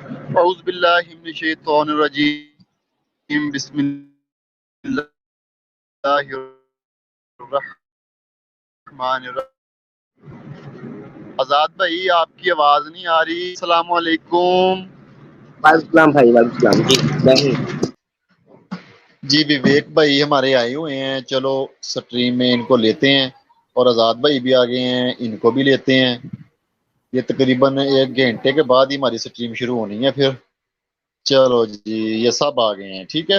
औज़ु बिल्लाहि मिनश-शैतानिर-रजीम। बिस्मिल्लाहिर-रहमानिर-रहीम। आजाद भाई आपकी आवाज नहीं आ रही। अस्सलाम वालेकुम। वालेकुम भाई, वालेकुम जी। मैं हूँ। जी विवेक भाई हमारे आए हुए हैं, चलो स्ट्रीम में इनको लेते हैं। और आजाद भाई भी आ गए हैं, इनको भी लेते हैं। ये तकरीबन 1 घंटे के बाद ही हमारी स्ट्रीम शुरू होनी है फिर। चलो जी, ये सब आ गए हैं, ठीक है।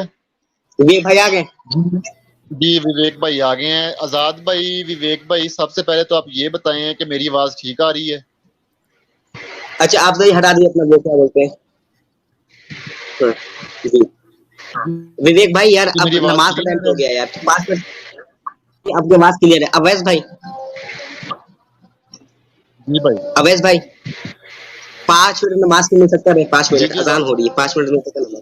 विवेक भाई आ गए। जी विवेक भाई आ गए हैं। आजाद भाई, विवेक भाई, सबसे पहले तो आप ये बताएं कि मेरी आवाज ठीक आ रही है। अच्छा, आप सही हटा दिए अपना, वो क्या बोलते हैं। हाँ, जी। विवेक भाई यार, कि अब मेरी आवाज नमाज का टाइम क्लियर हो है? गया यार, तो 5 मिनट आपकी आवाज क्लियर है। अवैस भाई, जी भाई। अवैस भाई, 5 मिनट नमाज की मिल सकता है? पाँच जी मिनट जी अजान आजाद हो रही है, 5 मिनट मिल सकता है नमाज?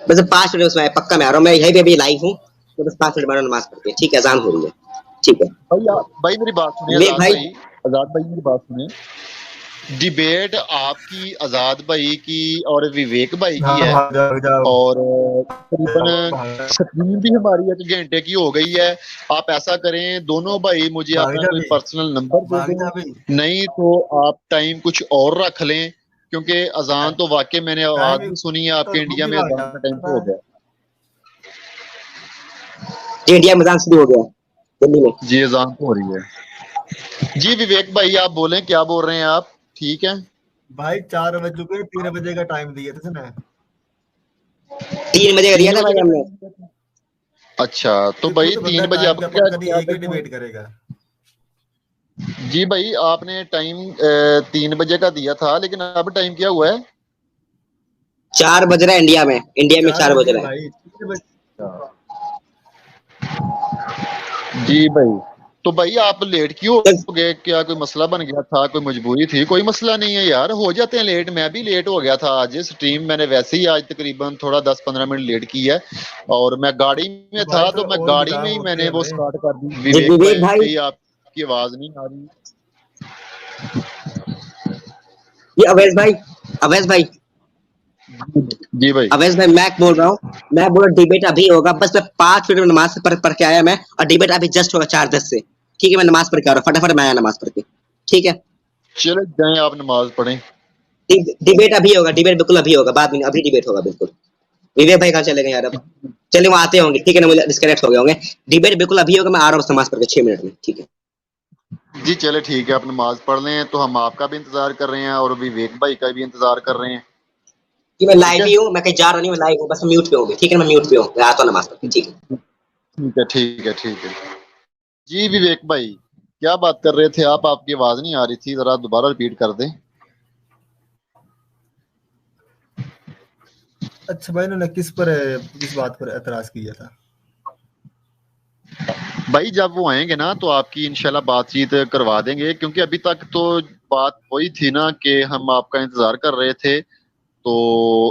बस 5 मिनट उसमें पक्का मैं आ रहा हूँ, मैं यहीं पे अभी लाइव हूँ, तो बस 5 मिनट बाद नमाज पढ़ते हैं, ठीक है? अजान हो रही है, ठीक है। भाई। भाई मेरी बात सुनिए विवेक आजाद भाई, भाई। आजाद भाई मेरी बात सुनिए। डिबेट आपकी, आजाद भाई की और विवेक भाई की हाँ, है। भाग जाओ, जाओ, और तकरीबन भाग जाओ, स्क्रीन भी हमारी 1 घंटे की हो गई है। आप ऐसा करें, दोनों भाई मुझे भाग अपना जा कोई भी, पर्सनल नंबर दे भाग दें, जा भी। नहीं तो आप टाइम कुछ और रख लें। क्योंकि अजान तो वाकई मैंने आवाज टाइम भी सुनी है तो आपके, खुद इंडिया ही में भाग अजान का टाइम तो हाँ, हो गया। जी इंडिया में अजान शुरू हो गया दिल्ली में। जी अजान तो हो रही है। जी विवेक भाई आप बोलें, क्या बोल रहे हैं आप? ठीक है। भाई 4 बज चुके, 3 बजे का टाइम दिया था उसने। 3 बजे का दिया 3 था बजे भाई का हमने। टाइम? अच्छा, तो तू भाई खुद बंदा 3 बजे टाइम का आपका क्या पक्का नहीं, क्या एक ही टाइम है? डिबेट करेगा। जी भाई आपने टाइम 3 बजे का दिया था, लेकिन अब टाइम क्या हुआ है? 4 बज रहा है इंडिया में, इंडिया में 4 4 बज बज गए रहा है। भाई, 3 बजे। जी भाई। तो भाई आप लेट क्यों तो हो गए? क्या कोई मसला बन गया था? कोई मजबूरी थी? कोई मसला नहीं है यार, हो जाते हैं लेट। मैं भी लेट हो गया था आज। स्ट्रीम मैंने वैसे ही आज तकरीबन थोड़ा 10-15 मिनट लेट की है। और मैं गाड़ी तो में भाई था, तो तो मैं और भी गाड़ी में काम ही होते मैंने हैं वो हमें। स्टार्ट कर दी। जी विवेक विवेक भाई, भाई आपकी आवाज नहीं आ रही। ये अवैस भाई, अवैस भाई, जी भाई। अवैस भाई, मैं बोल रहा हूँ। मैं बोल रहा डिबेट अभी होगा, बस मैं 5 मिनट में नमाज से पढ़ के आया मैं, और डिबेट अभी जस्ट होगा 4:10 से। ठीक है, मैं नमाज पढ़ के आ रहा हूँ, फटाफट मैं आया नमाज पढ़ के। ठीक है, चले जाएं, आप नमाज पढ़ें। डिबेट अभी होगा, डिबेट बिल्कुल अभी होगा, बाद में अभी डिबेट होगा बिल्कुल। विवेक भाई कहाँ चले गए यार अब? चलिए वो आते होंगे, ठीक है ना, मुझे डिस्कनेक्ट हो गए होंगे। डिबेट बिल्कुल अभी होगा, मैं आ रहा हूँ नमाज पढ़ के 6 मिनट में, ठीक है। जी चले ठीक है, आप नमाज पढ़ लें। तो हम आपका भी इंतजार कर रहे हैं और विवेक भाई का भी इंतजार कर रहे हैं। कि मैं ठीक लाइव है। ही हूँ, मैं कहीं जा रहा नहीं, मैं लाइव हूँ, बस म्यूट पे हूँ, ठीक है, मैं म्यूट पे हूँ, मैं आता हूँ नमाज पढ़ के, ठीक है। ठीक है ठीक है ठीक है। जी विवेक भाई, क्या बात कर रहे थे आप? आपकी आवाज नहीं आ रही थी, जरा दोबारा रिपीट कर दें। अच्छा भाई, इन्होंने किस बात पर एतराज किया था? भाई जब वो आएंगे ना तो आपकी इंशाल्लाह बातचीत करवा देंगे, क्योंकि अभी तक तो बात वही थी ना कि हम आपका इंतजार कर रहे थे। तो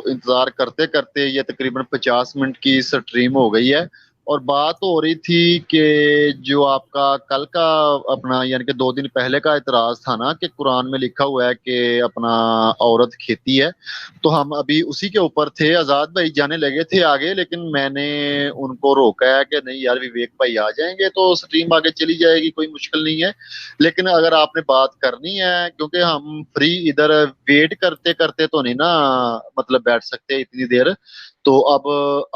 इंतजार करते करते ये तकरीबन 50 मिनट की स्ट्रीम हो गई है। और बात हो रही थी कि जो आपका कल का अपना, यानी कि 2 दिन पहले का इतराज था ना, कि कुरान में लिखा हुआ है कि अपना औरत खेती है। तो हम अभी उसी के ऊपर थे। आजाद भाई जाने लगे थे आगे, लेकिन मैंने उनको रोका है कि नहीं यार, विवेक भाई आ जाएंगे तो स्ट्रीम आगे चली जाएगी, कोई मुश्किल नहीं है। लेकिन अगर आपने बात करनी है, क्योंकि हम फ्री इधर वेट करते करते तो नहीं ना मतलब बैठ सकते इतनी देर। तो अब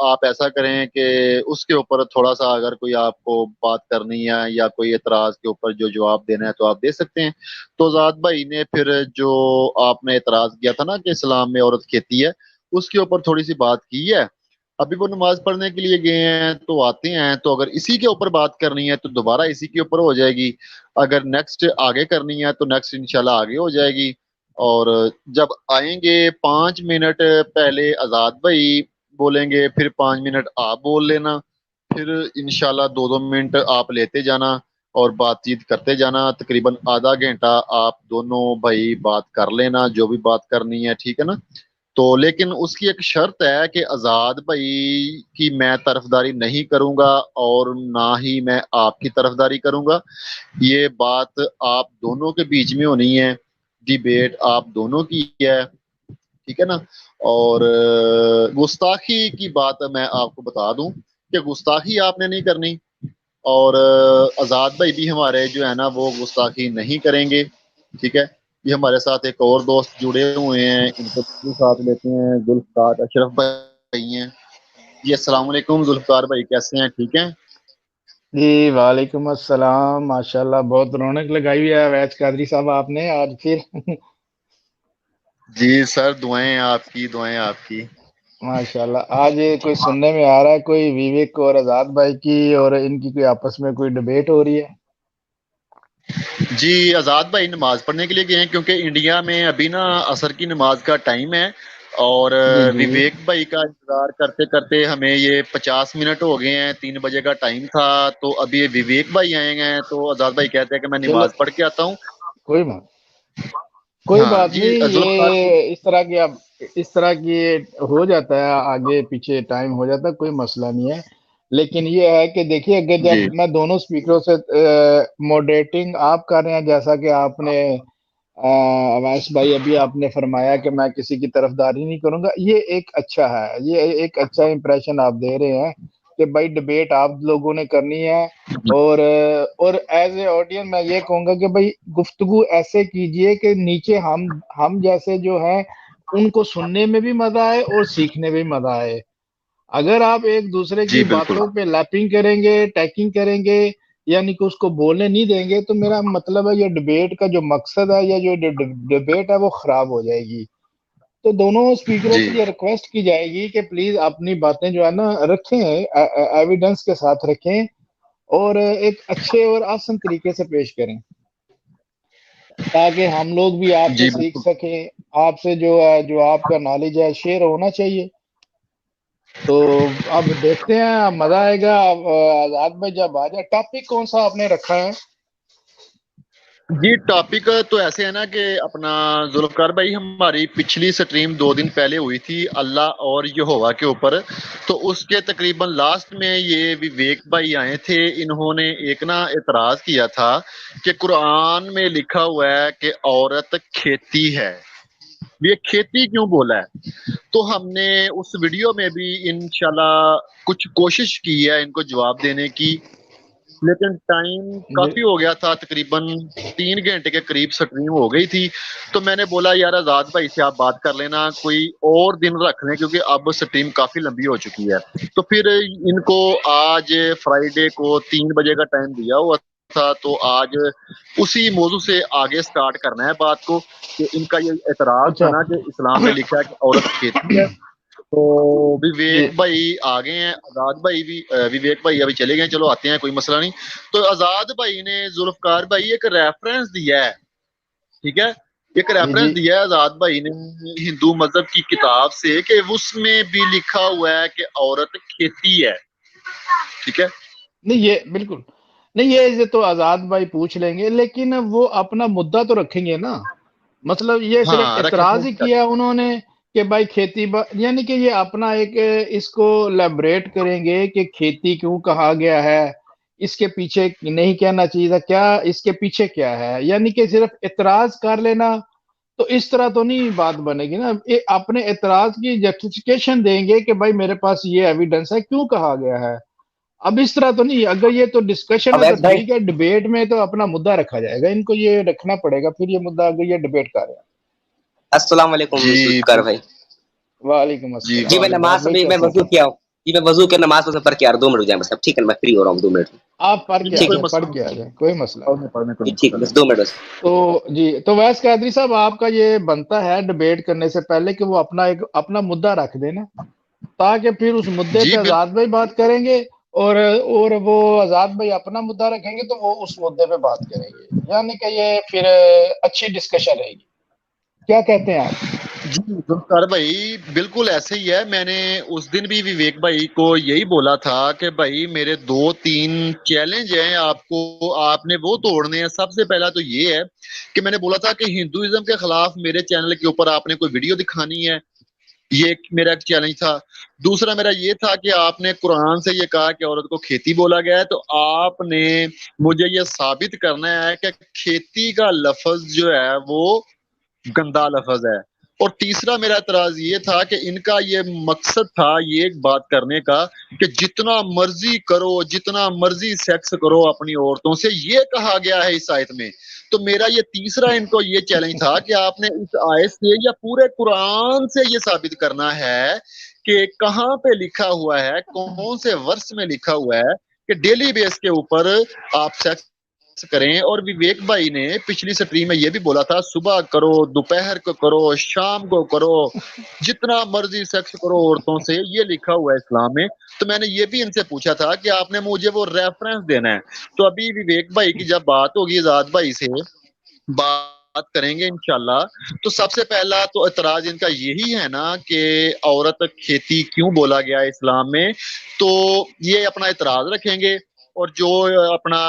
आप ऐसा करें कि उसके ऊपर थोड़ा सा, अगर कोई आपको बात करनी है या कोई एतराज के ऊपर जो जवाब देना है तो आप दे सकते हैं। तो जाद भाई ने फिर जो आपने एतराज किया था ना कि इस्लाम में औरत खेती है, उसके ऊपर थोड़ी सी बात की है। अभी वो नमाज पढ़ने के लिए गए हैं, तो आते हैं। तो अगर इसी के ऊपर बात करनी है तो दोबारा इसी के ऊपर हो जाएगी। अगर नेक्स्ट आगे करनी है तो नेक्स्ट इंशाल्लाह आगे हो जाएगी। और जब आएंगे 5 मिनट पहले आजाद भाई बोलेंगे, फिर 5 मिनट आप बोल लेना। फिर इंशाल्लाह 2-2 मिनट आप लेते जाना और बातचीत करते जाना। तकरीबन आधा घंटा आप दोनों भाई बात कर लेना, जो भी बात करनी है, ठीक है ना। तो लेकिन उसकी एक शर्त है कि आजाद भाई की मैं तरफदारी नहीं करूंगा और ना ही मैं आपकी तरफदारी करूंगा। ये बात आप दोनों के बीच में होनी है। डिबेट आप दोनों की है, ठीक है ना। और गुस्ताखी की बात मैं आपको बता दूं कि गुस्ताखी आपने नहीं करनी, और आज़ाद भाई भी हमारे जो है ना वो गुस्ताखी नहीं करेंगे, ठीक है। ये हमारे साथ एक और दोस्त जुड़े हुए हैं, इनको भी साथ लेते हैं, जुल्फकार अशरफ भाई हैं। जी अस्सलाम वालेकुम जुल्फकार भाई, कैसे हैं, ठीक हैं? जी वालेकुम अस्सलाम। माशाल्लाह बहुत रौनक लगाई हुई है अवैध कादरी साहब आपने आज फिर। जी सर, दुआएं आपकी, दुआएं आपकी। माशाल्लाह आज ये कोई सुनने में आ रहा है कोई विवेक और आजाद भाई की और इनकी कोई आपस में कोई डिबेट हो रही है। जी आज़ाद भाई नमाज पढ़ने के लिए गए हैं, क्योंकि इंडिया में अभी ना असर की नमाज का टाइम है, और जी जी। विवेक भाई का इंतजार करते करते हमें ये 50 मिनट हो गए हैं, 3 बजे का टाइम था, तो अभी ये विवेक भाई आए हैं, तो आज़ाद भाई कहते हैं कि मैं चलो नमाज पढ़ के आता हूँ। कोई बात कोई हाँ बात जी नहीं, जुल्फकार भाई। ये इस तरह की हो जाता है, आगे पीछे टाइम हो जाता है, कोई मसला नहीं है। लेकिन ये है कि देखिए अगर जी जब मैं दोनों स्पीकरों से मॉडरेटिंग आप कर रहे हैं, जैसा कि आपने अवैस भाई अभी आपने फरमाया कि मैं किसी की तरफदारी नहीं करूंगा, ये एक अच्छा है, ये एक अच्छा इंप्रेशन आप दे रहे हैं कि भाई डिबेट आप लोगों ने करनी है। और एज ए ऑडियंस मैं ये कहूंगा कि भाई गुफ्तगू ऐसे कीजिए कि नीचे हम जैसे जो हैं उनको सुनने में भी मजा आए और सीखने में भी मजा आए। अगर आप एक दूसरे की जी बिल्कुल। बातों पे लैपिंग करेंगे, टैकिंग करेंगे, यानी कि उसको बोलने नहीं देंगे, तो मेरा मतलब है ये डिबेट का जो मकसद है या जो डिबेट है वो खराब हो जाएगी। तो दोनों स्पीकरों जी से ये रिक्वेस्ट की जाएगी कि प्लीज अपनी बातें जो है ना रखें, एविडेंस के साथ रखें और एक अच्छे और आसान तरीके से पेश करें, ताकि हम लोग भी आपसे जी सीख बिल्कुल। सकें। आपसे जो है, जो आपका नॉलेज है शेयर होना चाहिए। तो अब देखते हैं, मजा आएगा। अब आजाद भाई जब आ जाए, टॉपिक कौन सा आपने रखा है? जी टॉपिक तो ऐसे है ना कि अपना जुल्फकार भाई, हमारी पिछली स्ट्रीम 2 दिन पहले हुई थी अल्लाह और यहोवा के ऊपर, तो उसके तकरीबन लास्ट में ये विवेक भाई आए थे, इन्होंने एक ना एतराज किया था कि कुरान में लिखा हुआ है कि औरत खेती है, ये खेती क्यों बोला है। तो हमने उस वीडियो में भी इंशाल्लाह कुछ कोशिश की है इनको जवाब देने की, लेकिन टाइम जी काफी हो गया था, तकरीबन 3 घंटे के करीब स्ट्रीम हो गई थी। तो मैंने बोला यार आजाद भाई से आप बात कर लेना, कोई और दिन रख लें, क्योंकि अब स्ट्रीम काफी लंबी हो चुकी है। तो फिर इनको आज फ्राइडे को 3 बजे का टाइम दिया हुआ था, तो आज उसी मौजू से आगे स्टार्ट करना है बात को, कि इनका ये एतराज था अच्छा। ना कि इस्लाम में लिखा है कि औरत खेती है। तो जी विवेक भाई आ गए हैं, आजाद भाई भी विवेक भाई अभी चले गए, चलो आते हैं, कोई मसला नहीं। तो आजाद भाई ने जुल्फकार भाई एक रेफरेंस दिया है, ठीक है, एक जी जी। रेफरेंस दिया है आजाद भाई ने हिंदू मजहब की किताब से, कि उसमें भी लिखा हुआ है कि औरत खेती है, ठीक है। नहीं ये बिल्कुल नहीं, ये तो आजाद भाई पूछ लेंगे, लेकिन वो अपना मुद्दा तो रखेंगे ना। मतलब ये सिर्फ हाँ रखें एतराज ही पूछ। किया उन्होंने कि भाई यानी कि ये अपना एक इसको लेबरेट करेंगे कि खेती क्यों कहा गया है, इसके पीछे नहीं कहना चाहिए था क्या, इसके पीछे क्या है। यानी कि सिर्फ एतराज कर लेना तो इस तरह तो नहीं बात बनेगी ना। ये अपने एतराज की जस्टिफिकेशन देंगे कि भाई मेरे पास ये एविडेंस है क्यों कहा गया है। अब इस तरह तो नहीं, अगर ये तो डिस्कशन है तो अवैध भाई, ठीक है, डिबेट में तो अपना मुद्दा रखा जाएगा, इनको ये रखना पड़ेगा फिर ये मुद्दा, अगर ये डिबेट कर रहे हैं। अस्सलाम वालेकुम जी जुल्फकार भाई। वालेकुम जी अस्सलाम। जी मैं आजाद नमाज भाई अभी मैं कैसे हैं? वजू किया हूँ। जी मैं वजू के नमाज पढ़ के आ रहा हूँ, 2 मिनट रुक जाए बस, अब ठीक है, मैं फ्री हो रहा हूँ 2 मिनट में। आप पढ़ जी के जी आ ठीक कोई है जाए, पढ़ मसला के आ नहीं, जाए, कोई मसला नहीं। पढ़ने कोई जी ठीक है, मसला बस नहीं। 2 मिनट बस। तो जी, तो वैस कादरी साहब आपका ये बनता है डिबेट करने से पहले कि वो अपना मुद्दा रख देना, ताकि फिर उस मुद्दे जी पे आजाद भाई बात करेंगे और वो आजाद भाई अपना मुद्दा रखेंगे तो वो उस मुद्दे पे बात करेंगे, यानी कि ये फिर अच्छी डिस्कशन रहेगी। क्या कहते हैं आप? जी जुल्फकार भाई बिल्कुल ऐसे ही है, मैंने उस दिन भी विवेक भाई को यही बोला था कि भाई मेरे 2-3 चैलेंज हैं आपको, आपने वो तोड़ने हैं। सबसे पहला तो ये है कि मैंने बोला था कि हिंदुइज्म के खिलाफ मेरे चैनल के ऊपर आपने कोई वीडियो दिखानी है, ये मेरा एक चैलेंज था। दूसरा मेरा ये था कि आपने कुरान से ये कहा कि औरत को खेती बोला गया है, तो आपने मुझे ये साबित करना है कि खेती का लफ्ज जो है वो गंदा लफ्ज है। और तीसरा मेरा एतराज ये था कि इनका ये मकसद था ये एक बात करने का कि जितना मर्जी करो, जितना मर्जी सेक्स करो अपनी औरतों से, ये कहा गया है इस आयत में। तो मेरा ये तीसरा इनको ये चैलेंज था कि आपने इस आयत से या पूरे कुरान से ये साबित करना है कि कहाँ पे लिखा हुआ है, कौन से वर्ष में लिखा हुआ है कि डेली बेस के ऊपर आप सेक्स करें। और विवेक भाई ने पिछली स्ट्रीम में ये भी बोला था, सुबह करो, दोपहर को करो, शाम को करो, जितना मर्जी सेक्स करो औरतों से, ये लिखा हुआ है इस्लाम में। तो मैंने ये भी इनसे पूछा था कि आपने मुझे वो रेफरेंस देना है। तो अभी विवेक भाई की जब बात होगी आजाद भाई से बात करेंगे इंशाल्लाह। तो सबसे पहला तो एतराज इनका यही है ना कि औरत खेती क्यों बोला गया है इस्लाम में, तो ये अपना एतराज रखेंगे और जो अपना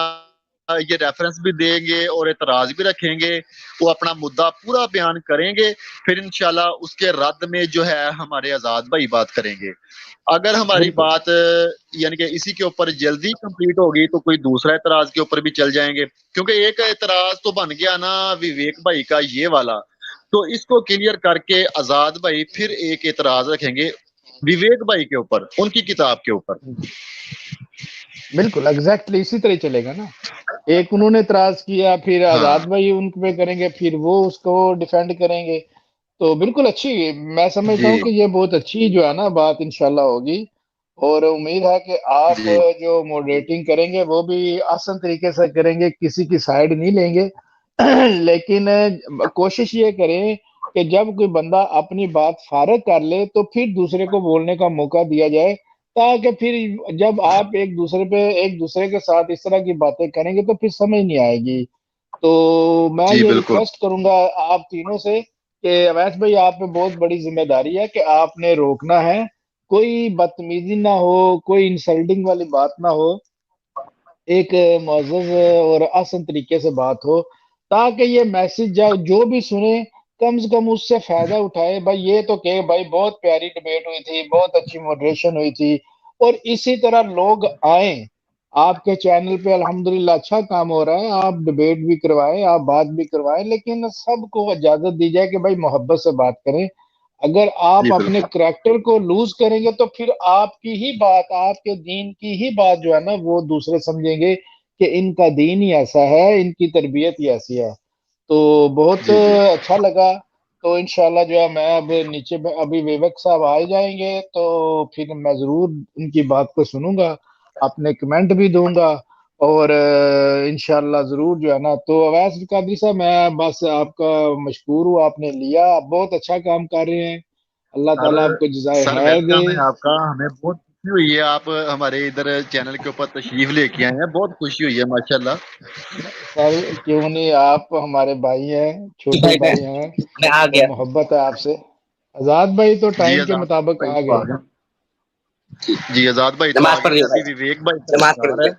ये रेफरेंस भी देंगे और एतराज भी रखेंगे, वो अपना मुद्दा पूरा बयान करेंगे। फिर इंशाल्लाह उसके रद्द में जो है हमारे आजाद भाई बात करेंगे। अगर हमारी बात यानी कि इसी के ऊपर जल्दी कंप्लीट होगी तो कोई दूसरा एतराज के ऊपर भी चल जाएंगे, क्योंकि एक एतराज तो बन गया ना विवेक भाई का ये वाला, तो इसको क्लियर करके आजाद भाई फिर एक एतराज रखेंगे विवेक भाई के ऊपर, उनकी किताब के ऊपर। बिल्कुल एग्जैक्टली इसी तरह चलेगा ना। एक उन्होंने एतराज किया, फिर आजाद भाई उन पे करेंगे, फिर वो उसको डिफेंड करेंगे। तो बिल्कुल अच्छी, मैं समझता हूँ कि ये बहुत अच्छी जो है ना बात इंशाल्लाह होगी। और उम्मीद है कि आप जो मॉडरेटिंग करेंगे वो भी आसान तरीके से करेंगे, किसी की साइड नहीं लेंगे। लेकिन कोशिश ये करें कि जब कोई बंदा अपनी बात फारग कर ले तो फिर दूसरे को बोलने का मौका दिया जाए, ताकि फिर जब आप एक दूसरे के साथ इस तरह की बातें करेंगे तो फिर समझ नहीं आएगी। तो मैं ये रिक्वेस्ट करूंगा आप तीनों से कि अवैस भाई आप पे बहुत बड़ी जिम्मेदारी है कि आपने रोकना है, कोई बदतमीजी ना हो, कोई इंसल्टिंग वाली बात ना हो, एक मुअज़्ज़ज़ और आसान तरीके से बात हो, ताकि ये मैसेज जो भी सुने कम से कम उससे फायदा उठाए। भाई ये तो कहे भाई बहुत प्यारी डिबेट हुई थी, बहुत अच्छी मॉडरेशन हुई थी, और इसी तरह लोग आए आपके चैनल पे। अल्हम्दुलिल्लाह अच्छा काम हो रहा है, आप डिबेट भी करवाएं, आप बात भी करवाएं, लेकिन सबको इजाजत दी जाए कि भाई मोहब्बत से बात करें। अगर आप अपने करैक्टर को लूज करेंगे तो फिर आपकी ही बात, आपके दीन की ही बात जो है ना वो दूसरे समझेंगे कि इनका दीन ही ऐसा है, इनकी तरबियत ही ऐसी है। तो बहुत अच्छा लगा। तो इंशाल्लाह जो है मैं अब नीचे अभी विवेक साहब आ जाएंगे तो फिर मैं जरूर उनकी बात को सुनूंगा, अपने कमेंट भी दूंगा, और इंशाल्लाह जरूर जो है ना। तो अवैस कादरी साहब मैं बस आपका मशकूर हूँ, आपने लिया, आप बहुत अच्छा काम कर रहे हैं, अल्लाह ताला आपको जज़ाए खैर दे। वेलकम है आपका, हमें बहुत खुशी हुई है आप हमारे इधर चैनल के ऊपर तशरीफ लेके आए हैं, बहुत खुशी हुई है माशाल्लाह। सर क्यों नहीं, आप हमारे भाई हैं, छोटे भाई हैं, मैं आ तो गया। मोहब्बत है आपसे। आजाद भाई तो टाइम के मुताबिक आ गए। जी आजाद भाई तो नमाज पढ़ आगे, रही अभी है, विवेक भाई नमाज पढ़ रही है।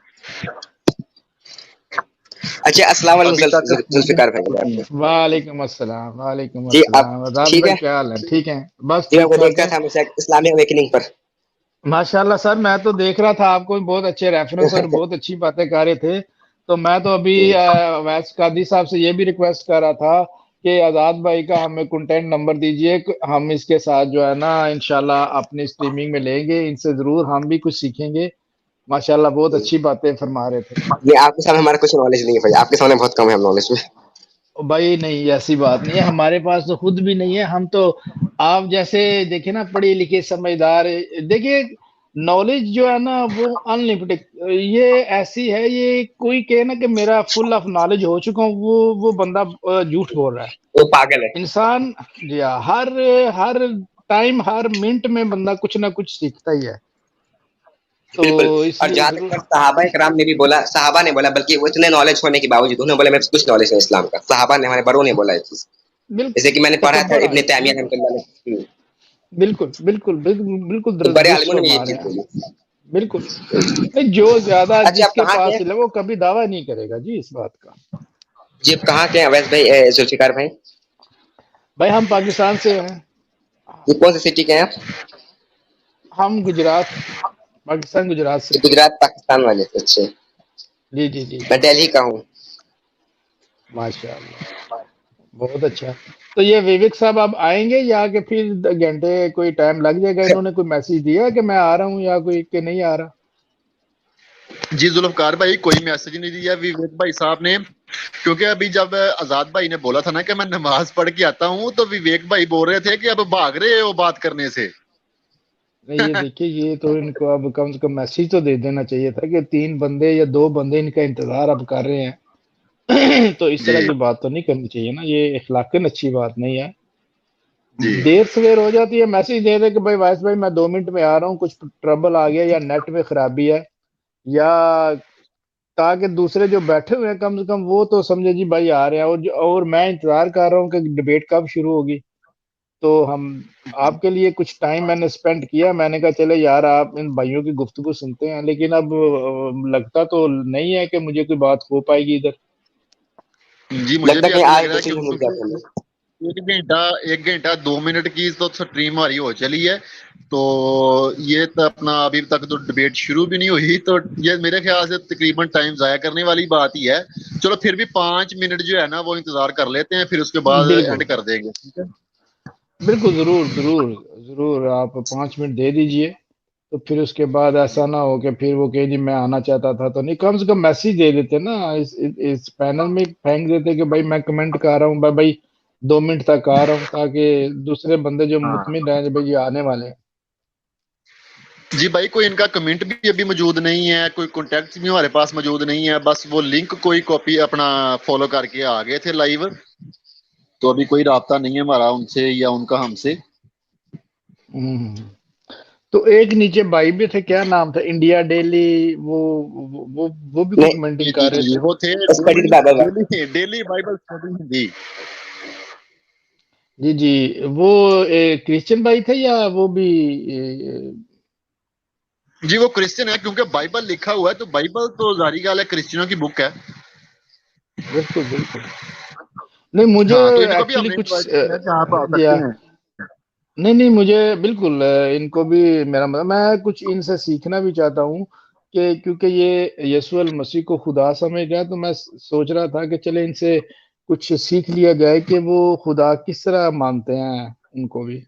अच्छा अस्सलाम अभी वालेकुम तक जुल्फिकार भाई। वालेकुम अस्सलाम, वालेकुम जी आप अस्सलाम। आजाद ठीक भाई है? क्या हाल है? ठीक है, बस जी मैं ठीक आपको ठाक देखता है। था हमेशा इस्लामिक अवेकनिंग पर। माशाल्लाह सर, मैं तो देख रहा था आपको, बहुत अच्छे रेफरेंस और बहुत अच्छी बातें कर रहे थे। तो मैं तो अभी वैस कादी साहब से ये भी रिक्वेस्ट कर रहा था कि आजाद भाई का हमें कंटेंट नंबर दीजिए, हम इसके साथ जो है ना इंशाल्लाह अपनी स्ट्रीमिंग में लेंगे, इनसे जरूर हम भी कुछ सीखेंगे। माशाल्लाह बहुत अच्छी बातें फरमा रहे थे। ये आपके सामने हमारा कुछ नॉलेज नहीं है भाई, आपके सामने बहुत कम है हम नॉलेज में। भाई नहीं ऐसी बात नहीं है, हमारे पास तो खुद भी नहीं है। हम तो आप जैसे देखे ना पढ़े लिखे समझदार, देखिए नॉलेज जो है ना वो अनलिमिटेड, ये ऐसी है, ये कोई कहे ना कि मेरा फुल ऑफ नॉलेज हो चुका हूँ, वो बंदा झूठ बोल रहा है। वो पागल है। इंसान जी हाँ, हर हर टाइम हर मिनट में बंदा कुछ ना कुछ सीखता ही है। तो बिल्कुल। और इसलिए जहाँ तक जरूर सहाबा इकराम ने भी बोला, सहाबा ने बोला, बल्कि वो इतने नॉलेज होने के बावजूद उन्होंने बोला मेरे कुछ नॉलेज है इस्लाम का। सहाबा ने, हमारे बड़ों ने बोला ये चीज। जैसे कि मैंने बिल्कुल पढ़ा था तकबर आ इब्ने गया, तैमिया बिल्कुल रहमतुल्लाह अलैह। बिल्कुल बिल्कुल बिल्कुल बिल्कुल तो बड़े दुरुस्त आलिमों ने भी ये फरमा चीज रहे हैं। बोली। बिल्कुल नहीं, जो ज्यादा अच्छा आप जिसके कहाँ के पास हैं? इल्म है, वो कभी दावा नहीं करेगा जी इस बात का। जी आप कहाँ के हैं अवैस भाई, जुल्फिकार भाई? भाई हम पाकिस्तान से हैं। ये कौन सी सिटी के हैं आप? हम गुजरात, पाकिस्तान गुजरात से। गुजरात पाकिस्तान वाले से, अच्छे। जी जी जी मैं जी। दिल्ली का हूँ। माशाल्लाह। बहुत अच्छा। तो ये विवेक साहब अब आएंगे या कि फिर घंटे कोई टाइम लग जाएगा? इन्होंने कोई मैसेज दिया कि मैं आ रहा हूँ या कोई कि नहीं आ रहा? जी जुल्फकार भाई कोई मैसेज नहीं दिया विवेक भाई साहब ने, क्योंकि अभी जब आजाद भाई ने बोला था ना कि मैं नमाज पढ़ के आता हूँ, तो विवेक भाई बोल रहे थे कि अब भाग रहे हो बात करने से। नहीं, ये देखिए, ये तो इनको अब कम से कम मैसेज तो दे देना चाहिए था कि 3 बंदे या 2 बंदे इनका इंतजार अब कर रहे हैं। तो इस तरह जी की बात तो नहीं करनी चाहिए ना, ये इखलाकन अच्छी बात नहीं है। जी देर सवेर हो जाती है, मैसेज दे दे कि भाई वाइस भाई मैं 2 मिनट में आ रहा हूँ, कुछ ट्रबल आ गया या नेट में खराबी है, या ताकि दूसरे जो बैठे हुए हैं कम से कम वो तो समझे जी भाई आ रहे हैं। और मैं इंतजार कर रहा हूँ कि डिबेट कब शुरू होगी। तो हम आपके लिए कुछ टाइम मैंने स्पेंड किया, मैंने कहा चले यार आप इन भाइयों की गुफ्तगू सुनते हैं, लेकिन अब लगता तो नहीं है कि मुझे कोई बात हो पाएगी इधर। जी मुझे लगता भी है कहीं ऐसा लग आगे रहा है, कुछ नहीं मिल जाता हमें। क्योंकि 1 घंटा 2 मिनट की तो स्ट्रीम हमारी हो चली है। तो ये तो अपना अभी तक तो डिबेट शुरू भी नहीं हुई, तो ये मेरे ख्याल से तकरीबन टाइम जाया करने वाली बात ही है। चलो फिर भी 5 मिनट जो है ना वो इंतजार कर लेते हैं, फिर उसके बाद बिल्कुल, एंड कर देंगे, ठीक है। बिल्कुल, जरूर जरूर जरूर, आप 5 मिनट दे दीजिए। तो फिर उसके बाद ऐसा ना हो कि फिर वो कहे जी मैं आना चाहता था तो नहीं, कम से कम मैसेज दे देते ना, इस पैनल में फेंक देते कि भाई मैं कमेंट कर रहा हूँ, भाई भाई 2 मिनट तक आ रहा हूँ, ताकि दूसरे बंदे जो हाँ मुतमिन रहे भाई ये आने वाले हैं। जी भाई, कोई इनका कमेंट भी अभी मौजूद नहीं है, कोई कॉन्टेक्ट भी हमारे पास मौजूद नहीं है, बस वो लिंक कोई कॉपी अपना फॉलो करके आ गए थे लाइव। तो अभी कोई राब्ता नहीं है हमारा उनसे या उनका हमसे। हम्म। तो एक नीचे भाई भी थे, क्या नाम था, इंडिया डेली, वो भी कुछ नहीं, जी कमेंटिंग जी कर रहे जी, थे। वो थे study daily Bible. Daily daily Bible study Hindi. जी जी, वो क्रिश्चियन भाई थे या वो भी जी वो क्रिश्चियन है, क्योंकि बाइबल लिखा हुआ है, तो बाइबल तो जारी गाल है, क्रिश्चियनों की बुक है। बिल्कुल बिल्कुल। नहीं, मुझे हाँ तो इनको भी एक्चुअली हमने कुछ इनवाइट किया है जहाँ आप आ जी सकते हाँ। हैं। नहीं नहीं, मुझे बिल्कुल इनको भी, मेरा मतलब मैं कुछ इनसे सीखना भी चाहता हूँ कि क्योंकि ये यीशु अल मसीह को खुदा समझ गया, तो मैं सोच रहा था कि चले इनसे कुछ सीख लिया जाए कि वो खुदा किस तरह मानते हैं उनको भी।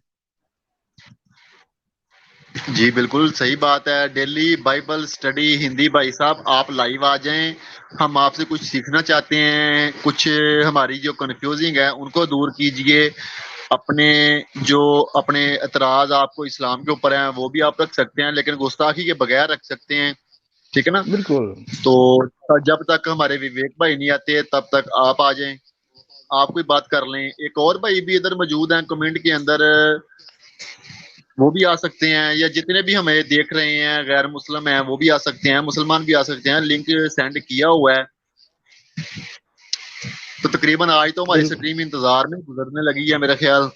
जी बिल्कुल सही बात है, डेली बाइबल स्टडी हिंदी भाई साहब आप लाइव आ जाएं। हम आपसे कुछ सीखना चाहते हैं, कुछ हमारी जो कंफ्यूजिंग है उनको दूर कीजिए। अपने जो अपने एतराज आपको इस्लाम के ऊपर हैं वो भी आप रख सकते हैं, लेकिन गुस्ताखी के बगैर रख सकते हैं, ठीक है ना। बिल्कुल तो जब तक हमारे विवेक भाई नहीं आते तब तक आप आ जाएं, आप कोई बात कर लें। एक और भाई भी इधर मौजूद हैं कमेंट के अंदर, वो भी आ सकते हैं, या जितने भी हमें देख रहे हैं गैर मुस्लिम हैं वो भी आ सकते हैं, मुसलमान भी आ सकते हैं, लिंक सेंड किया हुआ है। तो तकरीबन आज तो हमारी बिल्कुल। स्ट्रीम इंतजार में गुजरने लगी है मेरा ख्याल।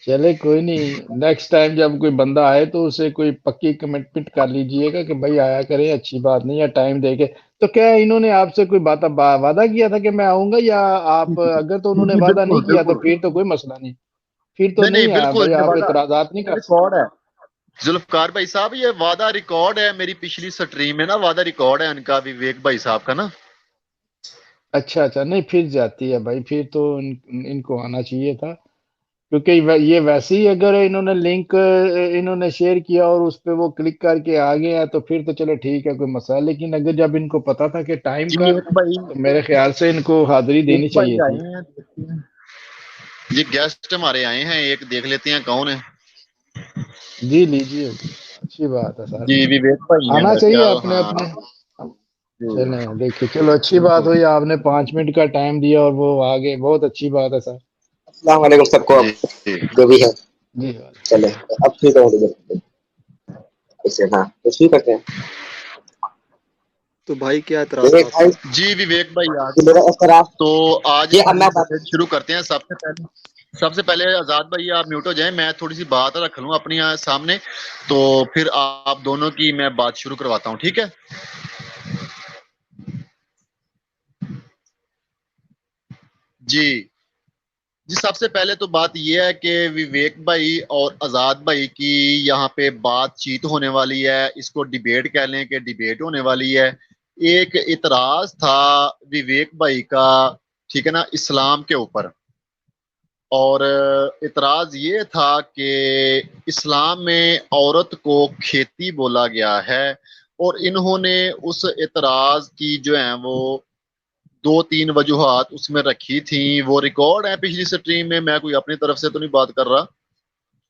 चले कोई नहीं, नेक्स्ट टाइम जब कोई बंदा आए तो उसे कोई पक्की कमिटमेंट कर लीजिएगा कि भाई आया करे, अच्छी बात नहीं है टाइम देके। तो क्या इन्होंने आपसे कोई वादा किया था कि मैं आऊंगा, या आप अगर तो उन्होंने जी वादा नहीं बिल्कुल किया तो बिल्कुल। फिर तो कोई मसला नहीं, फिर तो नहीं नहीं नहीं है बिल्कुल, भाई, ये आप वादा इतराजात नहीं कर सकते। रिकॉर्ड है। जुल्फकार भाई साहब ये वादा रिकॉर्ड है, मेरी पिछली स्ट्रीम में ना वादा रिकॉर्ड है उनका, विवेक भाई साहब का ना। अच्छा अच्छा, नहीं फिर जाती है भाई, फिर तो इनको आना चाहिए था। क्योंकि ये वैसे ही अगर इन्होंने लिंक इन्होंने शेयर किया और उस पे वो क्लिक करके आ गए हैं तो फिर तो चलो ठीक है, कोई मसला, लेकिन अगर जब इनको पता था कि टाइम जी का, एक भाई, तो मेरे ख्याल से इनको हाजिरी एक देनी भाई चाहिए आए थी। हैं, देखते हैं। ये गेस्ट हमारे आए हैं, एक देख लेते हैं कौन है। जी लीजिए जी, अच्छी बात है सर, जी विवेक भाई है आना मेरा चाहिए ख्याल, अपने हाँ। अपने। जी चले देखिए, चलो अच्छी बात बिल्कुल। हुई, आपने 5 मिनट का टाइम दिया और वो आ गए, बहुत अच्छी बात है सर। अस्सलाम वालेकुम सबको, जी जी जो भी है। जी चले अब ठीक है, इसे हाँ तो शुरू करते हैं। तो भाई क्या एतराज था विवेक आपका? भाई, जी विवेक भाई आ कि गए मेरा हैं। इख्तराफ तो आज ये, अब हमारी मैं बात, डिबेट शुरू करते हैं। सबसे पहले आजाद भाई आप म्यूट हो जाएं, मैं थोड़ी सी बात रख लूं अपनी सामने, तो फिर आप दोनों की मैं बात शुरू करवाता हूं, ठीक है। जी जी, सबसे पहले तो बात यह है कि विवेक भाई और आजाद भाई की यहाँ पे बातचीत होने वाली है, इसको डिबेट कह लें कि डिबेट होने वाली है। एक इतराज था विवेक भाई का, ठीक है ना, इस्लाम के ऊपर। और इतराज ये था कि इस्लाम में औरत को खेती बोला गया है, और इन्होंने उस इतराज की जो है वो 2-3 वजूहात उसमें रखी थी। वो रिकॉर्ड है पिछली स्ट्रीम में, मैं कोई अपनी तरफ से तो नहीं बात कर रहा।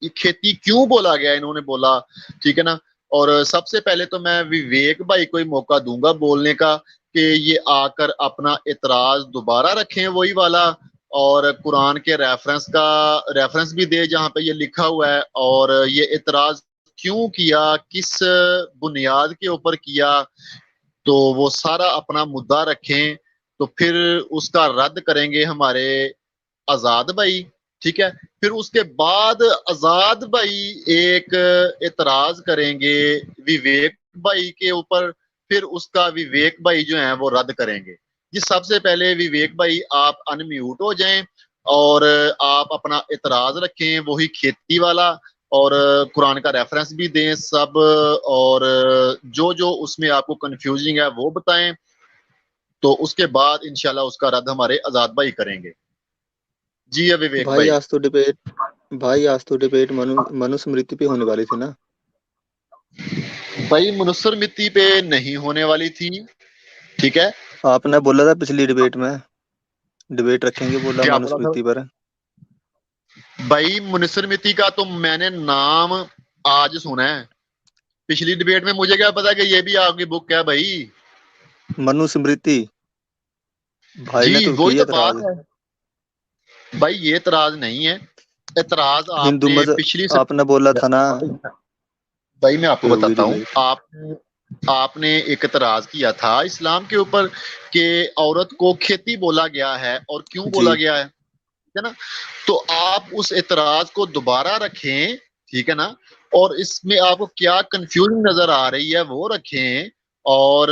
ये खेती क्यों बोला गया इन्होंने बोला, ठीक है ना। और सबसे पहले तो मैं विवेक भाई को ही मौका दूंगा बोलने का कि ये आकर अपना इतराज दोबारा रखें वही वाला, और कुरान के रेफरेंस भी दे जहां पे ये लिखा हुआ है, और ये इतराज क्यों किया, किस बुनियाद के ऊपर किया, तो वो सारा अपना मुद्दा रखें। तो फिर उसका रद्द करेंगे हमारे आजाद भाई, ठीक है। फिर उसके बाद आजाद भाई एक इतराज करेंगे विवेक भाई के ऊपर, फिर उसका विवेक भाई जो है वो रद्द करेंगे। जी सबसे पहले विवेक भाई आप अनम्यूट हो जाएं और आप अपना इतराज रखें वही खेती वाला, और कुरान का रेफरेंस भी दें सब, और जो जो उसमें आपको कंफ्यूजिंग है वो बताएं। तो उसके बाद इंशाल्लाह उसका रद्द हमारे आजाद भाई करेंगे। जी विवेक भाई भाई। आज तो डिबेट मनुस्मृति पे होने वाली थी ना? भाई मनुस्मृति पे नहीं होने वाली थी, ठीक है। आपने बोला था पिछली डिबेट में डिबेट रखेंगे, बोला क्या बोला मनुस्मृति पर। भाई मनुस्मृति का तो मैंने नाम आज सुना है, पिछली डिबेट में मुझे क्या पता कि ये भी आपकी बुक है भाई। मनुस्मृति भाई ने जी तो वही किया तो बात है भाई, ये इतराज नहीं है। इतराज हिंदू आपने मजहब पिछली आपने बोला था ना। भाई मैं आपको होगी बताता हूँ, डिबेट। आपने एक इतराज किया था इस्लाम के ऊपर कि औरत को खेती बोला गया है, और क्यों बोला जी गया है ना। तो आप उस इतराज को दोबारा रखें, ठीक है ना, और इसमें आपको क्या कंफ्यूजन नजर आ रही है वो रखें, और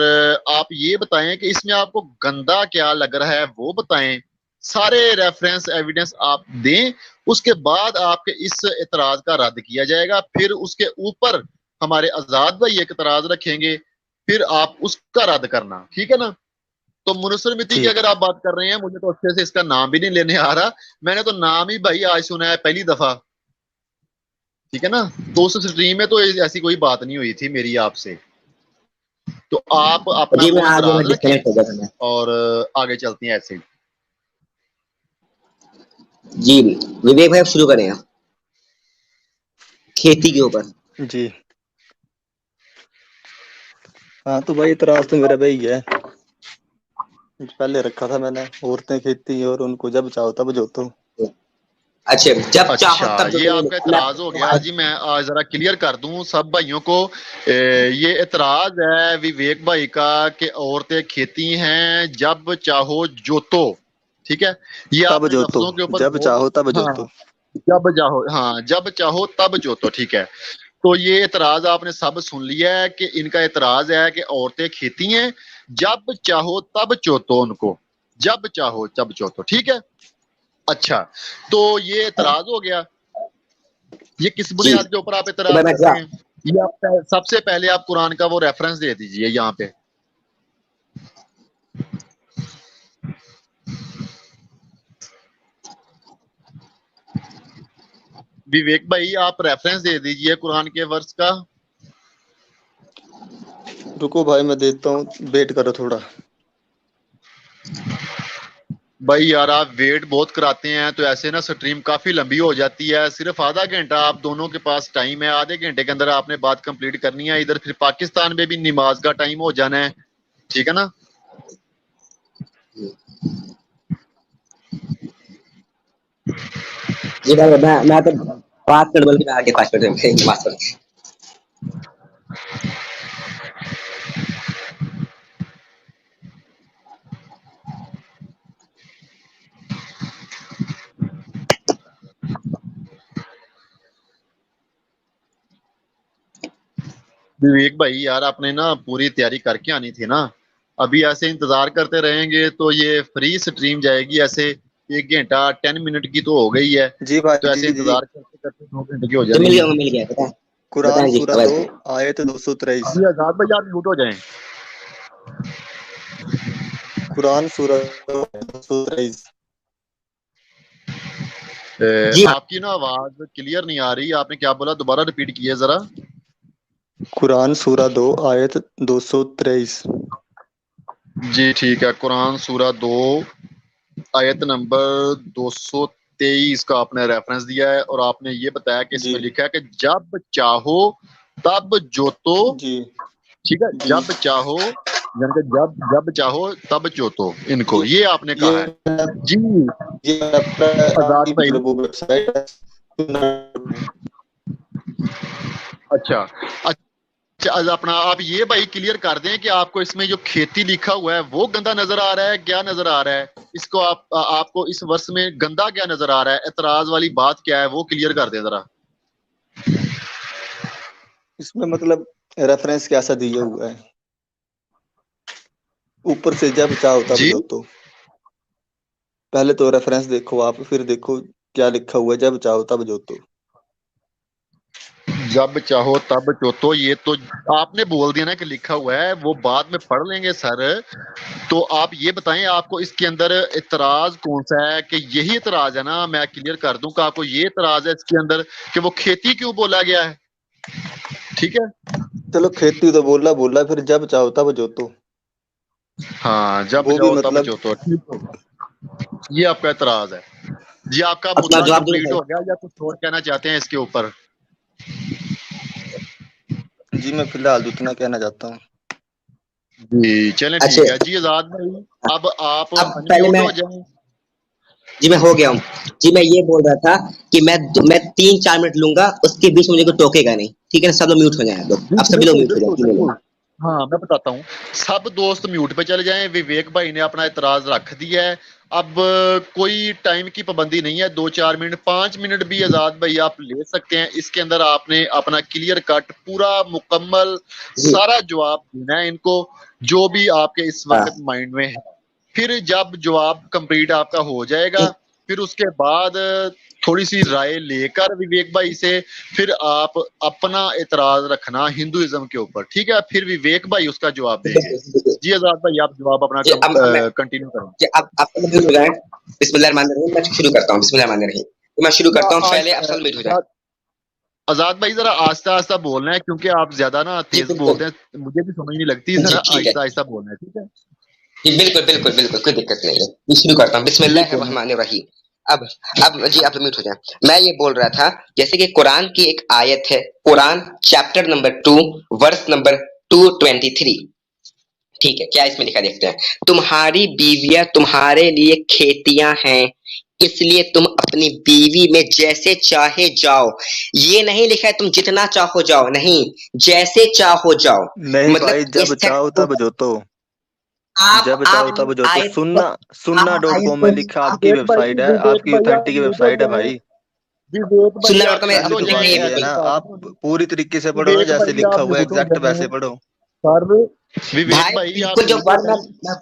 आप ये बताएं कि इसमें आपको गंदा क्या लग रहा है वो बताएं। सारे रेफरेंस एविडेंस आप दें, उसके बाद आपके इस इतराज का रद्द किया जाएगा। फिर उसके ऊपर हमारे आजाद भाई एक इतराज रखेंगे, फिर आप उसका रद्द करना, ठीक है ना। तो मनुस्मृति की ठीक। अगर आप बात कर रहे हैं, मुझे तो अच्छे से इसका नाम भी नहीं लेने आ रहा, मैंने तो नाम ही भाई आज सुना है पहली दफा, ठीक है ना। तो उस स्ट्रीम में तो ऐसी कोई बात नहीं हुई थी मेरी आपसे। तो आप अपना जी मैं वो आगे मैं इतराज रखें डिस्कनेक्ट हो गया था मैं। और आगे चलती हैं ऐसे। जी विवेक भाई आप शुरू करें आप खेती के ऊपर। जी हाँ तो भाई इतराज तो मेरा भाई है, पहले रखा था मैंने, औरतें खेती और उनको जब चाहो तब जोतो। अच्छा जब चाहो अच्छा तब जो ये आपका इतराज हो गया जी। मैं जरा क्लियर कर दूं सब भाइयों को, ये इतराज है विवेक भाई का कि औरतें खेती हैं जब चाहो जोतो, ठीक है। ये तब आपने जोतो, लफ्जों के ऊपर जब चाहो तब जोतो। जब चाहो, हाँ जब चाहो तब जोतो, ठीक है। तो ये इतराज आपने सब सुन लिया है कि इनका इतराज है कि औरतें खेती हैं जब चाहो तब जोतो उनको, जब चाहो तब जोतो, ठीक है। अच्छा तो ये इतराज हो गया। ये किस बुनियाद के ऊपर आप इतराज करते हैं, ये आप सबसे पहले आप कुरान का वो रेफरेंस दे दीजिए यहाँ पे। विवेक भाई आप रेफरेंस दे दीजिए कुरान के वर्स का। रुको भाई मैं देता हूँ, वेट करो थोड़ा। भाई यार आप वेट बहुत कराते हैं तो ऐसे ना स्ट्रीम काफी लंबी हो जाती है। सिर्फ आधा घंटा आप दोनों के पास टाइम है, आधे घंटे के अंदर आपने बात कंप्लीट करनी है। इधर फिर पाकिस्तान में भी नमाज का टाइम हो जाना है, ठीक है ना। जी भाई मैं तो बात कर बोल के आगे 5 मिनट में नमाज पढ़। विवेक भाई यार आपने ना पूरी तैयारी करके आनी थी ना। अभी ऐसे इंतजार करते रहेंगे तो ये फ्री स्ट्रीम जाएगी, ऐसे 1 घंटा 10 मिनट की तो हो गई है। जी भाई तो ऐसे जी इंतजार करते करते 2 घंटे की हो मिल जाएगी। गया बताएं कुरान जी सूरा 2 आयत 223। आजाद भाई आप म्यूट हो जाएं। कुरान सूरा 223। जी हाँ। आपकी ना आवाज क्लियर नहीं आ रही, आपने क्या बोला, दोबारा रिपीट कीजिए जरा। कुरान सूरा 2 आयत 223। जी ठीक है, कुरान सूरा 2 आयत नंबर 223 का आपने रेफरेंस दिया है, और आपने ये बताया कि जी इसमें लिखा है कि जब चाहो तब जोतो। जी ठीक है, जी। जब चाहो, यानी कि जब जब चाहो तब जोतो, इनको ये ये आपने ये कहा है जी। ये आजाद भाई, मतलब वो वेबसाइट है। अच्छा अच्छा, अपना आप ये भाई क्लियर कर दें कि आपको इसमें जो खेती लिखा हुआ है वो गंदा नजर आ रहा है, क्या नजर आ रहा है इसको, आपको इस वर्ष में गंदा क्या नजर आ रहा है, एतराज वाली बात क्या है वो क्लियर कर दें जरा। इसमें मतलब रेफरेंस कैसा दिया हुआ है, ऊपर से जब चाहो तब जी, जोतो। पहले तो रेफरेंस देखो आप, फिर देखो क्या लिखा हुआ है, जब चाहो तब जोतो। जब चाहो तब जोतो, ये तो आपने बोल दिया ना कि लिखा हुआ है, वो बाद में पढ़ लेंगे सर। तो आप ये बताएं आपको इसके अंदर इतराज कौन सा है, कि यही इतराज है ना, मैं क्लियर कर दूं कि आपको ये इतराज है इसके अंदर कि वो खेती क्यों बोला गया है। ठीक है, चलो खेती तो बोला बोला, फिर जब चाहो तब जोतो, हाँ जब वो भी जाओ तब मतलब। जोतो, ठीक है, ये आपका इतराज है जी। आपका अपना मुद्दा जवाब दूं कंप्लीट भाई? हो गया या कुछ और कहना चाहते हैं इसके ऊपर? जी मैं फिलहाल उतना कहना चाहता हूँ। जी चलें, अच्छा, ठीक है जी। आजाद भाई, अब आप अब पहले अनम्यूट मैं, हो जाएं। जी मैं हो गया हूँ। जी मैं ये बोल रहा था कि मैं 3-4 मिनट लूंगा, उसके बीच में मुझे कोई टोकेगा नहीं, ठीक है ना? सब लोग म्यूट हो जाए, आप लोग, जी आप सभी लोग बिल्कुल म्यूट हो जाए बिल्कुल 3 मिनट। बिल्कुल। हाँ मैं बताता हूँ, सब दोस्त म्यूट पे चले जाएं। विवेक भाई ने अपना इतराज रख दिया है। अब कोई टाइम की पाबंदी नहीं है, 2-4 मिनट 5 मिनट भी आजाद भाई आप ले सकते हैं। इसके अंदर आपने अपना क्लियर कट पूरा मुकम्मल जी सारा जवाब देना है इनको, जो भी आपके इस हाँ, वक्त माइंड में है। फिर जब जवाब कंप्लीट आपका हो जाएगा, ठीक। फिर उसके बाद थोड़ी सी राय लेकर विवेक भाई से फिर आप अपना एतराज रखना हिंदुइज्म के ऊपर, ठीक है? फिर विवेक भाई उसका जवाब देंगे। बिल्कुल, बिल्कुल। जी आजाद भाई, आप जवाब अपना जी अब मैं, कंटिन्यू करें। जी अब आप सब म्यूट हो जाए। बिस्मिल्लाहिर्रहमानिर्रहीम, मैं शुरू करता हूँ। बिस्मिल्लाहिर्रहमानिर्रहीम, तो मैं शुरू करता हूँ, पहले आप सब म्यूट हो जाए। आजाद आजाद भाई जरा आस्ता आस्ता बोलना है, क्योंकि आप ज्यादा ना जी तेज बिल्कुल। बोलते हैं, मुझे भी समझ नहीं लगती, जी जरा ठीक है। आहिस्ता आहिस्ता बोलना है, ठीक है? जी बिल्कुल बिल्कुल बिल्कुल, कोई दिक्कत नहीं है। मैं शुरू करता हूँ, जी बोलिए। बिस्मिल्लाहिर्रहमानिर्रहीम। अब जी आप म्यूट हो जाए। मैं ये बोल रहा था, जैसे कि कुरान की एक आयत है, Quran chapter number 2 verse number 223। ठीक है, क्या इसमें लिखा देखते हैं। तुम्हारी बीवियां तुम्हारे लिए खेतियां हैं, इसलिए तुम अपनी बीवी में जैसे चाहे जाओ। ये नहीं लिखा है तुम जितना चाहो जाओ, नहीं, जैसे चाहो जाओ। नहीं भाई, मतलब जब इस चाहो तब जोतो, जब चाहो आप तब जोतो। आयत को, सुनना सुनना आप डॉट आयत कॉम में को, लिखा, आप आपकी विवेक भाई, वेबसाइट है, विवेक आपकी भाई आप ऑथेंटिक म्यूट हो वेबसाइट है जाएं। भाई। विवेक भाई सुनना आप का मैं म्यूट पहली हो तो लिखना बात नहीं जाएं। है ये है बिल्कुल। ना, आप पूरी तरीके से पढ़ो ना, विवेक जैसे भाई लिखा आप हुआ है म्यूट हो एग्जैक्ट जाएं वैसे पढ़ो। सर। विवेक भाई भाई आप बिल्कुल जो म्यूट हो वर्ड जाएं।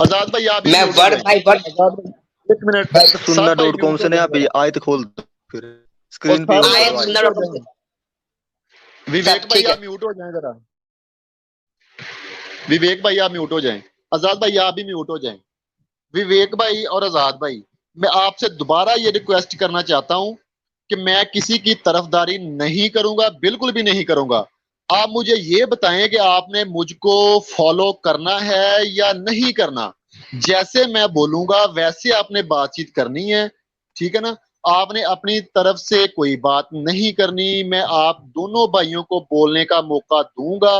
आजाद भाई आप भी मैं म्यूट हो वर्ड जाएं। बाय वर्ड, आजाद भाई, एक मिनट, पहले सुनना सब भाई डॉट कॉम म्यूट से हो ना, जाएं आप ये जरा। आयत खोल दो, फिर और स्क्रीन पे सर ऑन करो आयत आयत। म्यूट सुनना हो डॉट जाएं। कॉम। विवेक सब भाई ठीक है। आप म्यूट हो जाएं जरा। विवेक भाई आप म्यूट हो जाएं। आजाद भाई आप भी म्यूट हो जाएं। विवेक भाई और आजाद भाई, मैं आपसे दोबारा ये रिक्वेस्ट करना चाहता हूं कि मैं किसी की तरफदारी नहीं करूंगा, बिल्कुल भी नहीं करूंगा। आप मुझे ये बताएं कि आपने मुझको फॉलो करना है या नहीं करना। जैसे मैं बोलूंगा वैसे आपने बातचीत करनी है, ठीक है ना? आपने अपनी तरफ से कोई बात नहीं करनी। मैं आप दोनों भाइयों को बोलने का मौका दूंगा,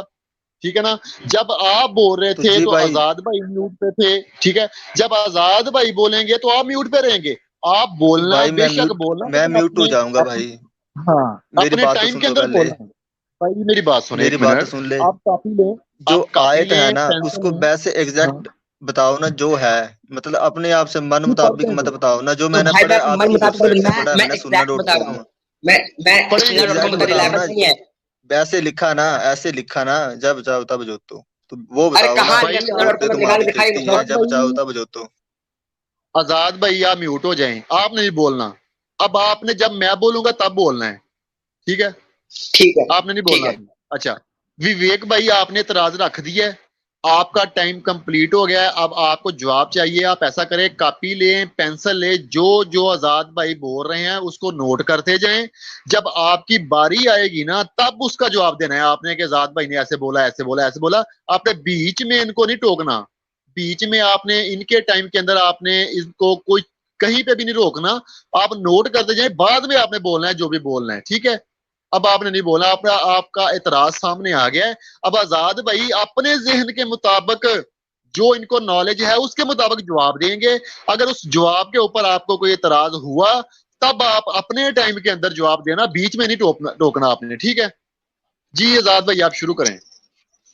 ठीक है ना? जब आप बोल रहे तो थे जी तो भाई, आजाद भाई म्यूट पे थे, ठीक है? जब आजाद भाई बोलेंगे तो आप म्यूट पे रहेंगे। आप तो बोलना भाई बेशक बोलना, मैं लेकिन म्यूट हो अपने जाऊंगा भाई। हाँ मेरी अपने बात तो टाइम सुन के लो अंदर पहले, बोलना है। भाई मेरी बात सुने मेरी एक बात तो मिनट। सुन ले। आप कॉपी लें, जो आप कॉपी आयत है लें, ना, पेंसिल उसको लें। वैसे हाँ एग्जैक्ट बताओ ना जो है, मतलब अपने आप से मन जी पढ़ मुताबिक मत देंगे, बताओ ना, जो तो मैंने भाई मैं पढ़ा मन आपकी मुताबिक वेबसाइट से पढ़ा है मैं मैंने, सुनना एग्जैक्ट डॉट बता रहा कॉम। हूँ। मैं पढ़ेंगे सुनना डॉट कॉम एग्जैक्ट पढ़ेंगे बता बताओ पढ़ेंगे। रिलायबल ना, नहीं है। वैसे लिखा ना, ऐसे लिखा ना, जब चाहो तब जोतो, तो वो अरे बताओ ना। कहाँ लिखा भाई सुनना डॉट औरतें कॉम में, तुम्हारी दिखाई खेती मुझको। हैं, आजाद जब चाहो भाई, तब जोतो। आजाद भाई आप म्यूट हो जाएं, आप नहीं बोलना। अब आपने जब मैं बोलूंगा तब बोलना है, ठीक है? ठीक है, आपने नहीं ठीक बोलना है। अभी। अच्छा, विवेक भाई आपने इतराज रख दिया है, आपका टाइम कंप्लीट हो गया है, अब आपको जवाब चाहिए। आप ऐसा करें, कॉपी लें, पेंसिल लें, जो जो आजाद भाई बोल रहे हैं उसको नोट करते जाएं। जब आपकी बारी आएगी ना, तब उसका जवाब देना है आपने कि आजाद भाई ने ऐसे बोला, ऐसे बोला, ऐसे बोला। आपने बीच में इनको नहीं टोकना। बीच में आपने इनके टाइम के अंदर आपने इनको कोई कहीं पे भी नहीं रोकना। आप नोट करते जाए, बाद में आपने बोलना है जो भी बोलना है, ठीक है। अब आपने नहीं बोला, आपका एतराज सामने आ गया है। अब आजाद भाई अपने जहन के मुताबिक, जो इनको नॉलेज है उसके मुताबिक जवाब देंगे। अगर उस जवाब के ऊपर आपको कोई एतराज हुआ, तब आप अपने टाइम के अंदर जवाब देना, बीच में नहीं टोकना आपने, ठीक है जी। आजाद भाई आप शुरू करें।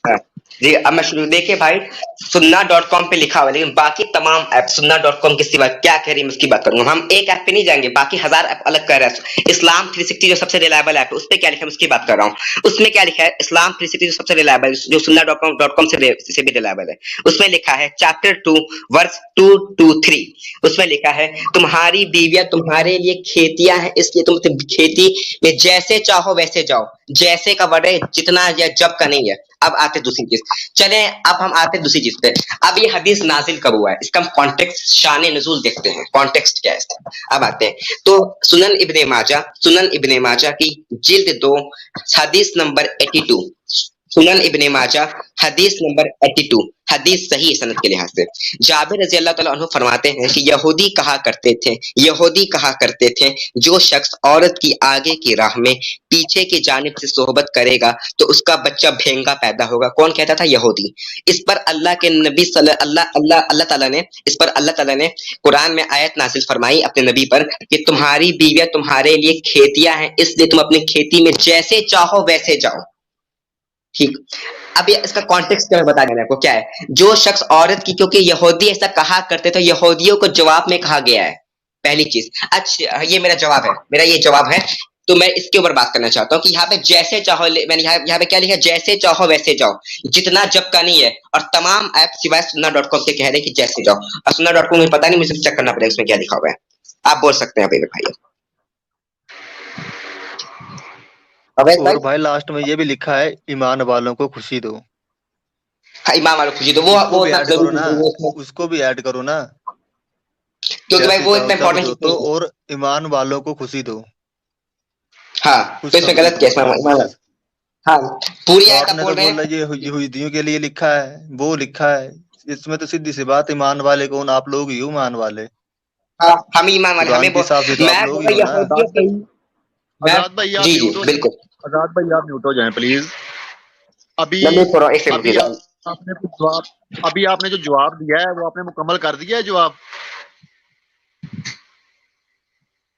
हाँ, जी अब मैं शुरू। देखिए भाई, सुन्ना.com पे लिखा हुआ है, लेकिन बाकी तमाम ऐप सुन्ना.com के सिवा क्या कह रही है उसकी बात करूंगा। हम एक ऐप पे नहीं जाएंगे, बाकी 1000 ऐप अलग कह रहे हैं। इस्लाम 360 जो सबसे रिलायबल ऐप है, उस पे क्या लिखा है उसकी बात कर रहा हूँ। उसमें क्या लिखा है, इस्लाम 360 जो सबसे रिलायबल, जो सुन्ना.com से भी रिलायबल है, उसमें लिखा है चैप्टर 2 वर्स 2 to 3। उसमें लिखा है, तुम्हारी बीवियां तुम्हारे लिए खेतियां हैं, इसलिए तुम खेती में जैसे चाहो वैसे जाओ। जैसे का वर्ड है, जितना या जब का नहीं है। अब आते दूसरी चीज, चले अब हम आते दूसरी चीज पे। अब ये हदीस नाजिल कब हुआ है, इसका हम कॉन्टेक्स्ट शान नुज़ूल देखते हैं, कॉन्टेक्स्ट क्या है इसका। अब आते हैं तो सुनन इब्ने माजा की जिल्द 2 हदीस नंबर 82। सुनन इब्ने माजा हदीस नंबर 82, हदीस सही है सनद के लिहाज से। जाबिर रजी अल्लाह ताला अन्हु फरमाते हैं कि यहूदी कहा करते थे जो शख्स औरत की आगे की राह में पीछे की जानिब से सोहबत करेगा तो उसका बच्चा भेंगा पैदा होगा। कौन कहता था? यहूदी। इस पर अल्लाह के नबी अल्लाह ताला ने कुरान में आयत नाजिल फरमाई अपने नबी पर कि तुम्हारी बीवियां तुम्हारे लिए खेतियां हैं, इसलिए तुम अपनी खेती में जैसे चाहो वैसे जाओ। ठीक, अब ये इसका कॉन्टेक्स्ट क्या बता देना आपको क्या है। जो शख्स औरत की, क्योंकि यहूदी ऐसा कहा करते थे, यहूदियों को जवाब में कहा गया है पहली चीज। अच्छा, ये मेरा जवाब है, तो मैं इसके ऊपर बात करना चाहता हूँ कि यहाँ पे जैसे चाहो, मैंने यहाँ पे क्या लिखा है, जैसे चाहो वैसे जाओ, जितना जब का नहीं है। और तमाम ऐप सिवाय सुन्ना.com के कह रहे हैं कि जैसे जाओ। और सुन्ना.com मुझे पता नहीं, मुझे चेक करना पड़ेगा उसमें क्या लिखा हुआ है। आप बोल सकते हैं भाई। और भाई लास्ट में ये भी लिखा है, ईमान वालों को खुशी दो। हाँ, ईमान वालों को खुशी दो, वो भी ऐड करो ना, उसको भी ऐड करो ना, क्योंकि भाई वो इतना इम्पोर्टेंट तो। और ईमान वालों को खुशी दो। हाँ, तो इसमें गलत क्या है? हाँ, पूरी आयत आप बोल रहे हैं। ये यहूदियों के लिए लिखा है, वो लिखा है, इसमें तो सीधी सी बात, ईमान वाले कौन? आप लोग ही हो ईमान वाले। हाँ, हम ईमान वाले, हमें आजाद भाई आप जी बिल्कुल। आजाद भाई आप म्यूट हो जाएं प्लीज। अभी आपने जो जवाब दिया है वो आपने मुकम्मल कर दिया है जवाब।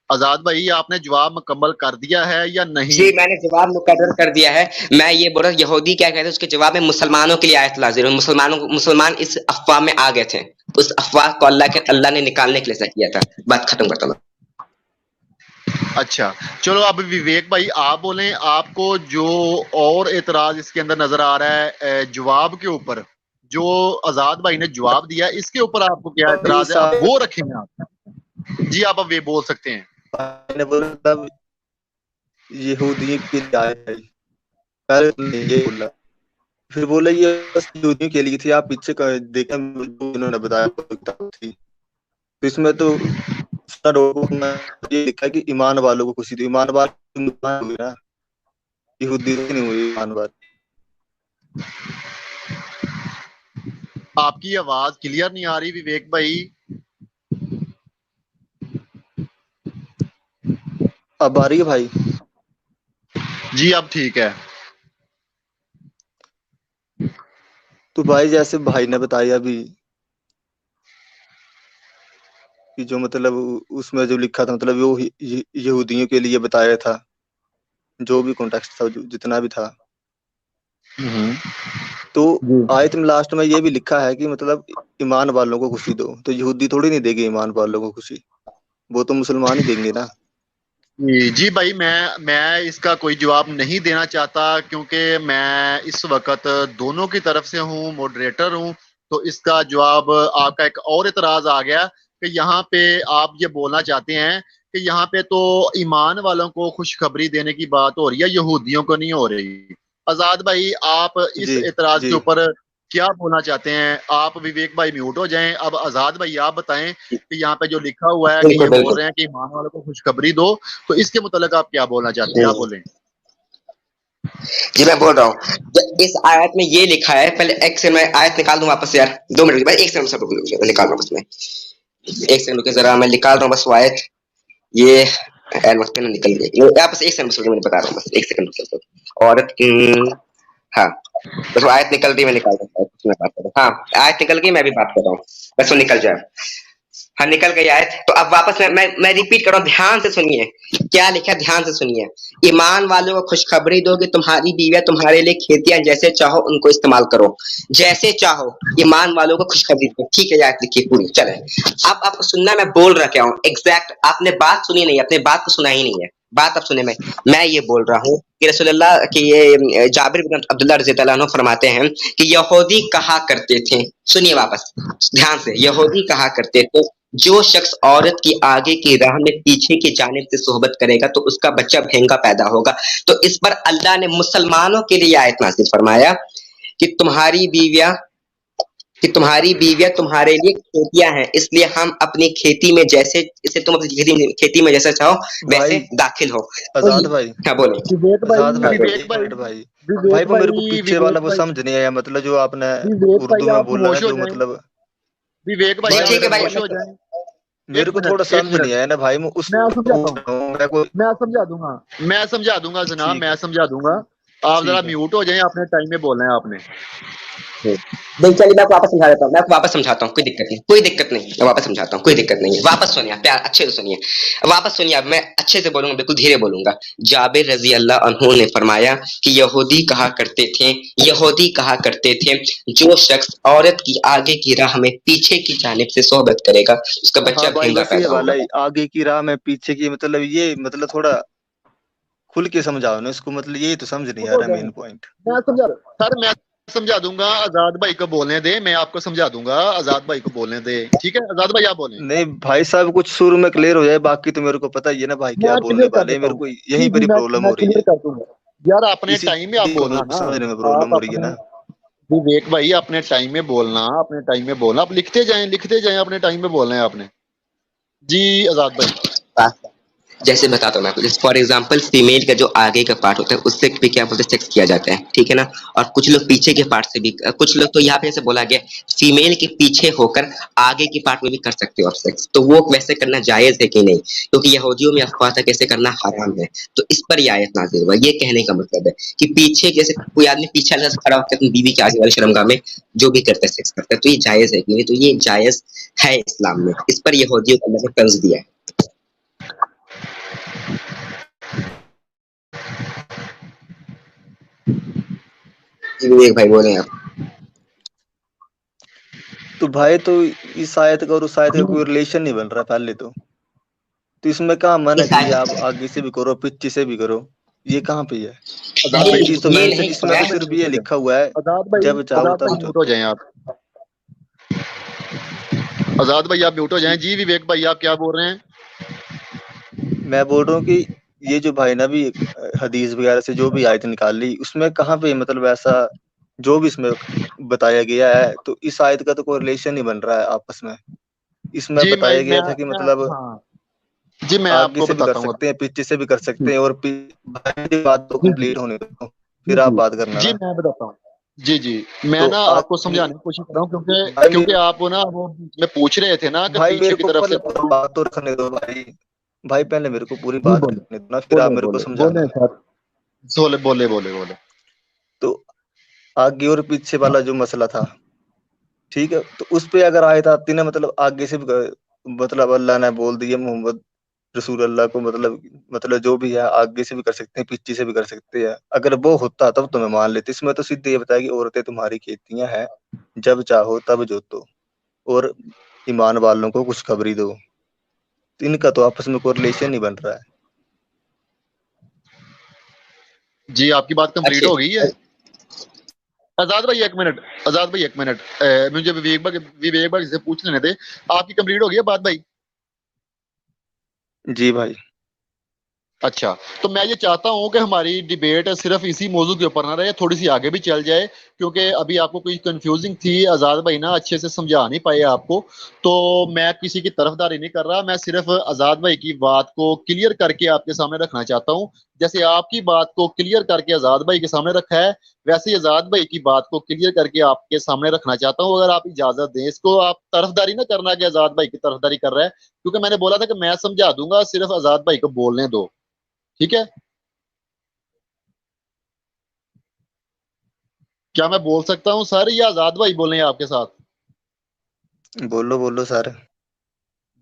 आजाद भाई आपने जवाब मुकम्मल कर दिया है या नहीं? जी मैंने जवाब मुकर्रर कर दिया है। मैं ये बोल रहा हूँ यहूदी क्या कहते हैं, उसके जवाब में मुसलमानों के लिए आयत नाज़िल हुई। मुसलमान इस अफवाह में आ गए थे, उस अफवाह को अल्लाह ने निकालने के लिए ऐसा किया था। बात खत्म करता हूँ। अच्छा चलो, अब विवेक भाई आप बोलें, आपको जो और एतराज इसके अंदर नजर आ रहा है जवाब के ऊपर, जो आजाद भाई ने जवाब दिया, इसके ऊपर आपको क्या एतराज है, वो रखेंगे आप। जी आप अब वे बोल सकते हैं। यहूदी के लिए आया है, पहले ये बोला, फिर बोला ये बस यहूदियों के लिए थी। आप पीछे देखा उन्होंने बताया थी, तो इसमें तो ये लिखा है कि ईमान वालों को खुशी दो। ईमान वाले हुए ना, यहूदी नहीं हुए ईमान वाले। आपकी आवाज क्लियर नहीं आ रही विवेक भाई। अब आ रही है भाई? जी अब ठीक है। तो भाई जैसे भाई ने बताया अभी कि जो मतलब उसमें जो लिखा था, मतलब वो यहूदियों के लिए बताया था, जो भी कॉन्टेक्स्ट था, जितना भी था। तो आयत में लास्ट में ये भी लिखा है कि मतलब ईमान वालों को खुशी दो। तो यहूदी थोड़ी नहीं देंगे ईमान वालों को खुशी, वो तो मुसलमान ही देंगे ना। जी भाई मैं इसका कोई जवाब नहीं देना चाहता, क्योंकि मैं इस वक्त दोनों की तरफ से हूँ, मॉडरेटर हूँ। तो इसका जवाब आपका एक और इतराज आ गया कि यहाँ पे आप ये बोलना चाहते हैं कि यहाँ पे तो ईमान वालों को खुशखबरी देने की बात हो रही है, यहूदियों को नहीं हो रही। आजाद भाई आप इस इतराज के ऊपर क्या बोलना चाहते हैं आप? विवेक भाई म्यूट हो जाएं। अब आजाद भाई आप बताएं कि यहाँ पे जो लिखा हुआ है कि बिल्कुल ये बोल बिल्कुल। रहे हैं कि ईमान वालों को खुशखबरी दो, तो इसके मुतालिक आप क्या बोलना चाहते हैं? आप बोलें। जी मैं बोल रहा हूँ, इस आयत में ये लिखा है, पहले एक से मैं आयत निकाल दूं वापस यार, 2 मिनट भाई, एक सेकंड सब रुक जाओ, निकाल रहा हूँ बस मैं, एक सेकंड रुके जरा, मैं निकाल रहा हूँ बस वो आयत, ये एन वक्त पे ना निकल गई, आप बस एक सेकंड बस रुकिए, मैं बता रहा हूँ, बस एक सेकंड रुकिए तो। औरत हाँ बस वो आयत निकल रही, मैं निकाल रहा हूँ, मैं बात कर रहा हूँ, हाँ आयत निकल गई, मैं भी बात कर रहा हूँ, बस वो निकल जाए। हाँ निकल गई आयत, तो अब वापस मैं रिपीट कर रहा हूँ, ध्यान से सुनिए क्या लिखा है, ध्यान से सुनिए। ईमान वालों को खुशखबरी दो कि तुम्हारी बीवियां तुम्हारे लिए खेतियां जैसे चाहो उनको इस्तेमाल करो, जैसे चाहो ईमान वालों को खुशखबरी दो, ठीक है, आयत लिखिए पूरी, चले। अब आपको सुनना मैं बोल रहा क्या हूँ एग्जैक्ट, आपने बात सुनी नहीं, अपने बात को सुना ही नहीं है, बात अब सुने। मैं ये बोल रहा हूँ कि रसूलुल्लाह कि ये जाबिर बिन अब्दुल्लाह रज़ी अल्लाह अन्हु फरमाते हैं कि यहूदी कहा करते थे, सुनिए वापस ध्यान से, यहूदी कहा करते थे जो शख्स औरत की आगे की राह में पीछे की जानिब से सोहबत करेगा तो उसका बच्चा भेंगा पैदा होगा। तो इस पर अल्लाह ने मुसलमानों के लिए आयत नाज़िल फरमाया कि तुम्हारी बीवियां तुम्हारे लिए खेतियां हैं, इसलिए हम अपनी खेती में जैसे इसे तुम अपनी खेती में जैसा चाहो वैसे भाई दाखिल हो। आजाद भाई, हाँ बोलो। विवेक भाई, आजाद भाई विवेक एक भाई, मिनट भाई, भाई विवेक वो मेरे को भाई, पीछे वाला विवेक वो भाई, समझ नहीं आया, मतलब जो आपने विवेक भाई उर्दू में आप बोला ना, खामोश हो जो जाएं। मतलब विवेक भाई जी आप भाई ठीक है भाई, खामोश हो जाएं। मेरे एक को थोड़ा मिनट, एक समझ नहीं मिनट, आया ना भाई, मैं उस मैं समझाता हूँ, मैं कोई मैं समझा दूंगा। मैं समझा दूंगा जनाब, ठीक मैं है, समझा दूंगा। आप जरा ठीक है। म्यूट हो जाएं, अपने टाइम में बोलना है आपने। नहीं चलिए मैं आपको वापस समझा देता हूँ, मैं आपको वापस समझाता हूँ, कोई दिक्कत नहीं, कोई दिक्कत नहीं, मैं वापस समझाता हूँ, कोई दिक्कत नहीं है, वापस सुनिए प्यार अच्छे से सुनिए, वापस सुनिए, अब मैं अच्छे से बोलूंगा, बिल्कुल धीरे बोलूंगा। जाबिर रजी अल्लाह अन्हु ने फरमाया कि यहूदी कहा करते थे जो शख्स औरत की आगे की राह में पीछे की जानिब से सोहबत करेगा उसका बच्चा हाँ भाई भेंगा बस ये पैदा वाला होगा। ही, आगे की राह में पीछे की, मतलब ये मतलब थोड़ा खुल के समझाओ ना इसको, मतलब यही तो समझ नहीं आ हो रहा जाएं, मेन पॉइंट। मैं समझा रहा हूँ। सर मैं समझा दूंगा, आजाद भाई को बोलने दे, मैं आपको समझा दूंगा, आजाद भाई को बोलने दे। ठीक है आजाद भाई आप बोलें। नहीं भाई साहब, कुछ शुरू में क्लियर हो जाए, बाकी तो मेरे को पता ही है ना भाई क्या मैं बोलने क्लियर कर वाले हैं, देता मेरे हूँ को जी यहीं पर जी, ही प्रॉब्लम मैं हो रही क्लियर है, कर दूंगा। यार अपने इसी टाइम में आप को बोलना तो ना, समझने में प्रॉब्लम आप हो रही है अपने ना। विवेक भाई अपने टाइम में बोलना, अपने टाइम में बोलना, आप लिखते जाएं, अपने टाइम में बोलना है आपने। जी आजाद भाई। जैसे बताता हूँ मैं आपको, जैसे फॉर एग्जांपल फीमेल का जो आगे का पार्ट होता है उससे भी क्या बोलते हैं सेक्स किया जाता है, ठीक है ना, और कुछ लोग पीछे के पार्ट से भी, कुछ लोग तो यहाँ पे ऐसे बोला गया फीमेल के पीछे होकर आगे के पार्ट में भी कर सकते हो आप सेक्स, तो वो वैसे करना जायज है कि नहीं, क्योंकि यहूदियों में अफवाह था कैसे करना हराम है, तो इस पर यह आयत नाज़िल हुआ। ये कहने का मतलब है कि पीछे जैसे कोई आदमी पीछे खड़ा होकर अपनी बीवी के आगे वाली शर्मगाह में जो भी करता है सेक्स करता है, तो ये जायज है कि नहीं, तो ये जायज है इस्लाम में, इस पर यहूदियों को अल्लाह ने तंज दिया है। जी विवेक भाई बोले आप। तो भाई तो इस आयत का और उस आयत का कोई रिलेशन नहीं बन रहा पहले तो इसमें कहाँ मना इस कि ये आप आयत आगे से भी करो पीछे से भी करो, ये कहाँ पे है? आजाद कोई भाई चीज तो ये मेंशन नहीं इसमें तो है। सिर्फ ये लिखा हुआ है आजाद भाई, जब चाहो आजाद तब भाई, म्यूट हो जोतो। जाएं आप। आजाद भाई आप म्यूट हो जाएं। जी विवेक भाई आप क्या बोल रहे हैं? मैं बोल रहा हूँ कि ये जो भाई ना भी हदीस वगैरह से जो भी आयत निकाल ली उसमें कहाँ पे मतलब ऐसा जो भी इसमें बताया गया है, तो इस आयत का तो कोई रिलेशन नहीं बन रहा है आपस में। इसमें जी बताया गया था कि मतलब हाँ जी मैं आगे आपको से भी कर बताता हूँ। सकते हैं पीछे से भी कर सकते हैं, और भाई की बात तो जी जी कंप्लीट होने दो जी फिर आप जी बात करना जी ना। मैं बताता हूँ। जी जी मैं तो ना आपको आगे समझाने की कोशिश कर रहा हूँ, क्योंकि भाई क्योंकि आप ना वो बीच में पूछ रहे थे ना कि भाई पीछे मेरे की को तरफ पहले से पूरा बात तो रखने दो भाई, भाई पहले मेरे को पूरी जी, बात बोले रखने दो ना, फिर आप बोले मेरे को बोले समझाना। बोले सर। बोले बोले बोले बोले। तो आगे और पीछे वाला जो मसला था, ठीक है, तो उस पे अगर आयत आती ना, मतलब आगे से भी मतलब अल्लाह ने बोल दिया मोहम्मद रसूल अल्लाह को, मतलब जो भी है आगे से भी कर सकते हैं पीछे से भी कर सकते हैं, अगर वो होता तब तो मैं मान लेती। इसमें तो सीधे ये बताया कि औरतें तुम्हारी खेतियां हैं जब चाहो तब जोतो, और ईमान वालों को खुशखबरी दो, तो इनका तो आपस में कोई रिलेशन नहीं बन रहा है। जी आपकी बात कंप्लीट अच्छे हो गई है? आजाद भाई एक मिनट, आजाद भाई एक मिनट, मुझे विवेक भाई से पूछ लेने दे। आपकी कंप्लीट हो गई है बात भाई? जी भाई। अच्छा, तो मैं ये चाहता हूं कि हमारी डिबेट सिर्फ इसी मौजू के ऊपर ना रहे, थोड़ी सी आगे भी चल जाए, क्योंकि अभी आपको कोई कंफ्यूजिंग थी, आजाद भाई ना अच्छे से समझा नहीं पाए आपको, तो मैं किसी की तरफदारी नहीं कर रहा, मैं सिर्फ आजाद भाई की बात को क्लियर करके आपके सामने रखना चाहता हूँ। जैसे आपकी बात को क्लियर करके आजाद भाई के सामने रखा है, वैसे ही आजाद भाई की बात को क्लियर करके आपके सामने रखना चाहता हूँ। अगर आप इजाजत दें, इसको आप तरफदारी ना करना कि आजाद भाई की तरफदारी कर रहा है, क्योंकि मैंने बोला था कि मैं समझा दूंगा, सिर्फ आजाद भाई को बोलने दो, ठीक है? क्या मैं बोल सकता हूँ सर, या आजाद भाई बोले आपके साथ? बोलो बोलो सर।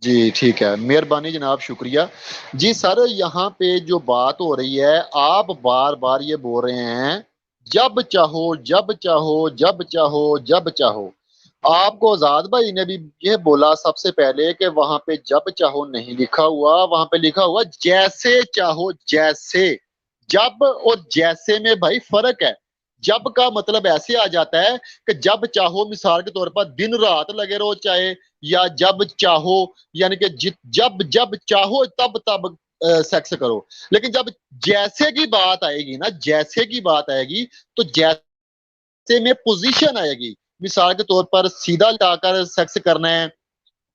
जी ठीक है, मेहरबानी जनाब, शुक्रिया। जी सर, यहाँ पे जो बात हो रही है, आप बार बार ये बोल रहे हैं जब चाहो जब चाहो जब चाहो जब चाहो। आपको आजाद भाई ने भी ये बोला सबसे पहले कि वहां पे जब चाहो नहीं लिखा हुआ, वहां पे लिखा हुआ जैसे चाहो जैसे। जब और जैसे में भाई फर्क है। जब का मतलब ऐसे आ जाता है कि जब चाहो, मिसाल के तौर पर दिन रात लगे रहो चाहे, या जब चाहो यानी कि जब जब चाहो तब तब सेक्स करो। लेकिन जब जैसे की बात आएगी ना, जैसे की बात आएगी, तो जैसे में पोजीशन आएगी। मिसाल के तौर पर सीधा लिटाकर सेक्स करना है,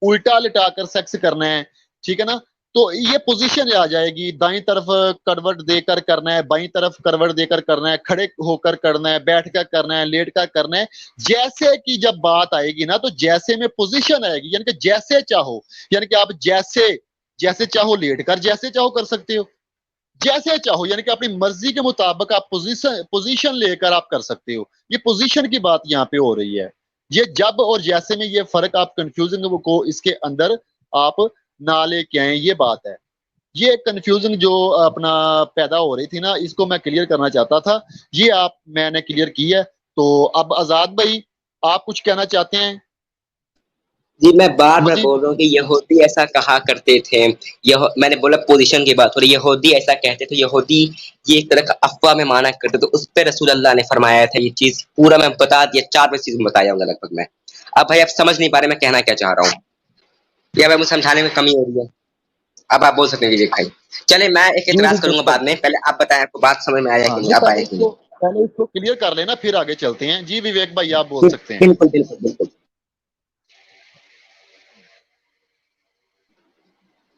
उल्टा लिटाकर सेक्स करना है, ठीक है ना? तो ये पोजीशन आ जाएगी, दाईं तरफ करवट देकर करना है, बाईं तरफ करवट देकर करना है, खड़े होकर करना है, बैठ कर करना है, लेट कर करना है। जैसे की जब बात आएगी ना, तो जैसे में पोजीशन आएगी, यानी कि जैसे चाहो, यानी कि आप जैसे जैसे चाहो लेट कर जैसे चाहो कर सकते हो, जैसे चाहो यानी कि अपनी मर्जी के मुताबिक आप पोजीशन लेकर आप कर सकते हो। ये पोजीशन की बात यहाँ पे हो रही है। ये जब और जैसे में ये फर्क आप कंफ्यूजिंग को इसके अंदर आप ना लेके आए, ये बात है। ये कंफ्यूजन जो अपना पैदा हो रही थी ना, इसको मैं क्लियर करना चाहता था, ये आप मैंने क्लियर की है। तो अब आजाद भाई, आप कुछ कहना चाहते हैं? जी मैं बार बार मजीद? बोल रहा हूँ कि यहूदी ऐसा कहा करते थे। यह मैंने बोला पोजीशन की बात हो रही, यहूदी ऐसा कहते थे, यहूदी ये एक तरह का अफवाह में माना करते, तो उस पर रसूल अल्लाह ने फरमाया था। ये चीज पूरा मैं बता दिया, 4-5 चीज बताया हूँ लगभग मैं। अब भाई आप समझ नहीं पा रहे मैं कहना क्या चाह रहा हूँ, या भाई मुझे समझाने में कमी हो रही है? अब आप बोल सकते हैं विवेक भाई। चले मैं एक जी इतराज विवेक करूंगा भाई। बाद में, पहले आप बताएं आपको बात समझ में आया हाँ कि नहीं, नहीं, अब आया कि नहीं? पहले इसको क्लियर कर लेना, फिर आगे चलते हैं। जी विवेक भाई, आप बोल सकते हैं। बिल्कुल बिल्कुल बिल्कुल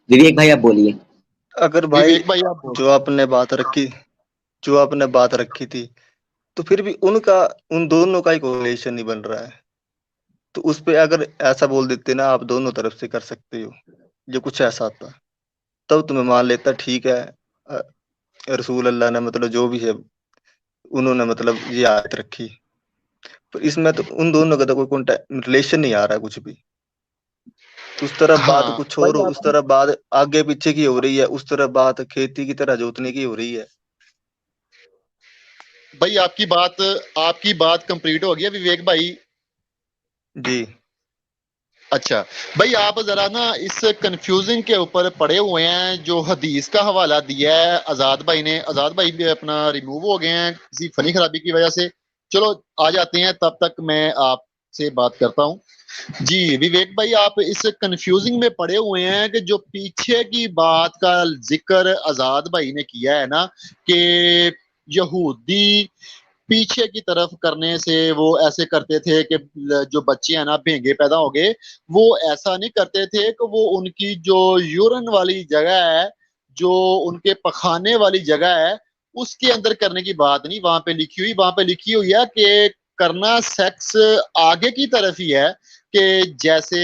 विवेक भाई आप बोलिए। अगर भाई विवेक भाई आप बोल। जो आपने बात रखी जो आपने बात रखी थी, तो फिर भी उनका उन दोनों का ही कोरिलेशन नहीं बन रहा है। तो उस पे अगर ऐसा बोल देते ना, आप दोनों तरफ से कर सकते हो, ये कुछ ऐसा था, तब तुम्हें मान लेता ठीक है। अ, रसूल अल्लाह ने मतलब जो भी है, उन्होंने मतलब ये आयत रखी। पर इसमें तो उन दोनों का तो कोई रिलेशन नहीं आ रहा है कुछ भी। उस तरफ बात हाँ कुछ और, भाई उस आपकी तरफ बात आगे पीछे की हो रही है, उस तरफ बात खेती की तरह जोतने की हो रही है। भाई आपकी बात कंप्लीट हो गई है विवेक भाई? जी अच्छा भाई, आप जरा ना इस कंफ्यूजिंग के ऊपर पड़े हुए हैं। जो हदीस का हवाला दिया है आजाद भाई ने, आजाद भाई भी अपना रिमूव हो गए हैं किसी फनी खराबी की वजह से। चलो आ जाते हैं, तब तक मैं आपसे बात करता हूँ। जी विवेक भाई, आप इस कंफ्यूजिंग में पड़े हुए हैं कि जो पीछे की बात का जिक्र आजाद भाई ने किया है ना, कि यहूदी पीछे की तरफ करने से वो ऐसे करते थे कि जो बच्चे हैं ना भेंगे पैदा हो गए, वो ऐसा नहीं करते थे कि वो उनकी जो यूरन वाली जगह है, जो उनके पखाने वाली जगह है, उसके अंदर करने की बात नहीं वहां पे लिखी हुई। वहां पे लिखी हुई है कि करना सेक्स आगे की तरफ ही है, कि जैसे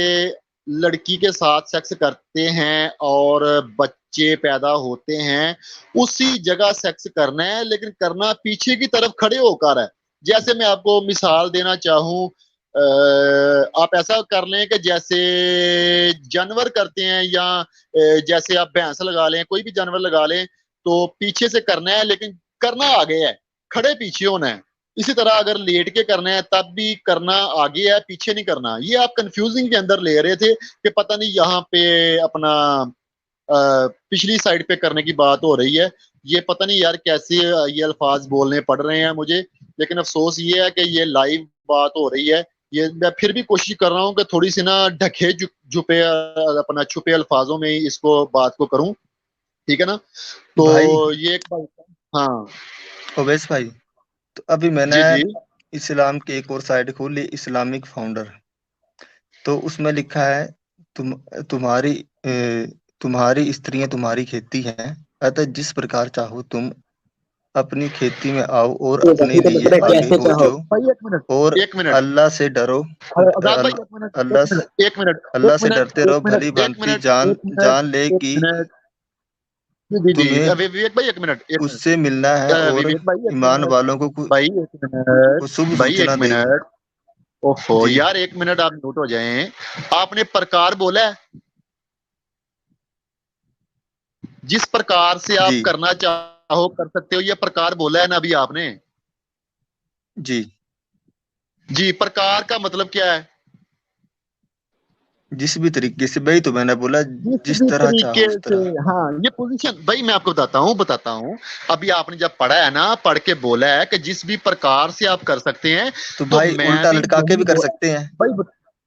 लड़की के साथ सेक्स करते हैं और बच्चे पैदा होते हैं, उसी जगह सेक्स करना है, लेकिन करना पीछे की तरफ खड़े होकर है। जैसे मैं आपको मिसाल देना चाहूं, आप ऐसा कर लें कि जैसे जानवर करते हैं, या जैसे आप भैंस लगा लें, कोई भी जानवर लगा लें, तो पीछे से करना है लेकिन करना आगे है, खड़े पीछे होना है। इसी तरह अगर लेट के करना है तब भी करना आगे है, पीछे नहीं करना। ये आप कंफ्यूजिंग के अंदर ले रहे थे कि पता नहीं यहाँ पे अपना पिछली साइड पे करने की बात हो रही है। ये पता नहीं यार कैसे ये अल्फाज बोलने पड़ रहे हैं मुझे, लेकिन अफसोस ये है कि ये लाइव बात हो रही है। ये मैं फिर भी कोशिश कर रहा हूँ कि थोड़ी सी ना ढके झुपे अपना छुपे अल्फाजों में ही इसको बात को करूं, ठीक है ना? तो भाई ये एक बात। हाँ ओवैस भाई, तो अभी मैंने जी जी इस्लाम की एक और साइट खोली, इस्लामिक फाउंडर, तो उसमें लिखा है तुम्हारी तुम्हारी स्त्रियां तुम्हारी खेती हैं, अतः जिस प्रकार चाहो तुम अपनी खेती में आओ और ठीक है, अपने ठीक है, तो लिए पूरा भाई आगे कैसे हो चाहो। जाओ भाई एक मिनट, और एक मिनट, अल्लाह से डरो। आजाद भाई अल्लाह एक मिनट, अल्लाह एक से मिनट, डरते एक रहो, मिनट, भली एक भांति मिनट, जान एक मिनट, जान ले एक कि मिनट, जी जी, तुम्हें विवेक भाई एक मिनट, एक मिनट, उससे मिलना है और विवेक भाई एक ईमान मिनट, वालों भाई एक मिनट, को शुभ भाई एक सूचना देगा। मिनट, ओहो जी यार एक मिनट आप म्यूट हो जाएं। आपने प्रकार बोला है, जिस प्रकार से आप जी करना चाहो कर सकते हो, ये प्रकार बोला है ना अभी आपने। जी, जी, प्रकार का मतलब क्या है? जिस भी तरीके से, भाई तो मैंने बोला जिस जिस भी तरह तरीके चाहो उस से, तरह। हाँ ये पोजीशन भाई मैं आपको बताता हूँ। अभी आपने जब पढ़ा है ना, पढ़ के बोला है कि जिस भी प्रकार से आप कर सकते हैं, तो तो भाई मैं उल्टा भी लटका के यही भी कर सकते हैं, भाई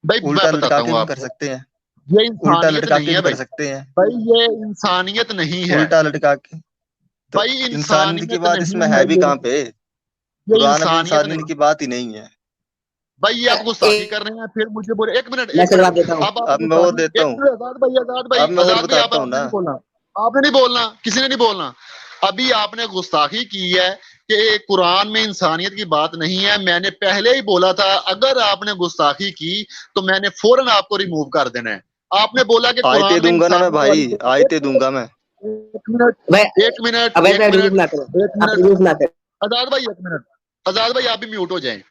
भाई मैं उल्टा लटका बताता के हूँ भी कर आपको, सकते हैं, ये उल्टा इंसानियत लटका नहीं के है भी कर भाई। सकते हैं, भाई ये इंसानियत नहीं है, उल्टा लटका के। तो भाई इंसानियत की इंसानियत बात नहीं इसमें है है भी ये कहाँ पे? ये कुरान में इंसानियत इंसानियत नहीं। की बात ही नहीं है। भाई ये आप गुस्ताखी एक कर रहे हैं, फिर मुझे बोले एक मिनट, मैं एक जवाब मिनट, देता हूँ। अब आप अब मैं और गुस्ताखी, देता एक हूँ, मिनट, आजाद भाई, आजाद भाई, अब मैं और आजाद भाई, आप बताता हूँ आपने ना। नहीं बोलना, आपने नहीं बोलना, किसी ने नहीं बोलना। अभी आपने गुस्ताखी की है कि कुरान में इंसानियत की बात नहीं है। मैंने पहले ही बोला था अगर आपने गुस्ताखी की तो मैंने फौरन आपको रिमूव कर देना है। आपने बोला कि आयते कुरान में दूंगा ना मैं इंसानियत वाली भाई, आयते एक दूंगा मैं। मिनट, भाई एक मिनट, अवैध एक भाई रिमूव मिनट, ना करें, एक आप मिनट, रिमूव ना करें। आजाद भाई एक मिनट, आजाद भाई आप भी म्यूट हो जाएं।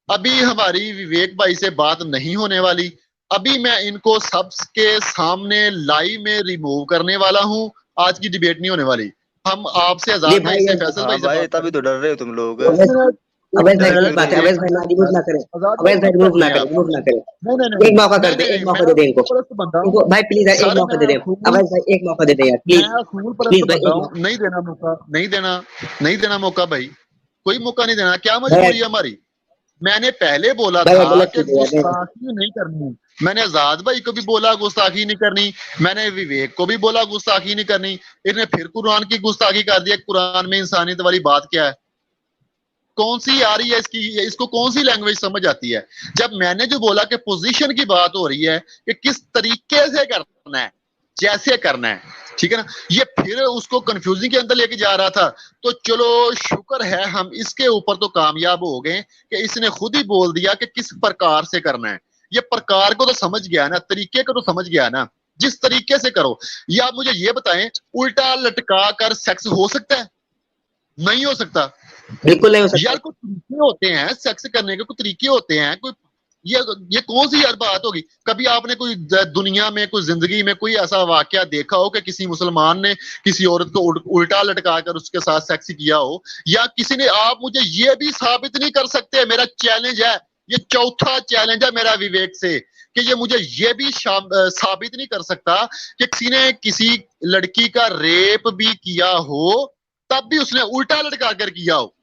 अभी हमारी विवेक भाई से बात नहीं होने वाली। अभी मैं इनको सबके सामने लाइव में रिमूव करने वाला हूं। आज की डिबेट नहीं होने वाली। हम आपसे, जी आजाद भाई भाई, से, फैसल हाँ भाई से भाई, बात तभी करें। तो डर रहे हो तुम लोग। एक अवैध मिनट, एक अवैध भाई डर गलत क्यों मिनट, बात रहे है, हो? अवैध एक भाई ना मिनट, रिमूव ना करें। आजाद भाई अवैध भाई चुप रिमूव कर ना लें करें, आप। रिमूव ना करें। नहीं नहीं नहीं एक मौका कर नहीं दे, नहीं एक नहीं, मौका मैं दे दे इनको। असूल परस्त बंदा हूँ। इनको भाई प्लीज यार, एक सर मौका मैं दे दे। असूल अवैध भाई एक मौका दे दे यार, मैं प्लीज असूल परस्त प्लीज भाई, बंदा एक हूँ। मौका। नहीं देना मौका, नहीं देना, नहीं देना मौका भाई। कोई मौका नहीं देना। क्या भाई मजबूरी है हमारी? मैंने पहले बोला भाई था गलत कि चीज है यार। गुस्ताखी नहीं करनी। मैंने आजाद भाई को भी बोला गुस्ताखी नहीं करनी, मैंने विवेक को भी बोला गुस्ताखी नहीं करनी। इन्हें फिर कुरान की गुस्ताखी कर दिया। कुरान में इंसानियत वाली बात क्या है? कौन सी आ रही है इसकी? इसको कौन सी लैंग्वेज समझ आती है? जब मैंने जो बोला कि पोजीशन की बात हो रही है कि किस तरीके से करना है, जैसे करना है, ठीक है ना, ये फिर उसको कंफ्यूजिंग के अंदर लेके जा रहा था। तो चलो शुक्र है हम इसके ऊपर तो कामयाब हो गए कि इसने खुद ही बोल दिया कि किस प्रकार से करना है। ये प्रकार को तो समझ गया ना, तरीके को तो समझ गया ना, जिस तरीके से करो। या आप मुझे ये बताएं, उल्टा लटका कर सेक्स हो सकता है? नहीं हो सकता। बिल्कुल नहीं हो सकता। यार कुछ तरीके होते हैं सेक्स करने के, कुछ तरीके होते हैं। कोई ये कौन सी यार बात होगी? कभी आपने कोई दुनिया में, कोई जिंदगी में कोई ऐसा वाकया देखा हो कि किसी मुसलमान ने किसी औरत को उल्टा लटका कर उसके साथ सेक्स किया हो? या किसी ने, आप मुझे ये भी साबित नहीं कर सकते, मेरा चैलेंज है, ये चौथा चैलेंज है मेरा विवेक से, कि ये मुझे ये भी साबित नहीं कर सकता कि किसी ने किसी लड़की का रेप भी किया हो, तब भी उसने उल्टा लटका कर किया हो।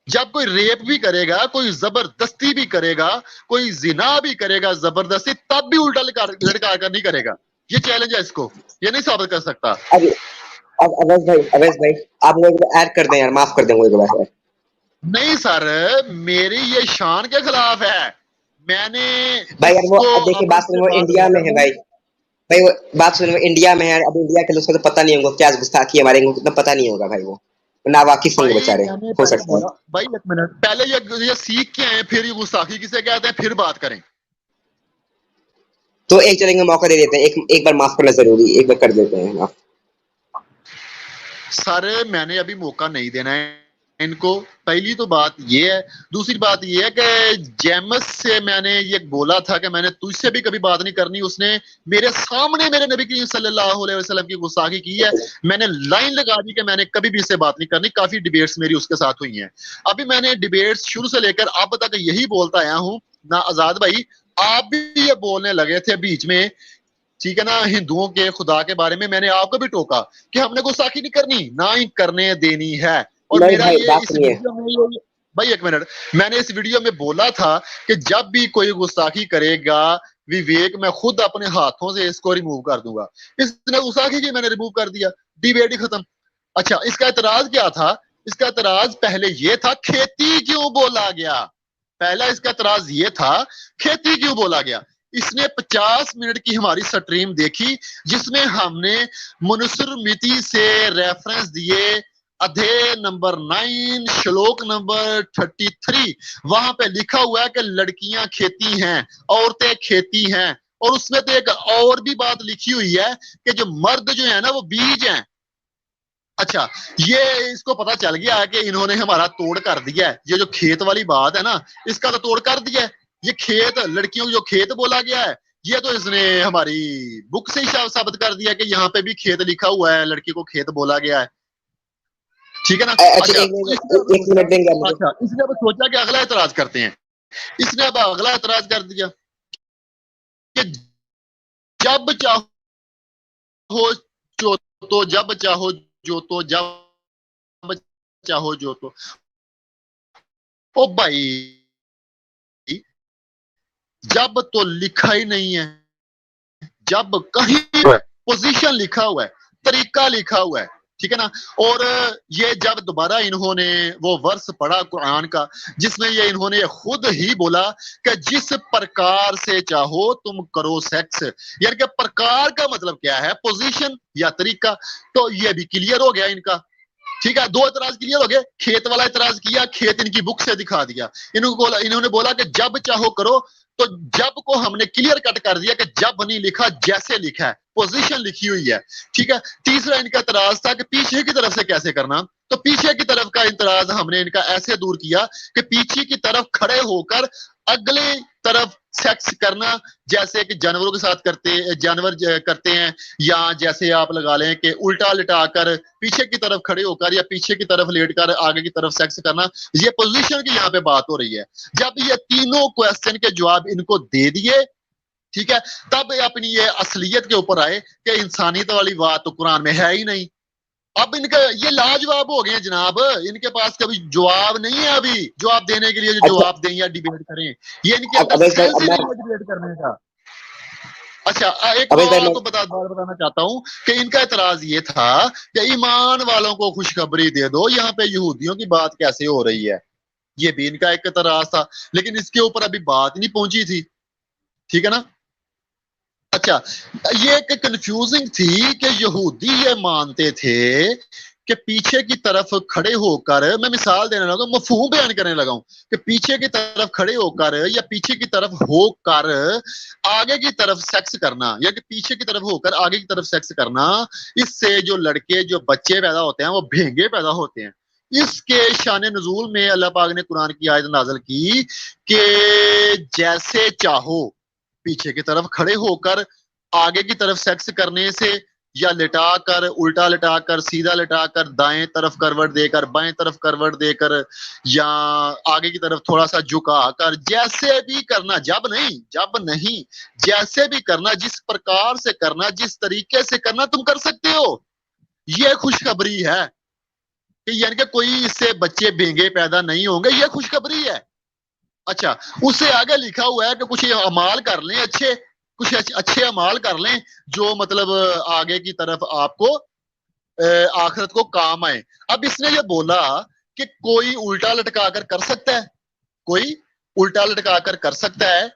जब कोई रेप भी करेगा, कोई जबरदस्ती भी करेगा, कोई जिना भी करेगा जबरदस्ती, तब भी उल्टा लटका कर नहीं करेगा। ये चैलेंज है इसको, ये नहीं साबित कर सकता। अब अवैध भाई आप लोग ऐड कर दें यार, माफ कर दें मुझे बस। नहीं सर, मेरी ये शान के खिलाफ है। मैंने भाई यार वो इसको देखिए, अब बात सुनो, इससे वो बात इंडिया नहीं में है करनी। भाई। भाई वो बात सुनो, वो इंडिया में है। अब इंडिया के लोगों को तो पता नहीं होगा क्या गुस्ताखी है, हमारे इनको कितना पता नहीं होगा भाई। वो ना वाकिफ होंगे भाई बेचारे, मैंने हो पहले सकता है। बोला, भाई एक मिनट, पहले ये सीख के आए, फिर ये गुस्ताखी किसे कहते हैं, फिर बात करें। तो एक चलेंगे, मौका दे देते हैं, एक बार माफ करना जरूरी, एक बार कर देते हैं माफ। सर मैंने अभी मौका नहीं देना है इनको। पहली तो बात ये है। दूसरी बात ये है कि जेमस से मैंने ये बोला था कि मैंने तुझसे भी कभी बात नहीं करनी। उसने मेरे सामने मेरे नबी करीम सल्लल्लाहु अलैहि वसल्लम की गुस्ताखी की है। मैंने लाइन लगा दी कि मैंने कभी भी इससे बात नहीं करनी। काफी डिबेट्स मेरी उसके साथ हुई हैं। अभी मैंने डिबेट्स शुरू से लेकर अब तक यही बोलता आया हूं ना। आजाद भाई आप भी ये बोलने लगे थे बीच में, ठीक है ना, हिंदुओं के खुदा के बारे में। मैंने आपको भी टोका कि हमने गुस्ताखी नहीं करनी, ना ही करने देनी है। और नहीं मेरा भाई, ये बात इस सुनिए। वीडियो में ये, भाई एक मिनट, मैंने इस वीडियो में बोला था कि जब भी कोई गुस्ताखी करेगा विवेक, मैं खुद अपने हाथों से इसको रिमूव कर दूंगा। इसने गुस्ताखी की, मैंने रिमूव कर दिया, डिबेट ही खत्म। अच्छा, इसका एतराज क्या था? इसका एतराज पहले ये था खेती क्यों बोला गया। पहला इसका एतराज ये था, खेती क्यों बोला गया। इसने 50 मिनट की हमारी स्ट्रीम देखी जिसमें हमने मनुस्मृति से रेफरेंस दिए, अध्याय नंबर 9 श्लोक नंबर 33, वहां पे लिखा हुआ है कि लड़कियां खेती हैं, औरतें खेती हैं। और उसमें तो एक और भी बात लिखी हुई है कि जो मर्द जो है ना वो बीज हैं। अच्छा, ये इसको पता चल गया है कि इन्होंने हमारा तोड़ कर दिया है। ये जो खेत वाली बात है ना, इसका तो तोड़ कर दिया है। ये खेत, लड़कियों को जो खेत बोला गया है, ये तो इसने हमारी बुक से ही साबित कर दिया कि यहाँ पे भी खेत लिखा हुआ है, लड़की को खेत बोला गया है। ठीक है ना। अच्छा, एक मिनट देंगे आप मुझे। अच्छा, इसने अब सोचा कि अगला एतराज करते हैं। इसने अब अगला एतराज कर दिया कि जब चाहो तो जब चाहो जो तो जब चाहो जो तो। ओ भाई, जब तो लिखा ही नहीं है, जब कहीं पोजीशन लिखा हुआ है, तरीका लिखा हुआ है। ठीक है ना। और ये जब दोबारा इन्होंने वो वर्ष पढ़ा कुरान का जिसमें ये इन्होंने खुद ही बोला कि जिस प्रकार से चाहो तुम करो सेक्स, यानी कि प्रकार का मतलब क्या है, पोजीशन या तरीका। तो ये भी क्लियर हो गया इनका। ठीक है, दो एतराज क्लियर हो गए। खेत वाला एतराज किया, खेत इनकी बुक से दिखा दिया। इन्होंने बोला कि जब चाहो करो, तो जब को हमने क्लियर कट कर दिया कि जब नहीं लिखा, जैसे लिखा है, पोजीशन लिखी हुई है। ठीक है। तीसरा इनका एतराज था कि पीछे की तरफ से कैसे करना। तो पीछे की तरफ का एतराज हमने इनका ऐसे दूर किया कि पीछे की तरफ खड़े होकर अगले तरफ सेक्स करना, जैसे कि जानवरों के साथ जानवर करते हैं, या जैसे आप लगा लें कि उल्टा लिटाकर पीछे की तरफ खड़े होकर या पीछे की तरफ लेटकर आगे की तरफ सेक्स करना। ये पोजीशन की यहाँ पे बात हो रही है। जब ये तीनों क्वेश्चन के जवाब इनको दे दिए, ठीक है, तब अपनी ये असलियत के ऊपर आए कि इंसानियत वाली बात तो कुरान में है ही नहीं। अब इनका ये लाजवाब हो गए जनाब, इनके पास कभी जवाब नहीं है अभी जवाब देने के लिए, जो जवाब दें या डिबेट करें, ये इनके अंदर सेंस ही नहीं है डिबेट करने का। अच्छा, एक बात आपको बताना चाहता हूं कि इनका एतराज ये था कि ईमान वालों को खुशखबरी दे दो, यहाँ पे यहूदियों की बात कैसे हो रही है। ये भी इनका एक एतराज था, लेकिन इसके ऊपर अभी बात नहीं पहुंची थी। ठीक है ना। अच्छा, ये एक कंफ्यूजिंग थी कि यहूदी ये मानते थे कि पीछे की तरफ खड़े होकर, मैं मिसाल देने लगा, मफहूम बयान करने लगा हूं कि पीछे की तरफ खड़े होकर या पीछे की तरफ होकर आगे की तरफ सेक्स करना, या कि पीछे की तरफ होकर आगे की तरफ सेक्स करना, इससे जो लड़के जो बच्चे पैदा होते हैं वो भेंगे पैदा होते हैं। इसके शान नजूल में अल्लाह पाक ने कुरान की आयत नाज़िल की कि जैसे चाहो पीछे की तरफ खड़े होकर आगे की तरफ सेक्स करने से, या लिटाकर, उल्टा लिटाकर, सीधा लिटाकर, दाएं तरफ करवट देकर, बाएं तरफ करवट देकर, या आगे की तरफ थोड़ा सा झुका कर, जैसे भी करना, जब नहीं, जैसे भी करना, जिस प्रकार से करना, जिस तरीके से करना तुम कर सकते हो। ये खुशखबरी है कि यानी कि कोई इससे बच्चे भेंगे पैदा नहीं होंगे, ये खुशखबरी है। अच्छा, उससे आगे लिखा हुआ है कि कुछ अमाल कर लें, कुछ अच्छे अमाल कर लें जो मतलब आगे की तरफ आपको आखिरत को काम आए। अब इसने ये बोला कि कोई उल्टा लटका कर सकता है, कोई उल्टा लटका कर सकता है,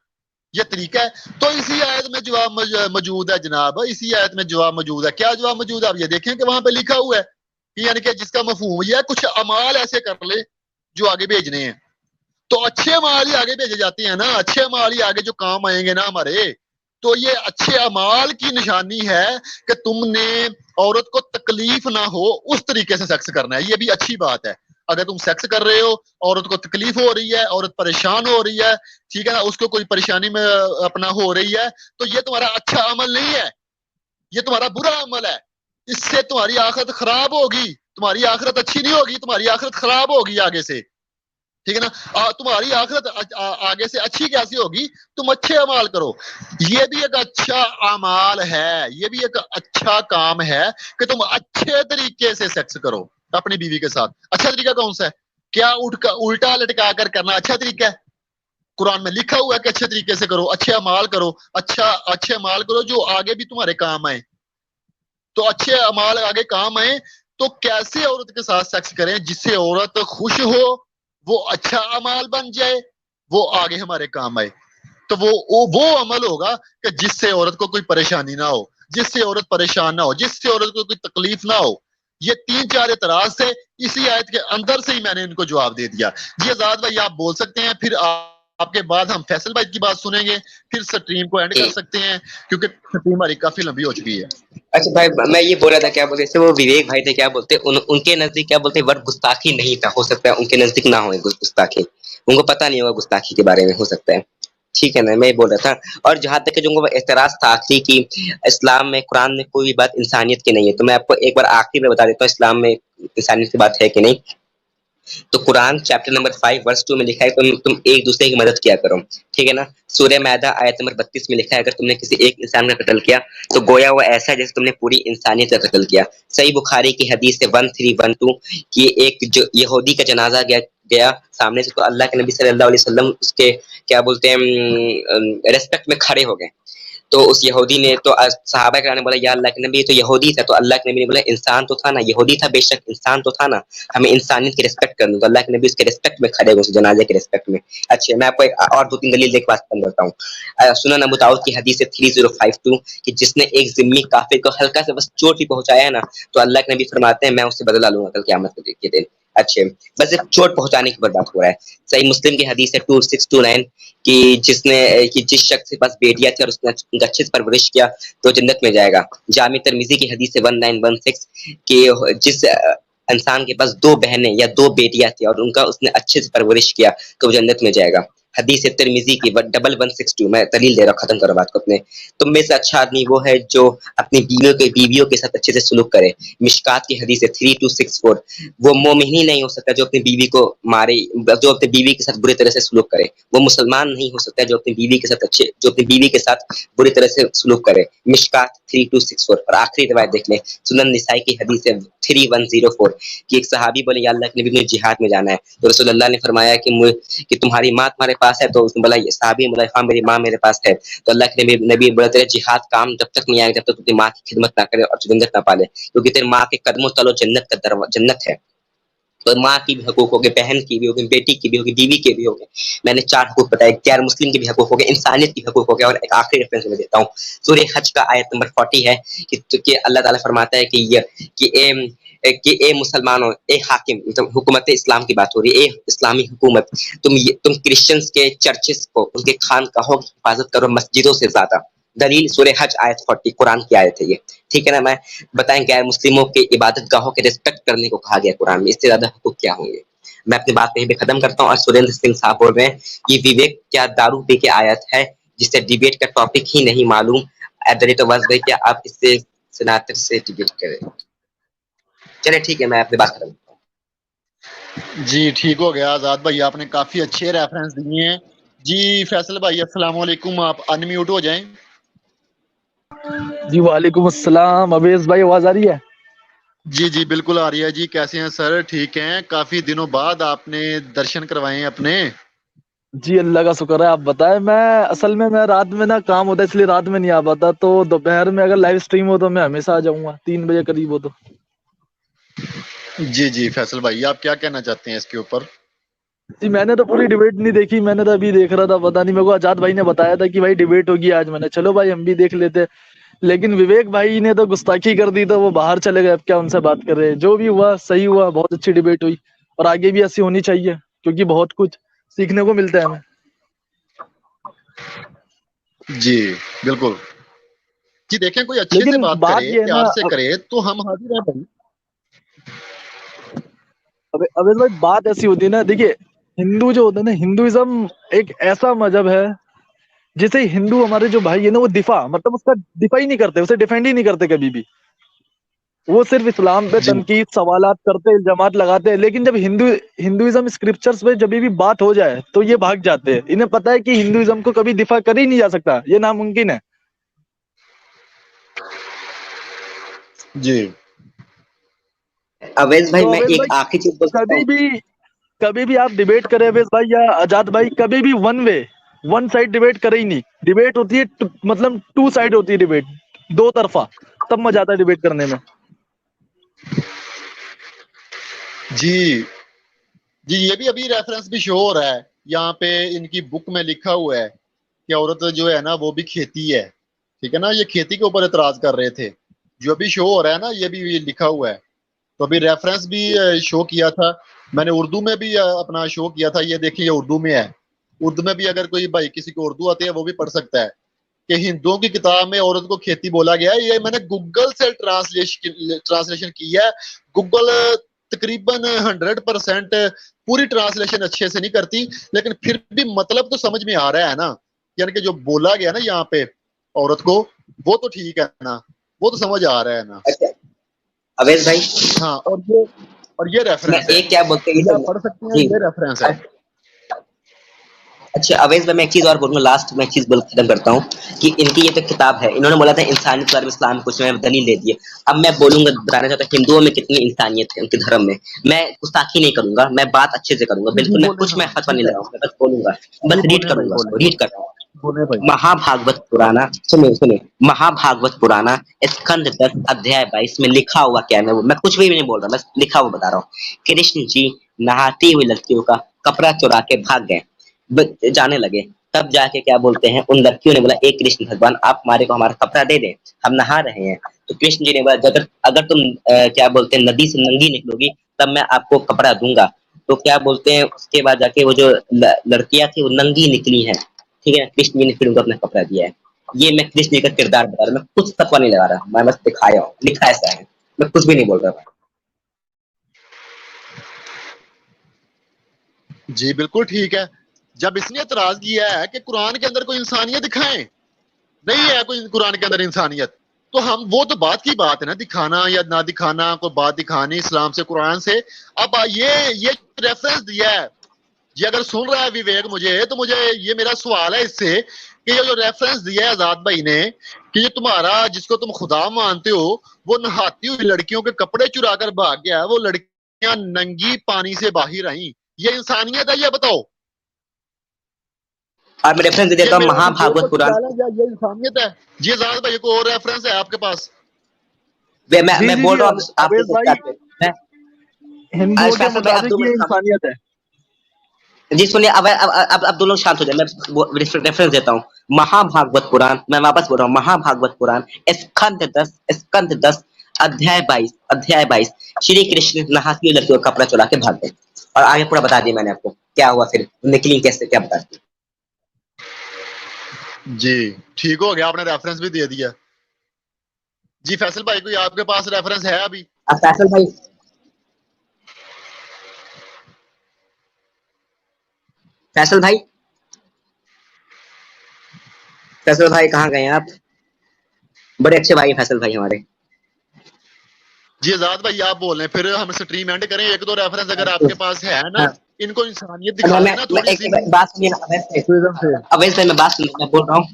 ये तरीका है। तो इसी आयत में जवाब मौजूद है जनाब, इसी आयत में जवाब मौजूद है। क्या जवाब मौजूद है? आप ये देखें कि वहां पे लिखा हुआ है कि यानी कि जिसका मफहूम यह है कुछ अमाल ऐसे कर ले जो आगे भेजने हैं। तो अच्छे अमाल ही आगे भेजे जाते हैं ना, अच्छे अमाल ही आगे जो काम आएंगे ना हमारे। तो ये अच्छे अमाल की निशानी है कि तुमने औरत को तकलीफ ना हो उस तरीके से सेक्स करना है। ये भी अच्छी बात है। अगर तुम सेक्स कर रहे हो, औरत को तकलीफ हो रही है, औरत परेशान हो रही है, ठीक है ना, उसको कोई परेशानी में अपना हो रही है, तो ये तुम्हारा अच्छा अमल नहीं है, ये तुम्हारा बुरा अमल है। इससे तुम्हारी आखिरत खराब होगी, तुम्हारी आखिरत अच्छी नहीं होगी, तुम्हारी आखिरत खराब होगी आगे से। ठीक है ना। तुम्हारी आखिरत आगे से अच्छी कैसी होगी? तुम अच्छे अमाल करो। ये भी एक अच्छा अमाल है, ये भी एक अच्छा काम है कि तुम अच्छे तरीके से सेक्स करो अपनी बीवी के साथ। अच्छा तरीका कौन सा है? क्या उल्टा लटका कर करना अच्छा तरीका है? कुरान में लिखा हुआ है कि अच्छे तरीके से करो, अच्छे अमाल करो, अच्छे अमाल करो जो आगे भी तुम्हारे काम आए। तो अच्छे अमाल आगे काम आए तो कैसे औरत के साथ सेक्स करें जिससे औरत खुश हो, वो अच्छा अमाल बन जाए। वो आगे हमारे काम आए। तो वो अमल होगा कि जिससे औरत को कोई परेशानी ना हो, जिससे औरत परेशान ना हो, जिससे औरत को कोई तकलीफ ना हो। ये 3-4 एतराज थे, इसी आयत के अंदर से ही मैंने इनको जवाब दे दिया। जी आजाद भाई आप बोल सकते हैं, फिर आपके बाद हम फैसल भाई की बात सुनेंगे, फिर स्ट्रीम को एंड कर सकते हैं क्योंकि स्ट्रीम हमारी काफी लंबी हो चुकी है। अच्छा भाई, मैं ये बोल रहा था, क्या बोलते जैसे वो विवेक भाई थे, क्या बोलते उनके नजदीक क्या बोलते वर्ड गुस्ताखी नहीं था, हो सकता है उनके नजदीक ना हो गुस्ताखी, उनको पता नहीं होगा गुस्ताखी के बारे में, हो सकता है। ठीक है ना, मैं बोल रहा था। और जहां तक जो एतराज था आखिरी की इस्लाम में कुरान में कोई भी बात इंसानियत की नहीं है, तो मैं आपको एक बार आखिरी में बता देता हूँ इस्लाम में इंसानियत की बात है कि नहीं। तो कुरान चैप्टर नंबर 5 वर्स 2 में लिखा है तुम एक दूसरे की मदद किया करो, ठीक है ना। सूरह मैदा आयत नंबर 32 में लिखा है अगर तुमने किसी एक इंसान का कत्ल किया तो गोया वो ऐसा है जैसे तुमने पूरी इंसानियत का कत्ल किया। सही बुखारी की हदीस है 1312 कि एक जो यहूदी का जनाजा गया सामने से, तो अल्लाह के नबी सल्लल्लाहु अलैहि वसल्लम उसके क्या बोलते हैं रेस्पेक्ट में खड़े हो गए। तो उस यहूदी ने तो सहाबा कराम ने बोला या अल्लाह के नबी, ये तो यहूदी था। तो अल्लाह के नबी ने बोला इंसान तो था ना, यहूदी था बेशक, इंसान तो था ना, हमें इंसानियत की रिस्पेक्ट करनी। तो अल्लाह के नबी उसके रिस्पेक्ट में खड़े हुए, उस जनाजे के रिस्पेक्ट में। अच्छा, मैं आपको एक और 2-3 दलील देख बात करता हूँ। सुनन अबू दाऊद की हदीस है 3052 कि जिसने एक जिम्मी काफिर को हल्का से बस चोट भी पहुंचाया है ना, तो अल्लाह के नबी फरमाते हैं मैं उससे बदला लूंगा कल क़यामत के दिन। अच्छे, बस सिर्फ चोट पहुंचाने की बात हो रहा है। सही मुस्लिम की हदीस है 2629 कि जिस शख्स के पास बेटियां थी और उसने अच्छे से परवरिश किया तो जन्नत में जाएगा। जामी तिर्मिज़ी की हदीस है 1916 कि जिस इंसान के पास 2 बहनें या 2 बेटियां थी और उनका उसने अच्छे से परवरिश किया तो वो जन्नत में जाएगा। हदीस है तिर्मिज़ी की 1162। मैं दलील दे रहा हूँ, खत्म करो बात को अपने। तुम में से अच्छा आदमी वो है जो अपनी बीवियों के साथ अच्छे से सुलूक करे। मिशकात की हदीस है 3264। वो मोमिन ही नहीं हो सकता जो अपनी बीवी को मारे, जो अपनी बीवी के साथ बुरी तरह से सुलूक करे। वो मुसलमान नहीं हो सकता जो अपनी बीवी के साथ बुरी तरह से सुलूक करे। मिशकात 3264। और आखिरी रिवायत देख लें, सुनन निसाई की हदीस है 3104 कि एक सहाबी बोले या अल्लाह के नबी, मुझे जिहाद में जाना है। तो रसूलुल्लाह ने फरमाया कि तुम्हारी माँ तुम्हारे पास है? तो उसने बोला, ये सहाबी बोला हाँ मेरी माँ मेरे पास है। तो अल्लाह के नबी बोला तेरा जिहाद काम जब तक नहीं आएगा जब तक अपनी माँ की खिदमत ना करे और जन्नत ना पाले, क्योंकि तेरी माँ के कदमों तलो जन्नत है। तो माँ की भी हकूक होगे, बहन की भी होगी, बेटी की भी होगी, बीवी के भी होंगे। मैंने 4 हकूक बताए, गैर मुस्लिम के भी हकूक होंगे, इंसानियत की हकूक होंगे। और एक आखिरी रेफरेंस मैं देता हूँ, सूरह हज का आयत नंबर 40 है कि अल्लाह ताला फरमाता है कि ए मुसलमानों, ए हाकिम, मतलब हुकूमत इस्लाम की बात हो रही है, ए इस्लामी हुकूमत, तुम क्रिश्चियंस के चर्चेस को, उनके खानकाहों की हिफाजत करो मस्जिदों से ज्यादा। दलील सूरह हज आयत 40 कुरान की आयत है ये, ठीक है ना। मैं बताएं गैर मुस्लिमों के इबादत गाहों के रिस्पेक्ट करने को कहा गया कुरान में, इससे ज्यादा हुकूक क्या होंगे। मैं अपनी बात यहीं पे खत्म करता हूँ। और सुरेंद्र सिंह साहब बोल रहे हैं ये विवेक क्या दारू पी के आयत है जिससे डिबेट का टॉपिक ही नहीं मालूम। एट भाई क्या आप इससे सनातन से डिबेट करें? चले ठीक है, मैं अपनी बात खत्म करता हूँ। जी ठीक हो गया आजाद भाई, आपने काफी अच्छे रेफरेंस दिए हैं। जी फैसल भाई अस्सलाम वालेकुम, आप अनम्यूट हो जाएं। जी वालेकुम अस्सलाम। अवेश भाई आवाज आ रही है? जी जी बिल्कुल आ रही है जी। कैसे हैं सर? ठीक हैं, काफी दिनों बाद आपने दर्शन करवाए हैं अपने। जी अल्लाह का शुक्र है। आप बताएं। मैं रात में ना काम होता है इसलिए रात में नहीं आ पाता, तो दोपहर में अगर लाइव स्ट्रीम हो तो मैं हमेशा आ जाऊंगा 3 बजे करीब हो तो। जी जी फैसल भाई आप क्या कहना चाहते हैं इसके ऊपर? जी मैंने तो पूरी डिबेट नहीं देखी, मैंने तो अभी देख रहा था। पता नहीं, मेरे को आजाद भाई ने बताया था कि भाई डिबेट होगी आज। मैंने चलो भाई हम भी देख लेते, लेकिन विवेक भाई ने तो गुस्ताखी कर दी तो वो बाहर चले गए। अब क्या उनसे बात कर रहे हैं। जो भी हुआ सही हुआ, बहुत अच्छी डिबेट हुई और आगे भी ऐसी होनी चाहिए क्योंकि बहुत कुछ सीखने को मिलता है हमें। जी बिल्कुल जी। देखें कोई अच्छे से लेकिन बात बात करे, ये है ना, प्यार से करे तो हम हाजिर हैं भाई। अबे भाई बात ऐसी होती है ना, देखिए हिंदू जो होता है ना, हिंदुइज्म एक ऐसा मजहब है जिसे हिंदू हमारे जो भाई है ना वो मतलब उसका दिफा ही नहीं करते, उसे डिफेंड ही नहीं करते कभी भी। वो सिर्फ इस्लाम पे जी तनकीद सवालात करते, इल्जामात लगाते हैं। लेकिन जब हिंदुइज्म स्क्रिप्चर्स पे जब भी बात हो जाए तो ये भाग जाते हैं। इन्हें पता है कि हिंदुइज्म को कभी दिफा कर ही नहीं जा सकता, ये नामुमकिन है। जी अवेश भाई तो मैं अवेश एक भाई आखिरी चीज बोल सकता कभी हूँ। भी कभी भी आप डिबेट करें अवेश भाई या आजाद भाई, कभी भी वन साइड डिबेट करे ही नहीं। डिबेट होती है मतलब 2 साइड होती है डिबेट, 2 तरफा, तब मजा आता है डिबेट करने में। जी जी ये भी अभी रेफरेंस भी शो हो रहा है। यहाँ पे इनकी बुक में लिखा हुआ है कि औरत जो है ना वो भी खेती है, ठीक है ना, ये खेती के ऊपर एतराज कर रहे थे। जो अभी शो हो रहा है ना ये भी लिखा हुआ है। तो अभी रेफरेंस भी शो किया था मैंने, उर्दू में भी अपना शो किया था। ये देखिए ये उर्दू में है। उर्दू में भी अगर कोई भाई किसी को उर्दू आती है वो भी पढ़ सकता है कि हिंदुओं की किताब में औरत को खेती बोला गया है। ये मैंने गूगल से ट्रांसलेशन की है। गूगल तकरीबन 100% पूरी ट्रांसलेशन अच्छे से नहीं करती, लेकिन फिर भी मतलब तो समझ में आ रहा है ना, यानी कि जो बोला गया ना यहाँ पे औरत को, वो तो ठीक है ना, वो तो समझ आ रहा है ना। अच्छा अवैध भाई, हाँ, और ये रेफरेंस है, एक क्या बोलते हैं ये आप पढ़ सकते हैं, जी, ये रेफरेंस है। अच्छा अवैध भाई मैं एक चीज और बोलूंगा, लास्ट में एक चीज बोल खत्म करता हूँ कि इनकी ये तो किताब है, इन्होंने बोला था इंसानियत के बारे में इस्लाम कुछ में दलील दे दी है। अब मैं बोलूंगा, बताना चाहता हूँ हिंदुओं में कितनी इंसानियत है उनके धर्म में। मैं गुस्ताखी नहीं करूंगा, मैं बात अच्छे से करूंगा, बिल्कुल मैं कुछ मैं फतवा नहीं लगाऊंगा, बस बोलूंगा, बस रीड करूंगा उसको, रीड कर रहा हूँ। महाभागवत पुराना, सुनिए सुनिए, महाभागवत पुराना स्कंद 10 अध्याय 22 में लिखा हुआ क्या है, मैं कुछ भी नहीं बोल रहा, बस लिखा हुआ बता रहा हूँ। कृष्ण जी नहाती हुई लड़कियों का कपड़ा चुरा के भाग गए, जाने लगे, तब जाके क्या बोलते हैं उन लड़कियों ने बोला, एक कृष्ण भगवान आप हमारे को हमारा कपड़ा दे दें, हम नहा रहे हैं। तो कृष्ण जी ने बोला अगर तुम क्या बोलते हैं नदी से नंगी निकलोगी तब मैं आपको कपड़ा दूंगा। तो क्या बोलते हैं उसके बाद जाके वो जो लड़कियां थी वो नंगी निकली हैं, ठीक है। कृष्ण जी ने फिर उनको अपना कपड़ा दिया है। ये मैं कृष्ण जी का किरदार बता रहा हूँ, मैं कुछ फतवा नहीं लगा रहा, मैं बस दिखाया हूँ, लिखा ऐसा है, मैं कुछ भी नहीं बोल रहा। जी बिल्कुल ठीक है। जब इसने एतराज किया है कि कुरान के अंदर कोई इंसानियत दिखाएं, नहीं है कोई कुरान के अंदर इंसानियत, तो हम वो तो बात की बात है ना, दिखाना या ना दिखाना, कोई बात दिखानी इस्लाम से कुरान से। अब ये रेफरेंस दिया है, ये अगर सुन रहा है विवेक मुझे, तो मुझे ये मेरा सवाल है इससे कि ये जो रेफरेंस दिया है आजाद भाई ने कि ये तुम्हारा जिसको तुम खुदा मानते हो वो नहाती हुई लड़कियों के कपड़े चुरा कर भाग गया, वो लड़कियां नंगी पानी से बाहर आई, ये इंसानियत है? ये बताओ। और मैं रेफरेंस दे देता हूँ महाभागवत पुराण, ये इंसानियत है? जी आजाद भाई को और रेफरेंस है आपके पास? मैं बोल रहा हूँ आप हिंदुओं के मुताबिक ये इंसानियत है। जी सुनिए, अब दो लोग शांत हो जाए, मैं रेफरेंस देता हूँ। महाभागवत पुराण, मैं वापस बोल रहा हूँ, महाभागवत पुराण स्कंद 10 अध्याय 22 श्री कृष्ण नहाती हुई लड़कियों का कपड़ा चुरा के भाग गए। और आगे पूरा बता दिया मैंने आपको क्या हुआ, फिर निकली कैसे, क्या बता दी। जी ठीक हो गया, आपने रेफरेंस भी दे दिया। जी फैसल भाई कोई आपके पास रेफरेंस है अभी? फैसल भाई कहाँ गए आप? बड़े अच्छे भाई फैसल भाई हमारे। जी आजाद भाई आप बोल रहे हैं, फिर हम स्ट्रीम एंड करें। एक दो रेफरेंस अगर आपके पास है ना, इनको इंसानियत दिखा देना थोड़ी सी। बात सुनिए ना अवैध भाई, मैं बात सुनिए, मैं बोल रहा हूँ,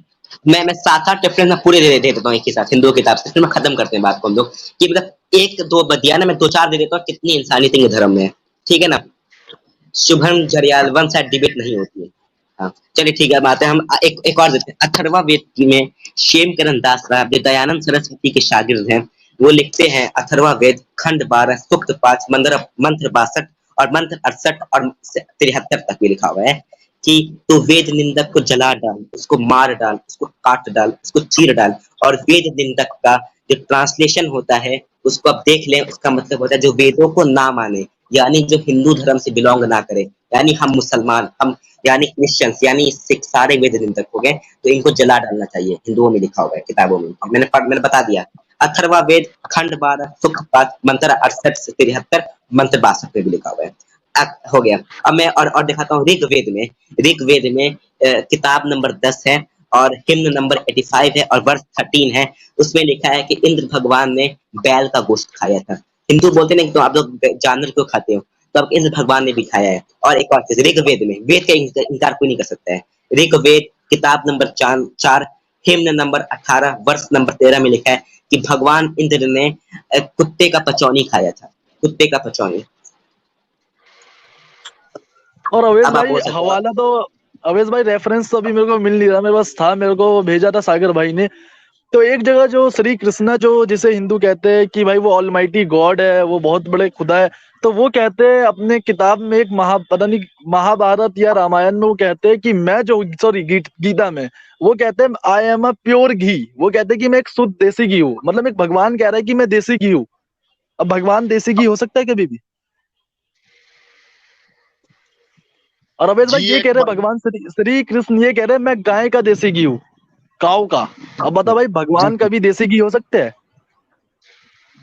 मैं 7-8 रेफरेंस में पूरे दे देता हूँ एक ही साथ हिंदुओं की किताब से, फिर मैं खत्म करते हैं बात को हम लोग, कि मतलब एक दो बदिया ना, मैं 2-4 दे देता हूँ कितनी इंसानियत इनके धर्म में है, ठीक है ना। Shubham Jariyal one side debate नहीं होती है। हाँ चलिए ठीक है, बात है हम एक और देते हैं। अथर्वा वेद में क्षेमकरण दास साहब जो दयानंद सरस्वती के शागिर्द हैं, वो लिखते हैं अथर्वा वेद खंड 12 सूक्त 5 मंत्र 62 और मंत्र 68 और 73 तक भी लिखा हुआ है कि तो वेद निंदक को जला डाल, उसको मार डाल, उसको काट डाल, उसको चीर डाल। और वेद निंदक का जो ट्रांसलेशन होता है उसको आप देख लें, उसका मतलब होता है जो वेदों को ना माने, यानी जो हिंदू धर्म से बिलोंग ना करे, यानी हम मुसलमान, हम यानी क्रिश्चियंस, यानी सिख, सारे वेद निंदक हो गए, तो इनको जला डालना चाहिए, हिंदुओं में लिखा हुआ है किताबों में, मैंने बता दिया। अथर्वा वेद खंड 12 सूक्त 5 मंत्र 68 से 73 मंत्र 62 पे भी लिखा हुआ है। हो गया। अब मैं और दिखाता हूँ ऋग्वेद में किताब नंबर 10 है और हिम्न नंबर 85 है और वर्ष 13 है। उसमें लिखा है कि इंद्र भगवान ने बैल का गोश्त खाया था। हिंदू बोलते हैं तो आप लोग जानवर क्यों खाते हो, तो अब इंद्र भगवान ने भी खाया है। और एक और चीज, ऋग्वेद में, वेद का इनकार कोई नहीं कर सकता है, ऋग्वेद किताब नंबर 4 हिम्न नंबर 18 वर्ष नंबर 13 में लिखा है कि भगवान इंद्र ने कुत्ते का पचौनी खाया था, कुत्ते का पचौनी। और अवेश भाई हवाला तो, अवेश भाई रेफरेंस तो अभी मेरे को मिल नहीं रहा, मेरे पास था, मेरे को भेजा था सागर भाई ने। तो एक जगह जो श्री कृष्णा जो जिसे हिंदू कहते हैं कि भाई वो ऑलमाइटी गॉड है, वो बहुत बड़े खुदा है, तो वो कहते हैं अपने किताब में एक पता नहीं महाभारत या रामायण में वो कहते हैं कि मैं जो सॉरी गीता में वो कहते हैं आई एम अ प्योर घी। वो कहते हैं कि मैं एक शुद्ध देसी घी हूँ। मतलब एक भगवान कह रहा है कि मैं देसी घी हूँ। अब भगवान देसी घी हो सकता है कभी भी? और अवैध भाई जी ये एक कह रहे हैं बात भगवान श्री कृष्ण ये कह रहे हैं मैं गाय का देसी घी हूँ, काऊ का। अब बता भाई जी भगवान का भी देसी घी हो सकते हैं?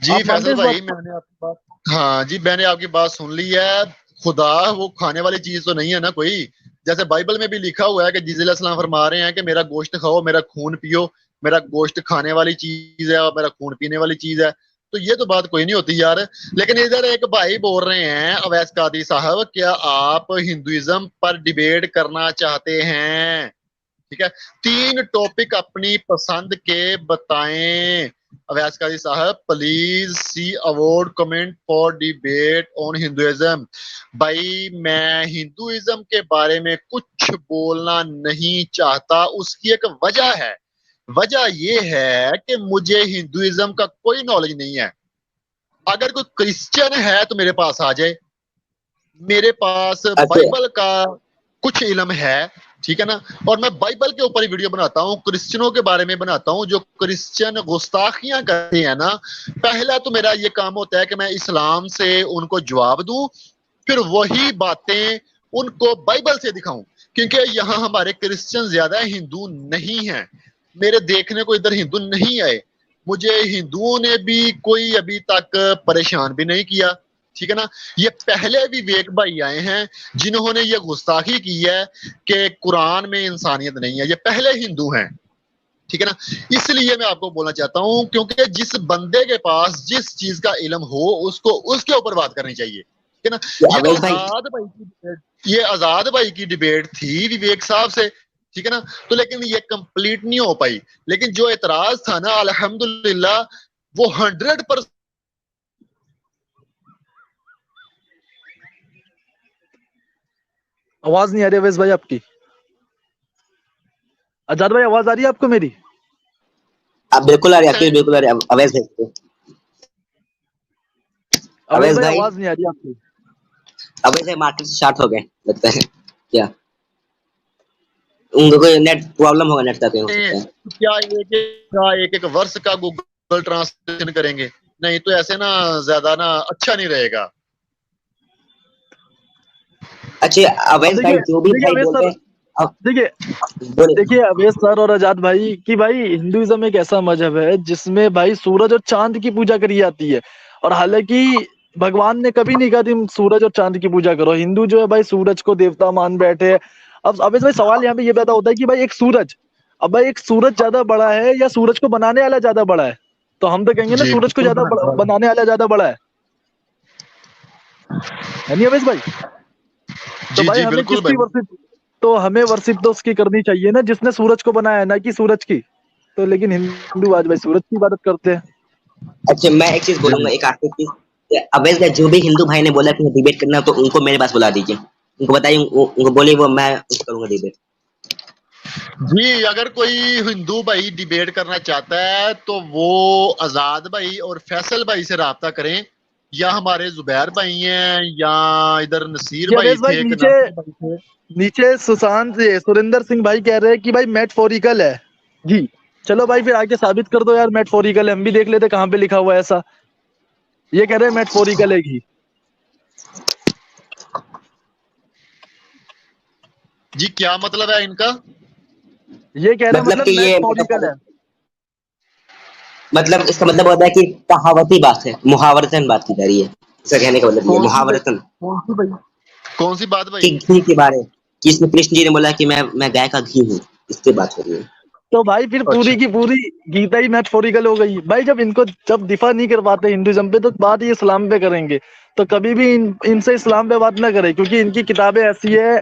जी आप मानते फैसल हैं इस बात भाई, को? मैंने आपकी बात, हाँ जी मैंने आपकी बात सुन ली है। खुदा वो खाने वाली चीज तो नहीं है ना कोई। जैसे बाइबल में भी लिखा हुआ है कि जीसस अलैहिस्सलाम फरमा रहे हैं कि मेरा गोश्त खाओ, मेरा खून पियो। मेरा गोश्त खाने वाली चीज है और मेरा खून पीने वाली चीज है। तो ये तो बात कोई नहीं होती यार। लेकिन इधर एक भाई बोल रहे हैं अवैस कादरी साहब, क्या आप हिंदुइज्म पर डिबेट करना चाहते हैं? ठीक है, 3 टॉपिक अपनी पसंद के बताएं। अवैस काजी साहब please see award comment for debate on Hinduism. भाई मैं हिंदुइज्म के बारे में कुछ बोलना नहीं चाहता, उसकी एक वजह है। वजह यह है कि मुझे हिंदुइज्म का कोई नॉलेज नहीं है। अगर कोई क्रिश्चियन है तो मेरे पास आ जाए, मेरे पास अच्छा बाइबल का कुछ इल्म है, ठीक है ना। और मैं बाइबल के ऊपर ही वीडियो बनाता हूँ, क्रिश्चियनों के बारे में बनाता हूँ। जो क्रिश्चियन गुस्ताखियां करते हैं ना, पहला तो मेरा ये काम होता है कि मैं इस्लाम से उनको जवाब दूं, फिर वही बातें उनको बाइबल से दिखाऊं। क्योंकि यहाँ हमारे क्रिश्चियन ज्यादा है, हिंदू नहीं है। मेरे देखने को इधर हिंदू नहीं आए। मुझे हिंदुओं ने भी कोई अभी तक परेशान भी नहीं किया, ठीक है ना। ये पहले विवेक भाई आए हैं जिन्होंने ये गुस्ताखी की है कि कुरान में इंसानियत नहीं है। ये पहले हिंदू हैं, ठीक है ना। इसलिए मैं आपको बोलना चाहता हूं, क्योंकि जिस बंदे के पास जिस चीज का इल्म हो उसको उसके ऊपर बात करनी चाहिए, ठीक है ना। ये अवैध भाई, आजाद भाई की डिबेट थी विवेक साहब से, ठीक है ना। तो लेकिन ये कंप्लीट नहीं हो पाई। लेकिन जो एतराज था ना, अल्हम्दुलिल्लाह वो 100%। आवाज नहीं आ रही अवैस भाई आपकी। आजाद भाई आवाज आ रही है आपको मेरी? आप बिल्कुल आ रही है, आपकी बिल्कुल आ रही है। अवैध भाई, अवैस अवैध भाई भाई, आवाज नहीं आ रही आपकी। अवैध भाई मार्केट से शार्ट हो गए लगता है क्या? उनको कोई नेट प्रॉब्लम होगा, नेट का कहीं हो सकता है। क्या एक एक वर्ष का गूगल ट्रांसलेशन करेंगे? नहीं तो ऐसे ना ज्यादा ना अच्छा नहीं रहेगा। अच्छा अब अवैध भाई, देखिए जो भी देखिए भाई अवैस बोलते सर, हैं, अब देखिए बोले। देखिए अवैस सर और आजाद भाई कि भाई हिंदुइज्म एक ऐसा मजहब है जिसमें भाई सूरज और चांद की पूजा करी जाती है। और हालांकि भगवान ने कभी नहीं कहा तुम सूरज और चांद की पूजा करो। हिंदू जो है भाई सूरज को देवता मान बैठे हैं। अब अवैस भाई सवाल यहाँ पे ये पैदा होता है कि भाई एक सूरज, अब भाई एक सूरज ज्यादा बड़ा है या सूरज को बनाने वाला ज्यादा बड़ा है? तो हम तो कहेंगे ना जी सूरज को बिल्कुल ज्यादा बनाने वाला ज्यादा बड़ा है नहीं अवैस भाई? तो जी भाई जी हमें बिल्कुल किसकी भाई। वर्शिप, तो हमें वर्शिप तो उसकी करनी चाहिए ना जिसने सूरज को बनाया, ना कि सूरज की। तो लेकिन हिंदू आज भाई सूरज की इबादत करते हैं। अच्छा मैं एक चीज जी बोलूंगा, एक आखिरी चीज, कि अवैध भाई जो भी हिंदू भाई ने बोला कि डिबेट करना, तो उनको मेरे पास बुला दीजिए। उनको बताइए, उनको बोलिए, वो मैं करूंगा डिबेट। जी, अगर कोई हिंदू भाई डिबेट करना चाहता है तो वो आजाद भाई और फैसल भाई से राब्ता करें, या हमारे जुबैर भाई हैं, या इधर नसीर ये भाई अवैस भाई थे, एक नीचे नासिर भाई थे। नीचे सुशांत ये सुरेंद्र सिंह भाई कह रहे हैं कि भाई मेटफोरिकल है जी। चलो भाई फिर आके साबित कर दो यार मेटफोरिकल है, हम भी देख लेते कहाँ पे लिखा हुआ है ऐसा। ये कह रहे हैं मेटफोरिकल है घी। जी क्या मतलब है इनका? ये कह रहे हैं मतलब मतलब कि ये मेटफोरिकल है। मतलब इसका मतलब होता है कि कहावती बात है, मुहावरतन बात की जा रही है। इसका कहने का मतलब ये कौन सी भाई? मुहावरतन, कौन सी भाई? कौन सी बात कि भाई? घी के बारे, कि इसमें कृष्ण जी ने बोला कि मैं गाय का घी हूँ, इसकी बात हो रही है। तो भाई फिर अच्छा पूरी की पूरी गीता ही मेटफोरिकल हो गई भाई। जब इनको जब दिफा नहीं कर पाते हिंदुइज्म पे तो बात ये इस्लाम पे करेंगे। तो कभी भी इनसे इस्लाम पे बात ना करें, क्योंकि इनकी किताबें ऐसी है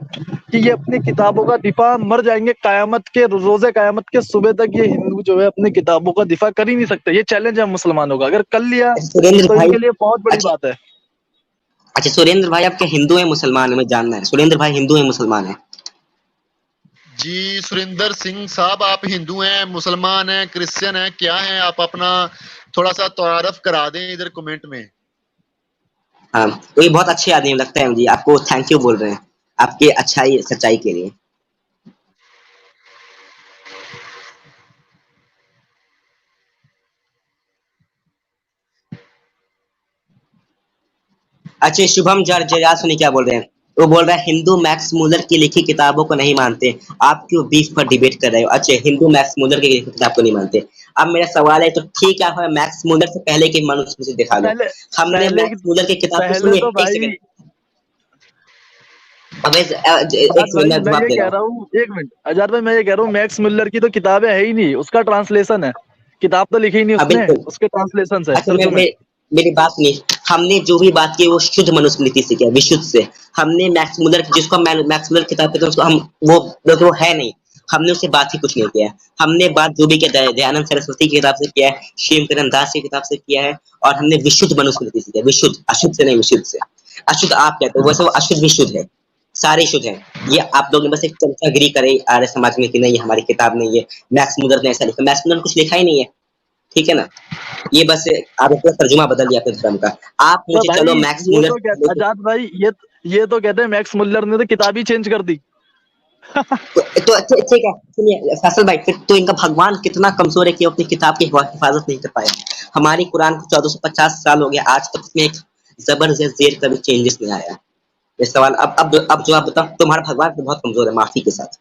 कि ये अपनी किताबों का दिफा मर जाएंगे कयामत के रोजे, कयामत के सुबह तक ये हिंदू जो है अपनी किताबों का दिफा कर ही नहीं सकते। ये चैलेंज है मुसलमानों का, अगर कर लिया अच्छा सुरेंद्र तो भाई, इनके लिए बहुत बड़ी अच्छा बात है। अच्छा सुरेंद्र भाई, आपके हिंदू है मुसलमान है, मैं जानना है, सुरेंद्र भाई हिंदू है मुसलमान है? जी, सुरेंद्र सिंह साहब आप हिंदू हैं, मुसलमान हैं, क्रिश्चियन हैं, क्या हैं आप? अपना थोड़ा सा तारफ करा दें इधर कमेंट में। हाँ, तो ये बहुत अच्छे आदमी लगता है मुझे, आपको थैंक यू बोल रहे हैं आपके अच्छाई सच्चाई के लिए। अच्छा, शुभम जरजरिया सुनिए क्या बोल रहे हैं। वो बोल रहा है हिंदू मैक्स मूलर की लिखी किताबों को नहीं मानते, आप क्यों बीफ पर डिबेट कर रहे हो। अच्छा, हिंदू मैक्स मूलर की लिखी किताब को नहीं मानते। अब मेरा सवाल है तो ठीक है, मैक्स मूलर से पहले के मनुष्य मुझे दिखा दो। पहले हमने पहले मैक्स मूलर की किताब को पहले सुनिए, तो एक भाई, सेकंड। अब एक आजाद सेकंड भाई मैं मैं जवाब ये दे रहा कह हूँ। रहा हूँ, एक मिनट आजाद भाई, मैं ये कह रहा हूँ मैक्स मुल्लर की तो किताबें है ही नहीं, उसका ट्रांसलेशन है। किताब तो लिखी ही नहीं हाँ उसने, बिल्कुल। उसके ट्रांसलेशन है, अच्छा, तर्जुमे। मेरी बात सुनिए। हमने जो भी बात की वो शुद्ध मनुस्मृति से किया, विशुद्ध से। हमने मैक्स मुलर, जिसको हम मैक्स मुलर किताब कहते हैं, उसको हम वो है नहीं, हमने उससे बात ही कुछ नहीं किया है। हमने बात जो भी किया दयानंद सरस्वती की किताब से किया है, श्रीमकरण दास की किताब से किया है, और हमने विशुद्ध मनुस्मृति से किया, विशुद्ध, अशुद्ध से नहीं, विशुद्ध से। अशुद्ध आप कहते हो, वैसे वो अशुद्ध भी शुद्ध है, सारे शुद्ध हैं। ये आप लोग ने बस एक चमचागिरी करे आर्य समाज में कि नहीं ये हमारी किताब नहीं है, मैक्स मुलर ने ऐसा लिखा। मैक्स मुलर ने कुछ लिखा ही नहीं है, ठीक है ना। ये बस आप अपना तर्जुमा बदल दिया अपने धर्म का। आप तो मुझे भाई चलो मैक्स ये मुलर तो कहते आजाद भाई, ये तो कहते हैं मैक्स मुल्लर ने तो किताब ही चेंज कर दी। तो ठीक है, सुनिए फैसल भाई, फिर तो इनका भगवान कितना कमजोर है कि वो अपनी किताब की हिफाजत नहीं कर पाया। हमारी कुरान को 1450 साल हो गया, आज तक उसमें एक जबरदस्त जेर का भी चेंजेस नहीं आया। ये सवाल अब जो आप बताओ, तुम्हारा भगवान तो बहुत कमजोर है, माफी के साथ।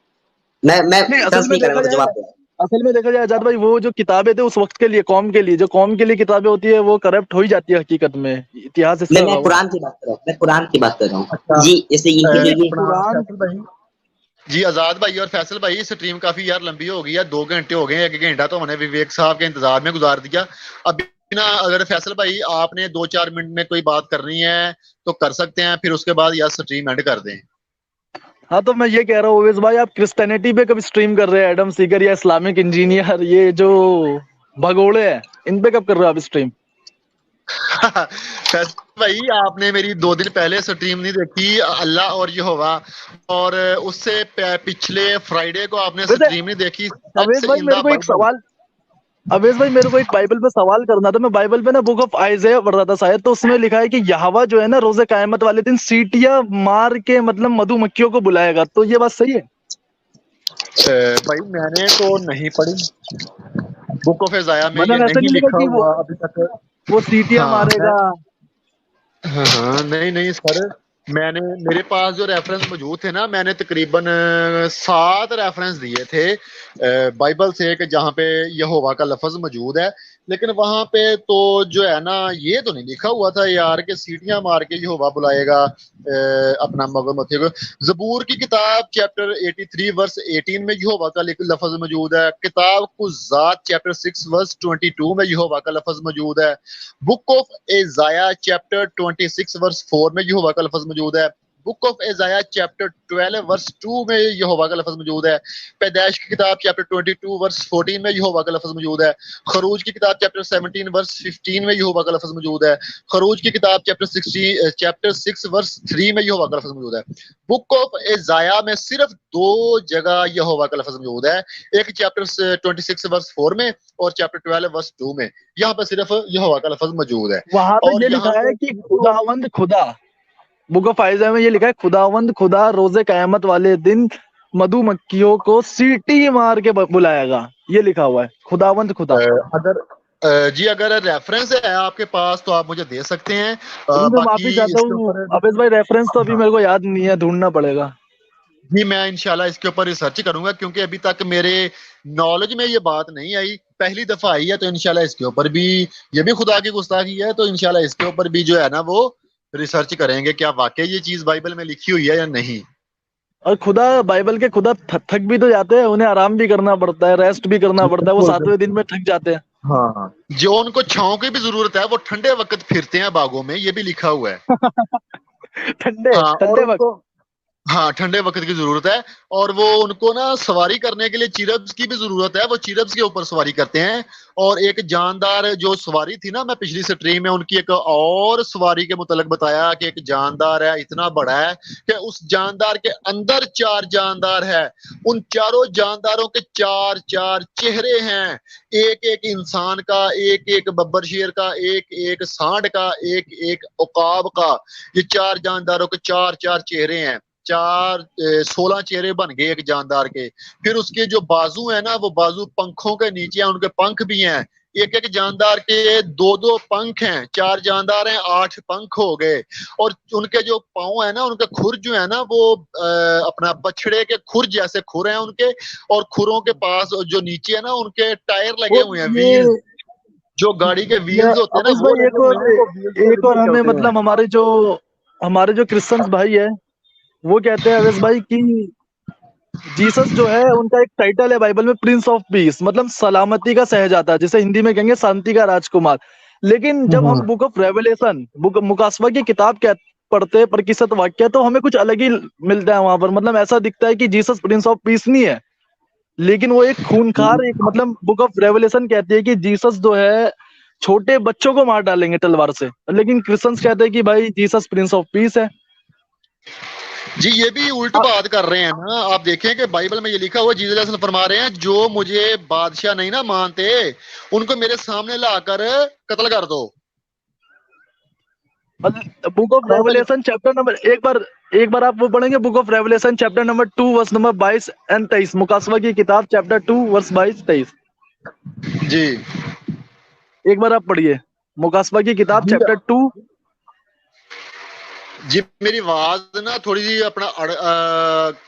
मैं नहीं, तर्ज नहीं कर रहा, मैं तो जवाब दे रहा हूँ। असल में देखा जाए आजाद भाई, वो जो किताबें थे उस वक्त के लिए, कौम के लिए, जो कौम के लिए किताबें होती है वो करप्ट हो ही जाती है हकीकत में, इतिहास इससे मैं गवाह है। कुरान की बात कर रहा हूँ, मैं कुरान की बात कर रहा अच्छा, हूँ जी। जैसे इनकी जो ये अपना कुरान फैसल भाई जी, आजाद भाई और फैसल भाई, स्ट्रीम काफी यार लंबी हो गई है, 2 घंटे हो गए, 1 घंटा तो हमने विवेक साहब के इंतजार में गुजार दिया। अभी ना अगर फैसल भाई आपने 2-4 मिनट में कोई बात करनी है तो कर सकते हैं, फिर उसके बाद यार स्ट्रीम एंड कर दें। हाँ, तो मैं ये कह रहा हूँ ओवेस भाई, आप क्रिश्चियनिटी पे कब स्ट्रीम कर रहे हैं, एडम सीकर या इस्लामिक इंजीनियर, ये जो भगोड़े हैं, इन पे कब कर रहे हो आप स्ट्रीम? फैसल भाई आपने मेरी 2 दिन पहले स्ट्रीम नहीं देखी, अल्लाह और यहोवा, और उससे पिछले फ्राइडे को आपने वैसे स्ट्रीम नहीं देखी, अवेश सेक्स भाई इन मेरे द को एक बाइबल। सवाल, अवेश भाई मेरे को एक बाइबल पे सवाल करना था। मैं बाइबल पे ना बुक ऑफ आइज़ाया पढ़ रहा था शायद, तो उसमें लिखा है कि यहोवा जो है ना रोजे कयामत वाले दिन सीटियां मार के मतलब मधुमक्खियों को बुलाएगा, तो ये बात सही है? भाई मैंने तो नहीं पढ़ी बुक ऑफ इज़ाया में, ये मतलब ऐसा नहीं नहीं लिखा लिखा कि हुआ अभी तक। वो सीटियां हाँ मैं मारेगा? हाँ हाँ, नहीं नहीं सर, मैंने, मेरे पास जो रेफरेंस मौजूद थे ना, मैंने तकरीबन 7 रेफरेंस दिए थे बाइबल से कि जहाँ पे यहोवा का लफ्ज मौजूद है, लेकिन वहां पे तो जो है ना ये तो नहीं लिखा हुआ था यार कि सीटियां मार के यहोवा बुलाएगा अपना मगरमच्छी को। जबूर की किताब चैप्टर 83 वर्स 18 में यहोवा का लफ्ज मौजूद है। किताब कुज़ात चैप्टर 6 वर्स 22 में यहोवा का लफ्ज मौजूद है। बुक ऑफ इज़ाया चैप्टर 26 वर्स 4 में यहोवा का लफ्ज मौजूद है। बुक ऑफ इज़ाया चैप्टर 12 वर्स 2 में यहोवा का लफ्ज मौजूद है। पैदाइश की किताब चैप्टर 22 वर्स 14 में यहोवा का लफ्ज मौजूद है। खरूज की किताब चैप्टर 17 वर्स 15 में यहोवा का लफ्ज मौजूद है। खरूज की किताब चैप्टर 6 वर्स 3 में यहोवा का लफ्ज मौजूद है। बुक ऑफ इज़ाया में सिर्फ 2 जगह यहोवा का लफ्ज मौजूद है, एक चैप्टर 26 वर्स 4 में और चैप्टर 12 वर्स 2 में। यहाँ पर सिर्फ यहोवा का लफ्ज मौजूद है। वहां पे और ये यहाँ लिखा है पे कि खुदावंद खुदा, बुक ऑफ आइज़ाया में ये लिखा है खुदावंद खुदा रोजे कयामत वाले दिन मधुमक्खियों को सीटी मार के बुलाएगा, ये लिखा हुआ है खुदावंद खुदा। अगर जी अगर रेफरेंस है आपके पास तो आप मुझे दे सकते हैं। अभी मैं बाकी माफी चाहता इसके हूँ ऊपर अवेश भाई, रेफरेंस तो अभी हाँ मेरे को याद नहीं है, ढूंढना पड़ेगा। जी, मैं इंशाल्लाह इसके ऊपर रिसर्च करूंगा, क्योंकि अभी तक मेरे नॉलेज में ये बात नहीं आई, पहली दफा आई है, तो इंशाल्लाह इसके ऊपर भी, ये भी खुदा की गुस्ताखी है, तो इंशाल्लाह इसके ऊपर भी जो है ना वो रिसर्च करेंगे क्या वाकई ये चीज बाइबल में लिखी हुई है या नहीं। और खुदा, बाइबल के खुदा थक भी तो जाते हैं, उन्हें आराम भी करना पड़ता है, रेस्ट भी करना पड़ता है, वो बिल्कुल 7वें दिन में थक जाते हैं। हाँ, जो उनको छांव की भी जरूरत है वो ठंडे वक्त फिरते हैं बागों में, ये भी लिखा हुआ है। ठंडे हाँ और ठंडे वक्त। उनको हाँ, ठंडे वक्त की जरूरत है। और वो उनको ना सवारी करने के लिए चिरब्स की भी जरूरत है, वो चिरब्स के ऊपर सवारी करते हैं। और एक जानदार जो सवारी थी ना, मैं पिछली स्ट्रीम में उनकी एक और सवारी के मुतलक बताया कि एक जानदार है, इतना बड़ा है कि उस जानदार के अंदर 4 जानदार है। उन चारों जानदारों के 4 4 चेहरे हैं, एक एक इंसान का, एक एक बब्बर शेर का, एक एक सांड का, एक एक उकाब का। ये 4 जानदारों के 4 4 चेहरे हैं। 16 चेहरे बन गए एक जानदार के। फिर उसके जो बाजू है ना, वो बाजू पंखों के नीचे हैं, उनके पंख भी हैं। एक एक जानदार के 2 2 पंख हैं। 4 जानदार हैं, 8 पंख हो गए। और उनके जो पाँव है ना, उनके खुर जो है ना, वो अपना बछड़े के खुर जैसे खुर हैं उनके। और खुरों के पास जो नीचे है ना, उनके टायर लगे वो हुए हैं, ये व्हील्स। जो गाड़ी के ये व्हील्स होते हैं ना, अवेश वो भाई लगे हुए हैं, वो व्हील्स पर एक और लेके हमें चलते हैं। मतलब हमारे जो क्रिश्चियंस भाई है वो कहते हैं अवेश भाई कि जीसस जो है उनका एक टाइटल है बाइबल में, प्रिंस ऑफ पीस, मतलब सलामती का सहजादा, जिसे हिंदी में कहेंगे शांति का राजकुमार। लेकिन जब हम बुक ऑफ रेवलेशन, बुक मुकासवा की किताब पढ़ते हैं, प्रतिशत वाक्य, तो हमें कुछ अलग ही मिलता है वहां पर। मतलब ऐसा दिखता है कि जीसस प्रिंस ऑफ पीस नहीं है, लेकिन वो एक खूनखार, एक मतलब बुक ऑफ रेवलेशन कहती है कि जीसस जो है छोटे बच्चों को मार डालेंगे तलवार से, लेकिन क्रिश्चियंस कहते हैं कि भाई जीसस प्रिंस ऑफ पीस है। जी, ये भी उल्ट बात कर रहे हैं ना। आप देखें कि बाइबल में ये लिखा हुआ, जीसस अलैहि फरमा रहे हैं, जो मुझे बादशाह नहीं ना मानते, उनको मेरे सामने लाकर कत्ल कर दो। Book of revelation chapter number, एक बार आप वो पढ़ेंगे, book of revelation chapter number 2 verse number 22 and 23, मुकासवा की किताब चैप्टर 2 वर्स 22 23। जी एक बार आप पढ़िए मुकासवा की किताब जी चैप्टर 2। जी, मेरी आवाज ना थोड़ी सी अपना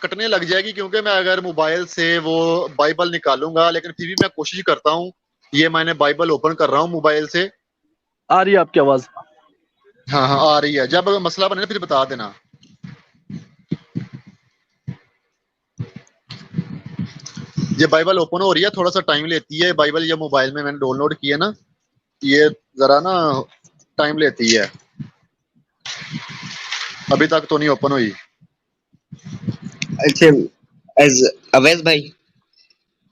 कटने लग जाएगी, क्योंकि मैं अगर मोबाइल से वो बाइबल निकालूंगा, लेकिन फिर भी मैं कोशिश करता हूँ। ये मैंने बाइबल ओपन कर रहा हूँ मोबाइल से। आ रही है आपकी आवाज? हाँ हाँ, आ रही है। जब मसला बने ना फिर बता देना। ये बाइबल ओपन हो रही है, थोड़ा सा टाइम लेती है बाइबल। ये मोबाइल में मैंने डाउनलोड की है ना, ये जरा ना टाइम लेती है। अभी तक तो नहीं ओपन हुई। अच्छा, एज अवैस भाई,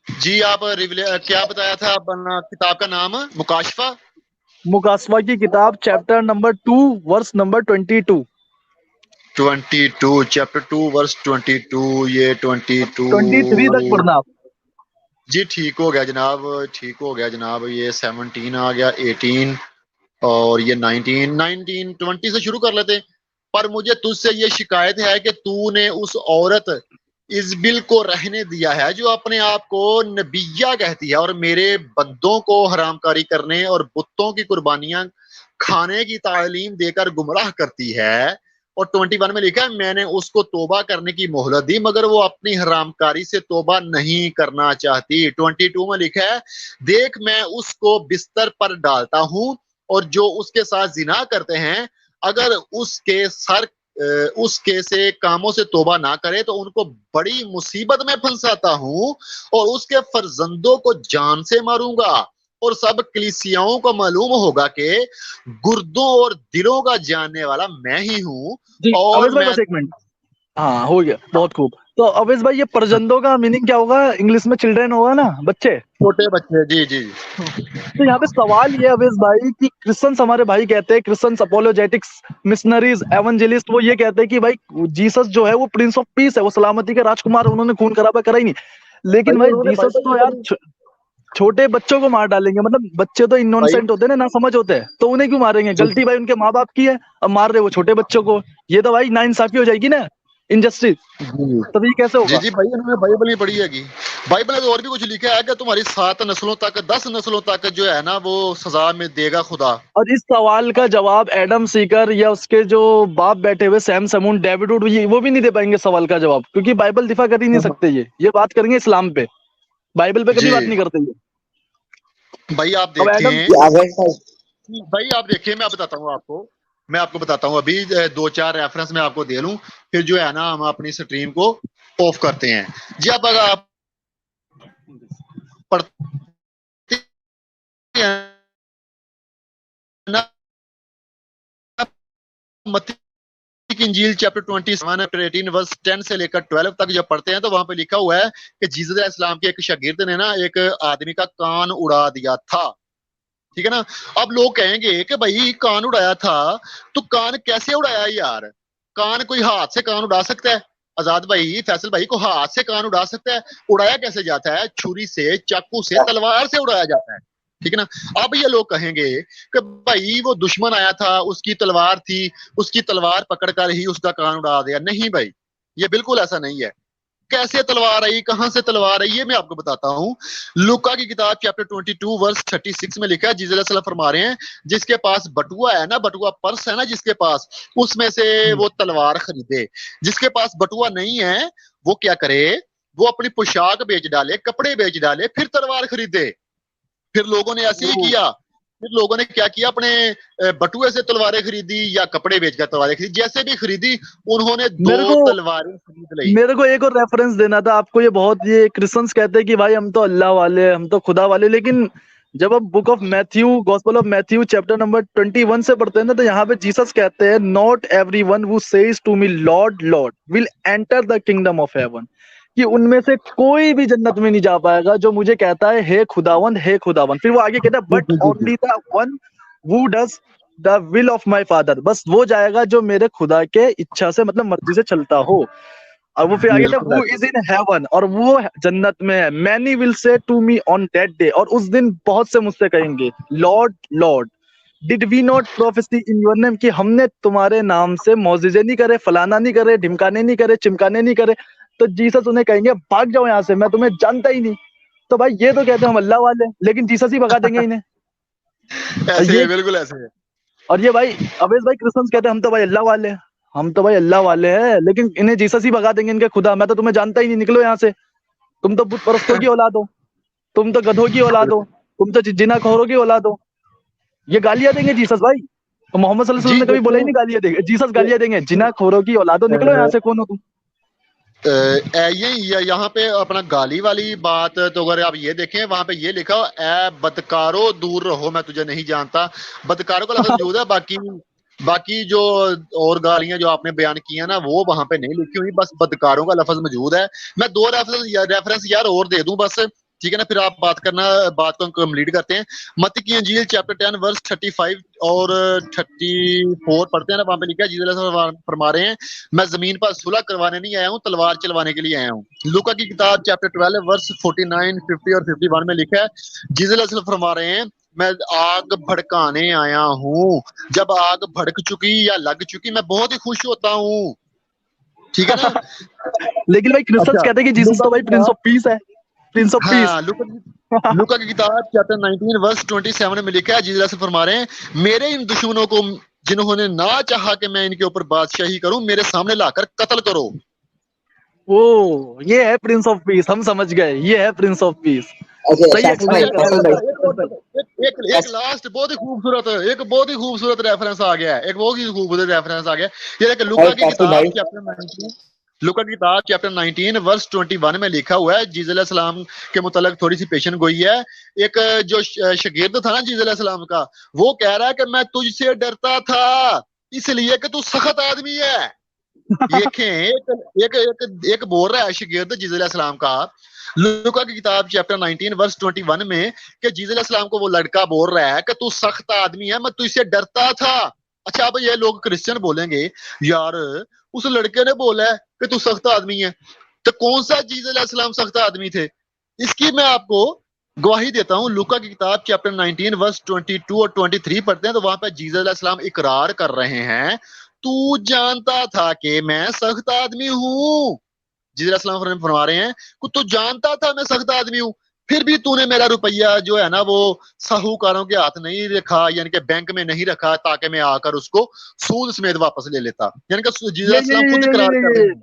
जी, आप क्या बताया था अपना किताब का नाम? मुकाशफा। मुकासवा की किताब chapter number 2 verse number 22। 22, chapter 2 verse 22। ये 22। 23 तक पढ़ना आप। जी ठीक हो गया जनाब, ठीक हो गया जनाब। ये 17 आ गया, 18, और ये 19, 20 से शुरू कर लेते। पर मुझे तुझसे ये शिकायत है कि तूने उस औरत इजबिल को रहने दिया है, जो अपने आप को नबिया कहती है और मेरे बंदों को हरामकारी करने और बुतों की कुर्बानियां खाने की तालीम देकर गुमराह करती है। और 21 में लिखा है, मैंने उसको तोबा करने की मोहलत दी, मगर वो अपनी हरामकारी से तोबा नहीं करना चाहती। 22 में लिखा है, देख मैं उसको बिस्तर पर डालता हूं, और जो उसके साथ जिना करते हैं, अगर उसके से कामों से तोबा ना करे तो उनको बड़ी मुसीबत में फंसाता हूं, और उसके फर्जंदों को जान से मारूंगा। और सब कलीसियाओं को मालूम होगा कि गुर्दों और दिलों का जानने वाला मैं ही हूं। जी और अवेश भाई मैं बस एक मिनट। हाँ हो गया, बहुत खूब। तो अवेश भाई ये परजंदों का मीनिंग क्या होगा? इंग्लिश में चिल्ड्रन होगा ना, बच्चे। छोटे बच्चे। जी जी तो यहाँ पे सवाल ये अवेश भाई कि क्रिश्चियंस, हमारे भाई कहते हैं, क्रिश्चियंस अपोलोजेटिक्स मिशनरीज एवेंजलिस्ट, वो ये कहते हैं कि भाई जीसस जो है वो प्रिंस ऑफ पीस है, वो सलामती के राजकुमार, उन्होंने खून खराबा करा ही नहीं। लेकिन भाई जीसस तो यार छोटे बच्चों को मार डालेंगे, मतलब बच्चे तो भाई इनोसेंट होते हैं ना समझ होते हैं, तो उन्हें क्यों मारेंगे? गलती भाई उनके माँ बाप की है, अब मार रहे वो छोटे बच्चों को। ये तो भाई नाइंसाफी हो जाएगी ना, इनजस्टिस। जी तब ये कैसे जी होगा? जी भाई, उन्होंने बाइबल नहीं पढ़ी हैगी। बाइबल में तो और भी कुछ लिखा है कि तुम्हारी 7 नस्लों तक, 10 नस्लों तक जो है ना, वो सजा में देगा खुदा। और इस सवाल का जवाब एडम सीकर या उसके जो बाप बैठे हुए सैम समून, डेविड वुड, वो भी नहीं दे पाएंगे सवाल का जवाब, क्योंकि बाइबल दिफा कर ही नहीं सकते। ये बात करेंगे इस्लाम पे, बाइबल पे कभी बात जी नहीं करते ये। भाई, आप अब एडम, देखें। अवैस भाई, भाई आप देखिए, मैं बताता हूँ आपको। मैं आपको बताता हूँ अभी, 2 4 रेफरेंस मैं आपको दे लूं, फिर जो है ना हम अपनी स्ट्रीम को ऑफ करते हैं। जी, अब अगर आप पढ़ते हैं ना मत्ती की इंजील चैप्टर 27 वर्स 10 से लेकर 12 तक जब पढ़ते हैं तो वहां पे लिखा हुआ है कि जीसस अलैहिस्सलाम के एक शागिर्द ने ना एक आदमी का कान उड़ा दिया था। ठीक है ना। अब लोग कहेंगे कि भाई कान उड़ाया था तो कान कैसे उड़ाया यार? कान कोई हाथ से कान उड़ा सकता है? आजाद भाई, फैसल भाई, को हाथ से कान उड़ा सकता है? उड़ाया कैसे जाता है? छुरी से, चाकू से, तलवार से उड़ाया जाता है। ठीक है ना। अब ये लोग कहेंगे कि भाई वो दुश्मन आया था, उसकी तलवार थी, उसकी तलवार पकड़कर ही उसका कान उड़ा दिया। नहीं भाई, ये बिल्कुल ऐसा नहीं है। कैसे तलवार आई, कहां से तलवार आई, ये मैं आपको बताता हूं। लूका की किताब चैप्टर 22 वर्स 36 में लिखा है, जीसस अलैहि सल्लम फरमा रहे हैं, जिसके पास बटुआ है ना, बटुआ पर्स है ना जिसके पास, उसमें से वो तलवार खरीदे। जिसके पास बटुआ नहीं है वो क्या करे? वो अपनी पोशाक बेच डाले, कपड़े बेच डाले, फिर तलवार खरीदे। फिर लोगों ने ऐसे ही किया। फिर लोगों ने क्या किया? अपने बटुए से तलवारें खरीदी या कपड़े बेचकर तलवारें खरीदी, जैसे भी खरीदी उन्होंने दो तलवारें खरीद ली। मेरे को एक और रेफरेंस देना था आपको। ये क्रिश्चियंस कहते हैं कि भाई हम तो अल्लाह वाले, हम तो खुदा वाले, लेकिन जब हम book of Matthew, gospel of Matthew chapter number 21 से पढ़ते हैं ना, तो यहाँ पे जीसस कहते हैं, not everyone who says to me lord lord will enter the kingdom of heaven, कि उनमें से कोई भी जन्नत में नहीं जा पाएगा जो मुझे कहता है हे खुदावन, हे खुदावन। फिर वो आगे कहता है but only the one who does the will of my father, बस वो जाएगा जो मेरे खुदा के इच्छा से, मतलब मर्जी से चलता हो। और वो फिर आगे हु इज इन हेवन, और वो जन्नत में है। Many will say to me on that day, और उस दिन बहुत से मुझसे कहेंगे lord lord did we not prophesy in your name, कि हमने तुम्हारे नाम से मौजिजे नहीं करे, फलाना नहीं करे, ढिमकाने नहीं करे, चिमकाने नहीं करे। तो जीसस उन्हें कहेंगे भाग जाओ यहाँ से, मैं तुम्हें जानता ही नहीं। तो भाई ये तो कहते हैं हम अल्लाह वाले, लेकिन जीसस ही भगा देंगे इन्हें। ऐसे है, बिल्कुल ऐसे है। और ये भाई अवेश भाई क्रिश्चियंस कहते हैं हम तो भाई अल्लाह वाले हैं, हम तो भाई अल्लाह वाले हैं, लेकिन इन्हें जीसस ही भगा देंगे, इनके खुदा, मैं तो तुम्हें जानता ही नहीं, निकलो यहाँ से, तुम तो बुत परस्तों की औलाद हो, तुम तो गधों की औलाद हो, तुम तो जिनाखोरों की औलाद हो। ये गालियां देंगे जीसस भाई। तो मोहम्मद सल्लल्लाहु अलैहि वसल्लम ने कभी बोला ही नहीं गालियां देंगे, जीसस गालियां देंगे, जिनाखोरों की औलाद हो, निकलो यहाँ से, कौन हो तुम? ये यहाँ पे अपना गाली वाली बात, तो अगर आप ये देखें वहां पे ये लिखा ए बदकारो दूर रहो, मैं तुझे नहीं जानता। बदकारों का लफ्ज मौजूद है, बाकी जो और गालियां जो आपने बयान की है ना वो वहां पे नहीं लिखी हुई, बस बदकारों का लफ्ज मौजूद है। मैं दो रेफरेंस यार और दे दूं बस, ठीक है ना, फिर आप बात को कंप्लीट करते हैं। मत्ती की इंजील चैप्टर 10 वर्स 35 और 34 पढ़ते हैं ना, वहां पे लिखा है जीसस फरमा रहे हैं, मैं जमीन पर सुलह करवाने नहीं आया हूँ, तलवार चलवाने के लिए आया हूँ। लूका की किताब चैप्टर 12 वर्स 49, 50 और 51 में लिखा है, जीसस फरमा रहे हैं, मैं आग भड़काने आया हूँ, जब आग भड़क चुकी या लग चुकी मैं बहुत ही खुश होता हूँ। ठीक है ना। लेकिन भाई क्रिश्चियंस कहते हैं कि जीसस तो भाई प्रिंस ऑफ पीस है, प्रिंस ऑफ पीस। हाँ, लूका की किताब चैप्टर 19 वर्स 27 में लिखा है, जीसस फरमा रहे हैं, मेरे इन दुश्मनों को जिन्होंने ना चाहा कि मैं इनके ऊपर बादशाही करूं, मेरे सामने लाकर कत्ल करो। ओ ये है प्रिंस ऑफ पीस, हम समझ गए, ये है प्रिंस ऑफ पीस। एक लास्ट बहुत ही खूबसूरत रेफरेंस आ गया है, एक बहुत ही खूबसूरत रेफरेंस आ गया। ये देखिए लूका की किताब चैप्टर 19 वर्स 21 में लिखा हुआ है, जीसस अलैहि सलाम के मुतालिक थोड़ी सी पेशन गोई है। एक जो शागिर्द था ना जीसस अलैहि सलाम का, वो कह रहा है कि मैं तुझसे डरता था इसलिए कि तू सख्त आदमी है। देखें एक बोल रहा है शागिर्द जीसस अलैहि सलाम का, लूका की किताब चैप्टर 19 वर्स 21 में, कि जीसस अलैहि सलाम को वो लड़का बोल रहा है कि तू सख्त आदमी है, मैं तुझसे डरता था। अच्छा, अब ये लोग क्रिश्चियन बोलेंगे यार उस लड़के ने बोला है कि तू सख्त आदमी है, तो कौन सा जीसस अलैहि सलाम सख्त आदमी थे? इसकी मैं आपको गवाही देता हूं। लूका की किताब चैप्टर 19 वर्स 22 और 23 पढ़ते हैं, तो वहां पर जीसस अलैहि सलाम इकरार कर रहे हैं, तू जानता था कि मैं सख्त आदमी हूं। जीसस अलैहि सलाम फरमा रहे हैं कि तू जानता था मैं सख्त आदमी हूं, फिर भी तूने मेरा रुपया जो है ना वो साहूकारों के हाथ नहीं रखा, यानी कि बैंक में नहीं रखा, ताकि मैं आकर उसको सूद समेत वापस ले लेता। यानी कि जीसस अलैहि सलाम खुद इकरार कर रहे हैं।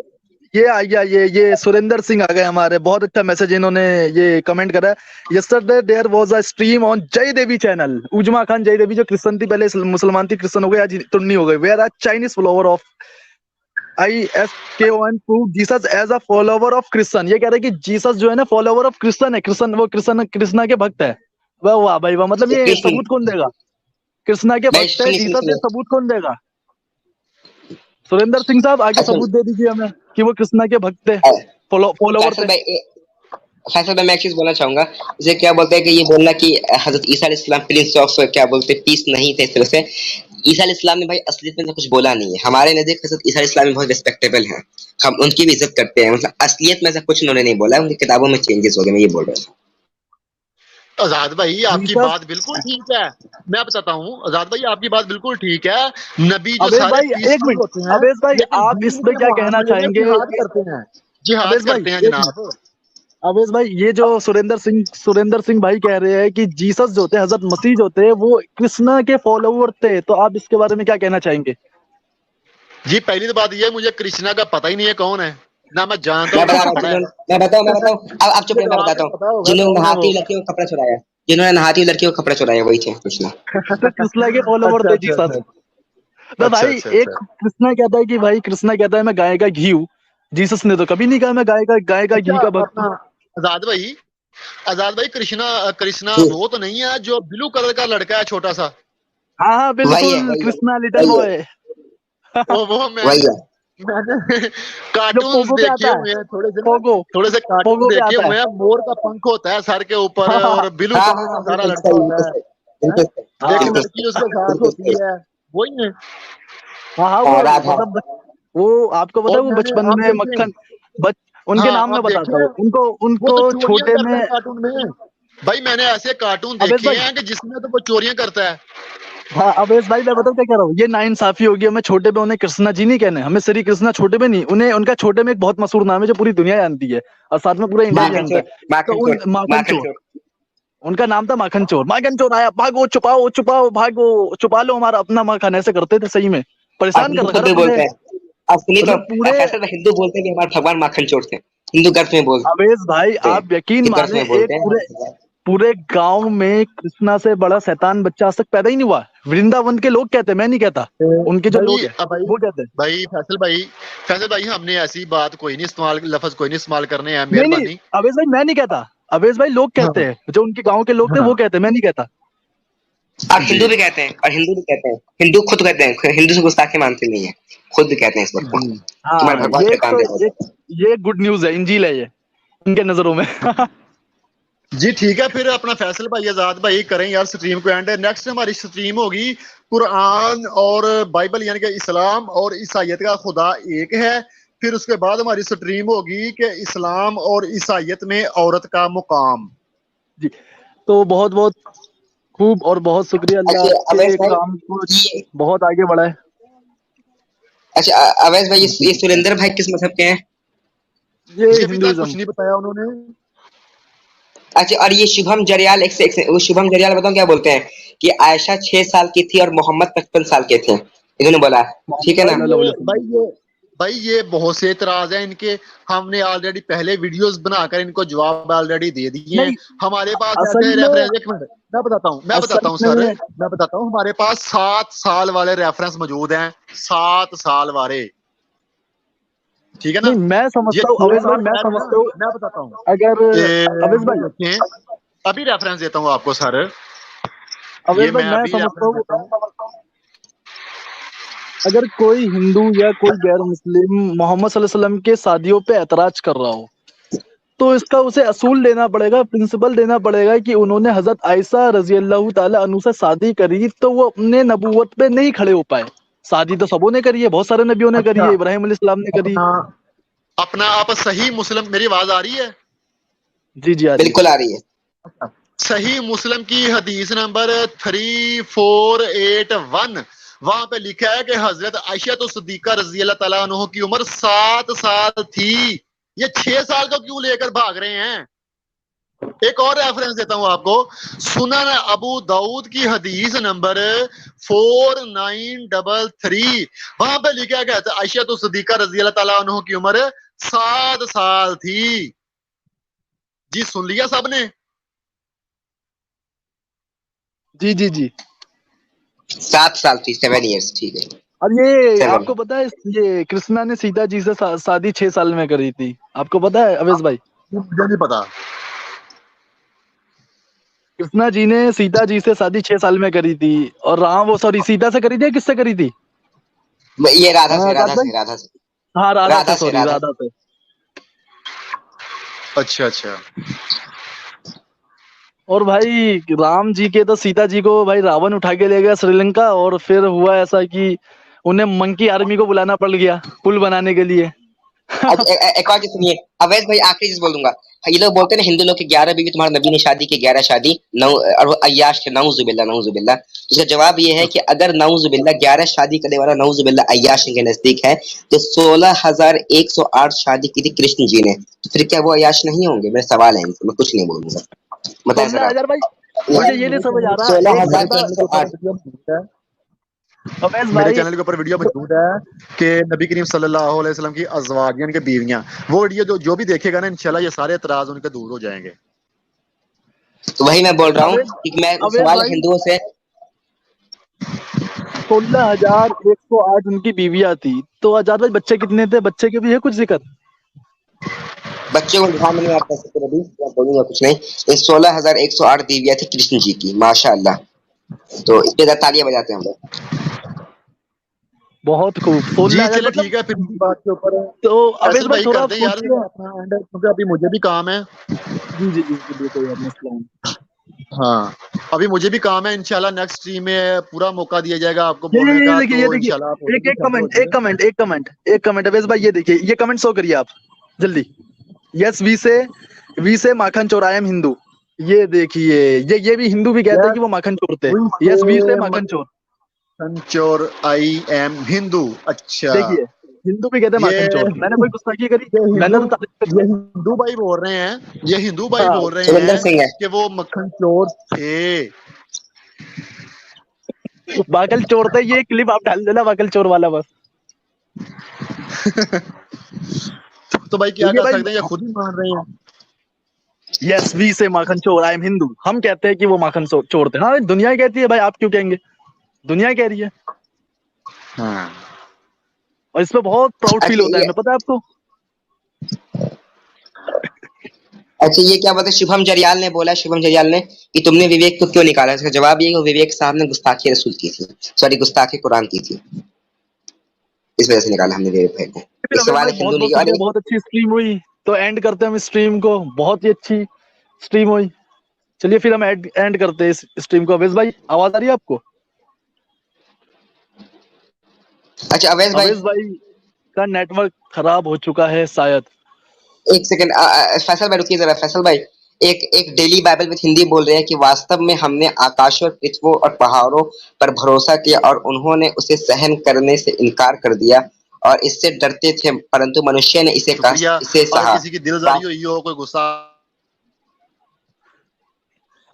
ये आ गया, ये सुरेंद्र सिंह आ गए हमारे, बहुत अच्छा मैसेज इन्होंने ये कमेंट करा है। Yesterday there was a stream on Jai Devi channel, Uzma Khan जय देवी जो क्रिश्चियन थी, पहले मुसलमान थी, क्रिश्चियन हो गई, आज तुन्नी हो गई। Where are Chinese follower of ISKON prove Jesus as a follower of Christian. ये कह रहे हैं कि जीसस जो है ना फॉलोवर ऑफ क्रिश्चियन है, वो कृष्णा के भक्त है। वाह भाई वाह, मतलब ये सबूत कौन देगा? कृष्णा के भक्त है जीसस, ये सबूत कौन देगा? सुरेंद्र सिंह साहब आगे अच्छा सबूत दे दीजिए हमें कि वो कृष्णा के भक्त थे, फॉलोवर फैसल थे। भाई, फैसल भाई मैं एक चीज बोलना चाहूंगा, जैसे क्या बोलते हैं कि ये बोलना कि हजरत ईसा अलैहिस्सलाम प्रिंस ऑफ क्या बोलते हैं पीस नहीं थे, इस तरह से ईसा अलैहिस्सलाम ने भाई असलियत में तो कुछ बोला नहीं है। हमारे नजदीक हजरत ईसा अलैहिस्सलाम बहुत रिस्पेक्टेबल हैं, हम उनकी भी इज्जत करते हैं, मतलब असलियत में ऐसा कुछ उन्होंने नहीं बोला है, उनकी किताबों में चेंजेस हो गए, मैं ये बोल रहा हूँ। आजाद भाई आपकी जीसस, बात बिल्कुल ठीक है, मैं बताता हूँ आजाद भाई आपकी बात बिल्कुल ठीक है। नबी जो अवेश सारे भाई एक पीसफुल मिनट, होते हैं, अवेश भाई लेकिन आप दीन इसमें के क्या कहना मामले में चाहेंगे? जिहाद करते हैं, जिहाद अवेश भाई करते हैं एक जनाब। मिनट, अवेश भाई ये जो सुरेंद्र सिंह भाई कह रहे हैं कि जीसस जो थे, हजरत मसीह जो थे, वो कृष्णा के फॉलोवर थे, तो आप इसके बारे में क्या कहना चाहेंगे? जी पहली तो बात ये है, मुझे कृष्णा का पता ही नहीं है कौन है, ना मैं जानता मैं हूँ ना बता रहा मैंने हूँ पढ़ा है। मैं बताऊँ, अब आप चुप ये रहे, मैं जवाब बताता तो हूँ। पता होगा जिन्होंने कौन है नहाती वो। हुई लड़कियों को कपड़ा चुराया, जिन्होंने नहाती हुई लड़कियों को कपड़ा चुराया वही थे कृष्णा। तो कृष्णा के फॉलोवर अच्छा थे अच्छा जीसस। अच्छा तो अच्छा भाई अच्छा एक अच्छा कृष्णा कहता है कि भाई, कृष्णा कहता है मैं गाय का घी हूँ, जीसस ने तो कभी नहीं कहा मैं गाय का घी अच्छा। का भक्त अपना हूँ। आजाद भाई, आजाद भाई कृष्णा कृष्णा जी वो तो नहीं है जो ब्लू कलर का लड़का है छोटा सा? हाँ हाँ वही है, बिल्कुल, वही है, कृष्णा लिटिल वही है, बॉय। वो वही है। मैंने जो कार्टून्स पोगो पे देखे आता है, हुए हैं थोड़े से ना, पोगो, थोड़े से कार्टून पोगो पे देखे आता है। हुए हैं, मोर का पंख होता है सर के ऊपर हाँ हाँ और ब्लू हाँ कलर हाँ का हाँ, सारा बिल्कुल लड़का सही, होता है, हैं? बिल्कुल सही, एक हाँ बिल्कुल लड़की उसके सही, साथ बिल्कुल होती सही। है, वही है। हाँ हाँ, हाँ, वो राधा। मतलब वो आपको पता और है, वो मैंने बचपन आप में देखें, मक्खन, बच उनके हाँ नाम मैं आप बताता देखें, हूँ उनको, वो उनको तो चोरियां छोटे करता में। है कार्टून में। भाई मैंने ऐसे कार्टून अवेश देखे भाई, हैं कि जिसमें तो वो चोरियां करता है। हाँ अवेश भाई, मैं बताऊँ क्या कह रहा हूँ, ये नाइंसाफी होगी। हमें छोटे पे उन्हें कृष्णा जी नहीं कहने, हमें श्री कृष्णा छोटे पे नहीं, उन्हें उनका छोटे में एक बहुत मशहूर नाम है जो पूरी दुनिया जानती है और साथ में पूरा इंडिया जी भी जी। माखन जानता चोर, है। तो माखन उन चोर, माखन माखन चोर, चोर। उनका नाम था माखन चोर। माखन चोर आया, भागो, छुपाओ छुपाओ, भागो, छुपा लो हमारा अपना माखन, ऐसे करते थे सही में, और परेशान कर हिंदू रखा खुद था भी पूरे, बोलते हैं, अब सुनिए तो, मतलब पूरे। फैसल में हिंदू बोलते हैं कि हमारे भगवान माखन चोर थे, हिंदू गर्भ में बोलते अवेश भाई हैं, आप यकीन गर्भ माने, में एक बोलते हैं पूरे पूरे गांव में कृष्णा से बड़ा शैतान बच्चा आज तक पैदा ही नहीं हुआ। वृंदावन के लोग कहते हैं, मैं नहीं कहता, उनके जो लोग भाई हैं भाई वो कहते हैं। भाई फैसल भाई हमने ऐसी बात कोई नहीं इस्तेमाल, लफ्ज कोई नहीं इस्तेमाल करने हैं, नहीं नहीं मेहरबानी। अवेश भाई मैं नहीं कहता, अवेश भाई लोग हाँ कहते हैं, जो उनके गांव के लोग थे हाँ वो कहते हैं, मैं नहीं कहता। और जी। हिंदू भी कहते हैं, और हिंदू भी कहते हैं, हिंदू खुद कहते हैं, हिंदू से गुस्ताखी मानते नहीं है, खुद कहते हैं इस बात को, जी तुम्हारे हाँ भगवान ये शैतान तो थे। ये गुड न्यूज है, इंजील है ये उनके नजरों में। जी ठीक है, फिर अपना फैसल भाई आजाद भाई करें यार स्ट्रीम को एंड। नेक्स्ट हमारी स्ट्रीम होगी कुरान और बाइबल यानी कि इस्लाम और ईसाइयत का खुदा एक है। फिर उसके बाद हमारी स्ट्रीम होगी कि इस्लाम और ईसाइयत में औरत का मुकाम। जी, तो बहुत बहुत खूब और बहुत शुक्रिया, अल्लाह अच्छा अवैस आपके भाई, काम को ये बहुत आगे बढ़ाए। अच्छा अवैस भाई, ये सुरेंद्र भाई किस मजहब के हैं? ये जी अभी तक कुछ हिंदुइज्म। नहीं बताया उन्होंने। अच्छा, और ये शुभम जरियाल, वो शुभम जरियाल बताऊं क्या बोलते हैं कि आयशा 6 साल की थी और मोहम्मद 55 साल के थे, इन्होंने बोला, ठीक है भाई ना? ये भाई ये भाई ये बहुत से इतराज हैं इनके, हमने ऑलरेडी पहले वीडियोस बनाकर इनको जवाब ऑलरेडी दे दिए हैं। नहीं, हमारे पास असल ऐसे में रेफरेंस, एक मिनट मैं असल बताता हूँ सर, में मैं बताता हूँ, हमारे पास 7 साल वाले रेफरेंस मौजूद हैं, 7 साल वाले, ठीक है ना। नहीं, मैं ये समझता हूँ छह अवेश भाई, साल मैं कह रहे हैं ना, समझता हूँ मैं बताता हूँ। अगर अवेश ये भाई, देखें, अभी रेफरेंस देता हूँ आपको सर, अवेश ये भाई मैं मैं अभी समझता रेफरेंस हूँ, देता हूँ। अगर कोई हिंदू या कोई गैर मुस्लिम मोहम्मद सल्लल्लाहु अलैहि वसल्लम के शादियों पे ऐतराज कर रहा हो, तो इसका उसे असूल लेना पड़ेगा, प्रिंसिपल देना पड़ेगा कि उन्होंने हजरत आयशा रजी अल्लाह ताला अन्हु से शादी करी तो वो अपने नबूवत पे नहीं खड़े हो पाए। शादी तो सबों ने करी है, बहुत सारे नबियों ने करी अच्छा, है, इब्राहिम अलैहिस्सलाम ने करी। अपना अपना आप सही मुस्लिम, मेरी आवाज आ रही है? जी जी आ रही है। बिल्कुल आ रही है। सही मुस्लिम की हदीस नंबर 3481, वहां पे लिखा है कि हजरत आयशा तो सिद्दीका रजी अल्लाह तआला अन्हा की उम्र 7 साल थी। ये 6 साल को क्यों लेकर भाग रहे हैं? एक और रेफरेंस देता हूं आपको, सुनन अबू दाऊद की हदीस नंबर 4933, वहां पे लिखा गया था आयशा तो सिद्दीका रजी अल्लाह तआला अन्हा की उम्र 7 साल थी। जी सुन लिया सबने? जी जी जी। 7 साल थी, 7 years, ठीक है, अब ये 7। आपको पता है, ये कृष्णा ने सीता जी से शादी 6 साल में करी थी, आपको पता है अवेश भाई? मुझे नहीं पता। कृष्णा जी ने सीता जी से शादी 6 साल में करी थी, और राम वो सॉरी सीता से करी थी या किससे करी थी? ये राधा हाँ से, आजाद राधा भाई, से, राधा से, हाँ राधा राधा से, से, सॉरी राधा। राधा से। अच्छा अच्छा। और भाई राम जी के तो सीता जी को भाई रावण उठा के ले गया श्रीलंका, और फिर हुआ ऐसा कि उन्हें मंकी आर्मी को बुलाना पड़ गया पुल बनाने के लिए। अच्छा, एक और चीज सुनिए अवैध भाई, आखिरी चीज बोल दूंगा। ये लोग बोलते हैं ना हिंदू लोग की 11 बीवी, तुम्हारे नबी ने शादी की 11 शादी, नौ और वो अय्याश थे, नाउजुबिल्ला नाउजुबिल्ला। तो इसका जवाब ये है कि अगर नाउजुबिल्ला 11 शादी करने वाला नाउजुबिल्ला अय्याश के नजदीक है, तो 16,108 शादी की थी कृष्ण जी ने, तो फिर क्या वो अय्याश नहीं होंगे? मेरा सवाल है इनसे, मैं कुछ नहीं बोलूंगा, बताएं सर 16,000 भाई, आप। मुझे ये नहीं समझ आ रहा, सोलह एक हजार बंदा, एक सौ आठ अवैध मेरे भाई, चैनल के ऊपर वीडियो मौजूद है कि नबी करीम सल्लल्लाहु अलैहि वसल्लम की अज़वाज यानी कि बीवियां, वो वीडियो जो भी देखेगा ना इंशाल्लाह ये सारे एतराज उनके दूर हो जाएंगे। तो वही मैं बोल रहा हूँ अवैध कि मैं अवैध सवाल भाई, हिंदुओं से 16,108 उनकी बीवियां थी, तो आजाद भाई बच्चे कितने थे? बच्चे के भी है कुछ जिक्र? बच्चों को ध्यान नहीं आता सकते अभी, मैं बोलूंगा कुछ नहीं। ये 16,108 बीवियां थी कृष्ण जी की, माशाअल्लाह। तो इस पे तालियां बजाते हैं हम लोग। बहुत खूब, जी 16,000 चले मतलब। ठीक है, फिर इसी बात के ऊपर तो अवैध फैसल भाई भाई थोड़ा कर आप दे यार सोचिए। अपना एंड, क्योंकि अभी मुझे भी काम है। जी जी जी, चलिए कोई बात नहीं, अस्सलाम। हाँ, अभी मुझे भी काम है। इंशाल्लाह नेक्स्ट स्ट्रीम में पूरा मौका दिया जाएगा आपको बोलने ये का, देखिए, ये तो देखिए, इंशाल्लाह आप उधर एक भी एक शामिल हो कमेंट, एक जाइए। कमेंट, एक कमेंट, एक कमेंट अवैध भाई, ये देखिए, ये कमेंट शो करिए आप जल्दी। यस वी से माखन चोर, आई एम हिंदू। ये देखिए, ये भी हिंदू भी कहते हैं कि यस वो माखन चोर थे। वी यस वी से से माखन चोर। मंचोर आई एम हिंदू। अच्छा, देखिए, हिंदू भी कहते हैं ये माखन चोर। मैंने कोई गुस्ताखी करी? ये मैंने हिंदू तो तारीफ ये करी हिंदू भाई बोल रहे हैं, ये हिंदू है। भाई हाँ, बोल रहे सुरेंद्र हैं सिंह है। कि वो मक्खन चोर थे। बाकल चोर थे, ये क्लिप आप डाल देना बाकल चोर वाला बस। तो भाई क्या देखिए कर भाई, सकते हैं, ये खुद ही मान रहे हैं। यस वी से माखन चोर, आई एम हिंदू। हम कहते हैं कि वो माखन चोर थे। हाँ, दुनिया ही कहती है भाई, आप क्यों कहेंगे? दुनिया ही कह रही है, हाँ और इस पे बहुत प्राउड फील अच्छा होता है ये हमें, पता है आपको? अच्छा ये क्या बात है, शुभम जरियाल ने बोला, शुभम जरियाल ने कि तुमने विवेक को क्यों निकाला? इसका जवाब ये है कि विवेक साहब ने गुस्ताखी रसूल की थी, सॉरी गुस्ताखी कुरान की थी, इस वजह से निकाला हमने विवेक भाई को। फिर एक अवैध सवाल भाई है बहुत हिंदू नहीं बहुत की, और शुक्रिया, बहुत अच्छी स्ट्रीम हुई। तो एंड करते हैं हम स्ट्रीम को, बहुत ही अच्छी स्ट्रीम हुई। चलिए फिर हम एंड करते हैं इस स्ट्रीम को। अवैध भाई आवाज आ रही है आपको? अच्छा अवैध भाई अवैध भाई का नेटवर्क खराब हो चुका है शायद। एक सेकंड, फैसल भाई रुकिए जरा, फैसल भाई एक डेली बाइबल विद हिंदी बोल रहे हैं कि वास्तव में हमने आकाश और पृथ्वी और पहाड़ों पर भरोसा किया और उन्होंने उसे सहन करने से इनकार कर दिया और इससे डरते थे, परंतु मनुष्य ने शुक्रिया। इसे अगर सहा। किसी की दिलजारी हुई हो, कोई गुस्सा,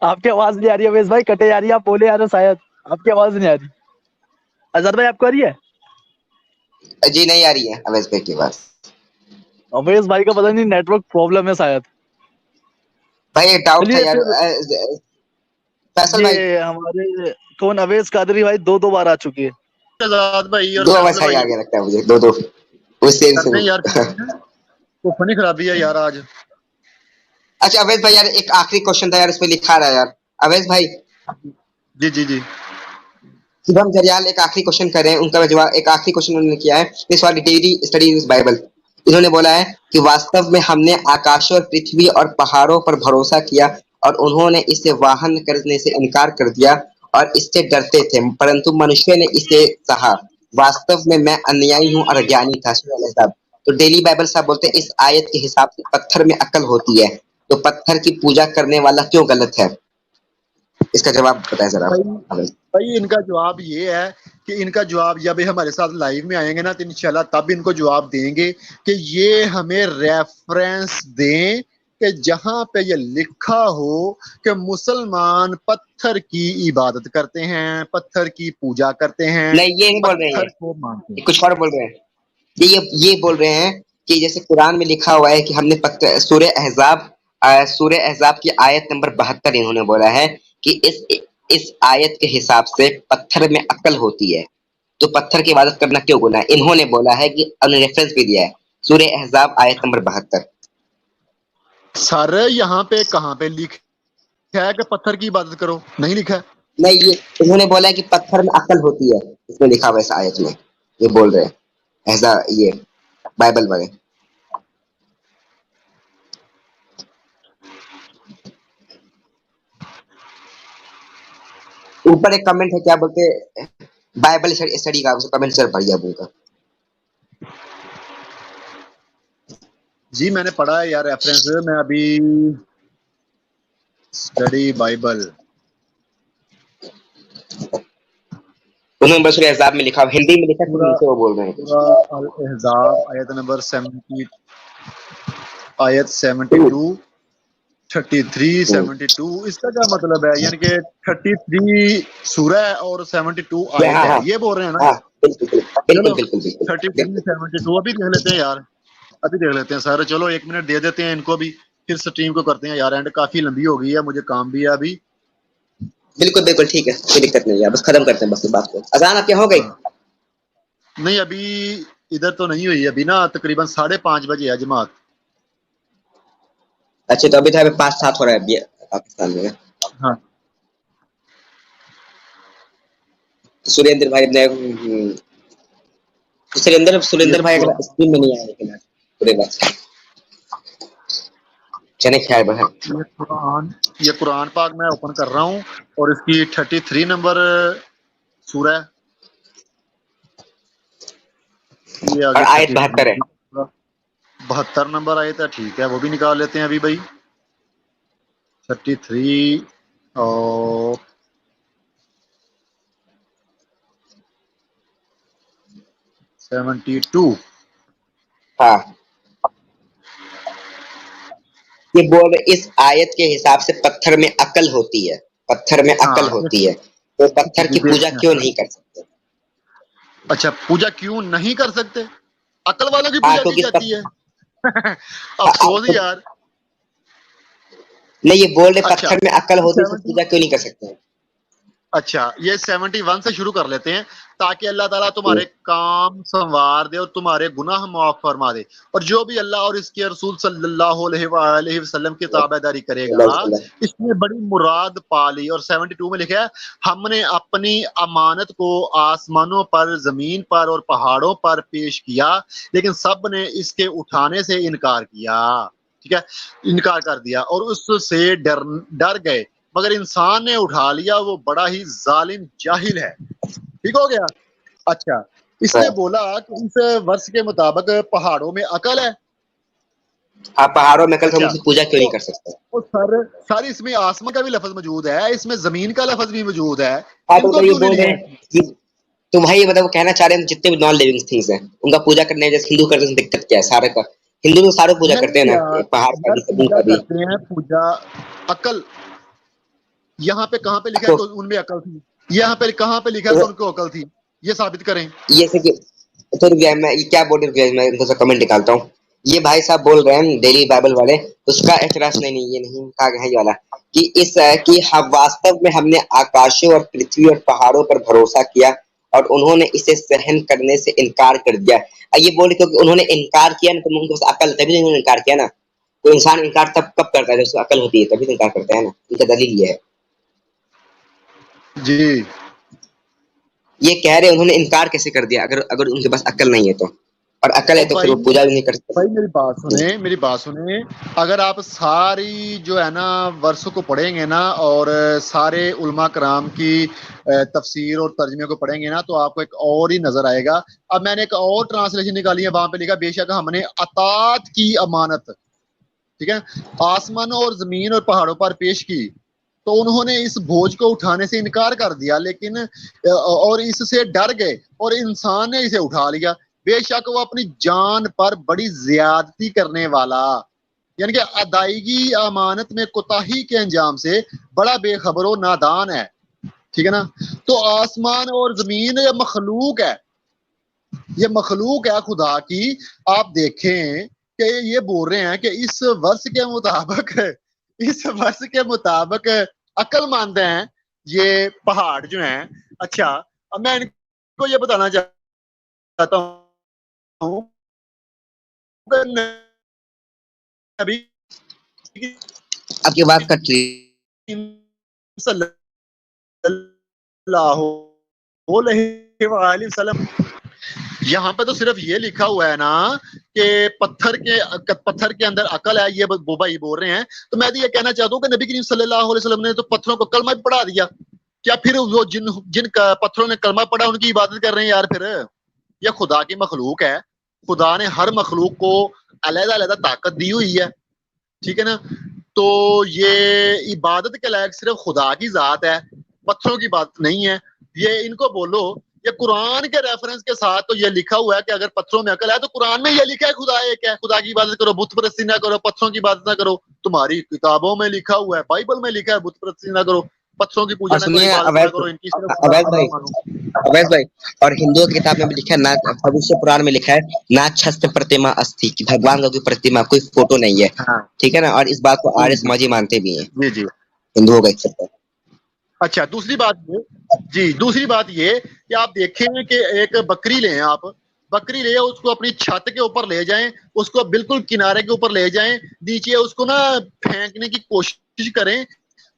आपकी आवाज नहीं आ रही अवैध भाई, कटे जा रही है, आप बोले यार शायद आपकी आवाज नहीं आ रही। अजहर भाई आपको आ रही है? जी नहीं आ रही है अवैध भाई की बात। अवैध भाई का पता नहीं नेटवर्क प्रॉब्लम है शायद। भाई एक डाउट था चलिए यार, फिर, फैसल भाई ये हमारे कौन अवैध कादरी भाई दो बार आ चुकी है। आजाद भाई और दो फैसल अवस्था ही भाई आ गया लगता है मुझे, दो उससे करते हैं यार, तो फनी खराबी है यार आज। अच्छा अवैध भाई यार एक आखिरी क्वेश्चन था यार, इसमें लिखा रहा है यार अवैध भाई। जी जी जी। शुभम जरियाल एक आखिरी क्वेश्चन कर रहे हैं, उनका जवाब, एक आखिरी क्वेश्चन उन्होंने किया है इस वाली डेली स्टडी इन बाइबल। इन्होंने बोला है कि वास्तव में हमने आकाश और पृथ्वी और पहाड़ों पर भरोसा किया और उन्होंने इसे वाहन करने से इनकार कर दिया और इससे डरते थे, परंतु मनुष्य ने इसे सहा। वास्तव में मैं अन्यायी हूँ और अज्ञानी था। साहब तो डेली बाइबल साहब बोलते हैं इस आयत के हिसाब से पत्थर में अकल होती है, तो पत्थर की पूजा करने वाला क्यों गलत है? इसका जवाब बताएं जरा भाई आप। भाई इनका जवाब ये है कि इनका जवाब जब ये हमारे साथ लाइव में आएंगे ना, तो इंशाल्लाह तब इनको जवाब देंगे कि ये हमें रेफरेंस दें कि जहां पे ये लिखा हो कि मुसलमान पत्थर की इबादत करते हैं, पत्थर की पूजा करते हैं, नहीं ये नहीं बोल रहे पत्थर हैं, को मानते ये हैं। कुछ और बोल रहे हैं। ये बोल रहे हैं कि जैसे कुरान में लिखा हुआ है कि हमने पत्थर, सूर्य अहज़ाब की आयत नंबर 72 इन्होंने बोला है कि इस आयत के हिसाब से पत्थर में अक्ल होती है, तो पत्थर की इबादत करना क्यों गुनाह है? इन्होंने बोला है कि रेफरेंस भी दिया है, सूर्य अहज़ाब आयत नंबर 72। सर यहाँ पे कहाँ पे लिखा है कि पत्थर की इबादत करो? नहीं लिखा है। नहीं ये इन्होंने बोला है कि पत्थर में अक्ल होती है, इसमें लिखा हुआ है इस आयत में। ये बोल रहे हैं ऐसा, ये बाइबल वाले। ऊपर एक कमेंट है, क्या बोलते हैं, बाइबल स्टडी का, उसको कमेंट सर पढ़िए आप उनका। जी मैंने पढ़ा है यार रेफरेंस, मैं अभी स्टडी बाइबल, उन्होंने बस एहजाब में लिखा, हिंदी में लिखा, फिर नीचे वो बोल रहे हैं पूरा अल-अहज़ाब आयत नंबर 70, आयत 72, 33, 72। इसका क्या मतलब है? यानी कि 33 सूरह है और 72 आयत हाँ, है, हाँ, ये बोल रहे हैं ना? हाँ, बिल्कुल बिल्कुल चलो बिल्कुल बिल्कुल 33, 72 अभी देख लेते हैं यार, अभी देख लेते हैं सर। चलो 1 मिनट दे देते हैं इनको भी, फिर स्ट्रीम को करते हैं यार एंड, काफी लंबी हो गई है, मुझे काम भी है अभी। बिल्कुल बिल्कुल ठीक है, कोई दिक्कत नहीं है, बस खत्म करते हैं बस इस बात को। अजान आपके हो गई? हाँ। नहीं अभी इधर तो नहीं हुई अभी ना, तकरीबन 5:30 बजे है जमात। अच्छा, तो अभी तो हमें 5-7 हो रहा है अभी पाकिस्तान में। हाँ सुरेंद्र भाई ने सुरेंद्र भाई अगर स्क्रीन में नहीं आए लेकिन पूरे बात चने खैर बहन। ये कुरान पाक मैं ओपन कर रहा हूँ और इसकी 33 नंबर सूरह, ये और आगे आयत 72 है। 72 नंबर आयत है, ठीक है वो भी निकाल लेते हैं अभी भाई। 33 और 72। हाँ, ये बोल रहे इस आयत के हिसाब से पत्थर में अकल होती है, पत्थर में अकल हाँ होती है, तो पत्थर की पूजा क्यों नहीं कर सकते? अच्छा पूजा क्यों नहीं कर सकते? अकल वालों की हाँ, पूजा की क्योंकि जाती है। अफसोस यार। नहीं, ये बोल रहे अच्छा पत्थर में अकल होती है तो 70 पूजा क्यों नहीं कर सकते? अच्छा ये 71 से शुरू कर लेते हैं, ताकि अल्लाह ताला तुम्हारे काम संवार दे और तुम्हारे गुनाह माफ फरमा दे, और जो भी अल्लाह और इसके रसूल सल्लल्लाहु अलैहि वसल्लम की ताबेदारी करेगा इसमें बड़ी मुराद पा ली। और 72 में लिखा है, हमने अपनी अमानत को आसमानों पर, जमीन पर और पहाड़ों पर पेश किया, लेकिन सब ने इसके उठाने से इनकार किया। ठीक है, इनकार कर दिया और उससे डर गए, मगर इंसान ने उठा लिया, वो बड़ा ही जालिम जाहिल है। ठीक हो गया। अच्छा इसने बोला कि इस वर्ष के मुताबिक पहाड़ों में अकल है। आप पहाड़ों में अकल अच्छा, से पूजा क्यों नहीं कर सकते? तो सर इसमें आसमान का भी लफ्ज मौजूद है, इसमें जमीन का लफ्ज भी मौजूद है, हाँ, इनको तो ये क्यों नहीं बोल रहे लिया? हैं कि तो भाई मतलब वो कहना चाह रहे हैं जितने भी नॉन लिविंग थिंग्स हैं उनका पूजा करने जैसे हिंदू करते हैं, दिक्कत क्या है? सारे का हिंदू तो सारे पूजा करते हैं नहीं ना, यार, पहाड़ का भी, जमीन पूजा का भी। करते हैं पूजा अकल। यहाँ पे कहाँ पे लिखा है तो कि उनमें अकल थी? यहाँ पे कहाँ पे लिखा है कि उनको अकल थी? ये साबित करें। ये से कि तो रुक जाए, मैं ये क्या बोल रहे हैं, मैं इनको से कमेंट निकालता हूँ। ये भाई साहब बोल रहे हैं डेली बाइबल वाले, उसका एतराज नहीं, ये नहीं कहा गया है ये वाला, कि इस कि हम वास्तव में हमने आकाशों और पृथ्वी और पहाड़ों पर भरोसा किया और उन्होंने इसे सहन करने से इनकार कर दिया। ये बोल क्योंकि उन्होंने इनकार किया ना, तो उनको अकल तभी उन्होंने इनकार किया ना। तो इंसान इनकार तब कब करता है जब उसको अकल होती है, तभी तो इनकार करता है ना। इनका दलील ये है, जी ये कह रहे हैं उन्होंने इनकार कैसे कर दिया अगर अगर उनके पास अकल नहीं है तो, और अकल है तो फिर वो पूजा भी नहीं कर सकते। भाई मेरी बात सुने, अगर आप सारी जो है ना वर्ष को पढ़ेंगे ना और सारे उलमा कराम की तफसीर और तर्जमे को पढ़ेंगे ना, तो आपको एक और ही नजर आएगा। अब मैंने एक और ट्रांसलेशन निकाली है, वहां पे लिखा बेशक हमने अतात की अमानत, ठीक है, आसमानों और जमीन और पहाड़ों पर पेश की, तो उन्होंने इस बोझ को उठाने से इनकार कर दिया, लेकिन और इससे डर गए और इंसान ने इसे उठा लिया। बेशक वो अपनी जान पर बड़ी ज्यादती करने वाला, यानी कि अदायगी अमानत में कोताही के अंजाम से बड़ा बेखबर और नादान है। ठीक है ना। तो आसमान और जमीन ये मखलूक है, ये मखलूक है खुदा की। आप देखें कि ये बोल रहे हैं कि इस वर्ष के मुताबिक, इस वर्ष के मुताबिक अकल मानते हैं ये पहाड़ जो हैं। अच्छा अब मैं इनको ये बताना चाहता हूँ, नबी आपकी बात कट रही सल्लल्लाहु अलैहि वसल्लम यहाँ पे तो सिर्फ ये लिखा हुआ है ना कि पत्थर के अंदर अकल है, ये वो भाई बोल रहे हैं। तो मैं तो ये कहना चाहता हूँ कि नबी करीम सल्लल्लाहु अलैहि वसल्लम ने तो पत्थरों को कलमा भी पढ़ा दिया, क्या फिर वो जिन पत्थरों ने कलमा पढ़ा उनकी इबादत कर रहे हैं यार? फिर ये खुदा की मखलूक है, खुदा ने हर मखलूक को अलग-अलग ताकत दी हुई है, ठीक है ना? तो ये इबादत के लायक सिर्फ खुदा की जात है, पत्थरों की बात नहीं है। ये इनको बोलो, ये कुरान के रेफरेंस के साथ तो ये लिखा हुआ है कि अगर पत्थरों में अकल है तो कुरान में ये लिखा है खुदा एक है, खुदा की इबादत करो, बुत परस्ती ना करो, पत्थरों की इबादत ना करो। तुम्हारी किताबों में लिखा हुआ है, बाइबल में लिखा है बुत परस्ती ना करो, पत्थरों की पूजा ना करो, इबादत ना करो, इनकी सिर्फ अवैध भाई, और हिंदुओं की किताब में भी लिखा है ना, भविष्य पुराण में लिखा है ना, छस्त प्रतिमा अस्थि, कि भगवान का कोई प्रतिमा, कोई फोटो नहीं है, ठीक है ना? और इस बात को आर्य समाजी मानते भी हैं, जी जी हिंदुओं का एक्सेप्ट है। अच्छा, दूसरी बात ये कि आप देखें कि एक बकरी लें, आप बकरी ले उसको अपनी छत के ऊपर ले जाएं, उसको बिल्कुल किनारे के ऊपर ले जाएं, नीचे उसको ना फेंकने की कोशिश करें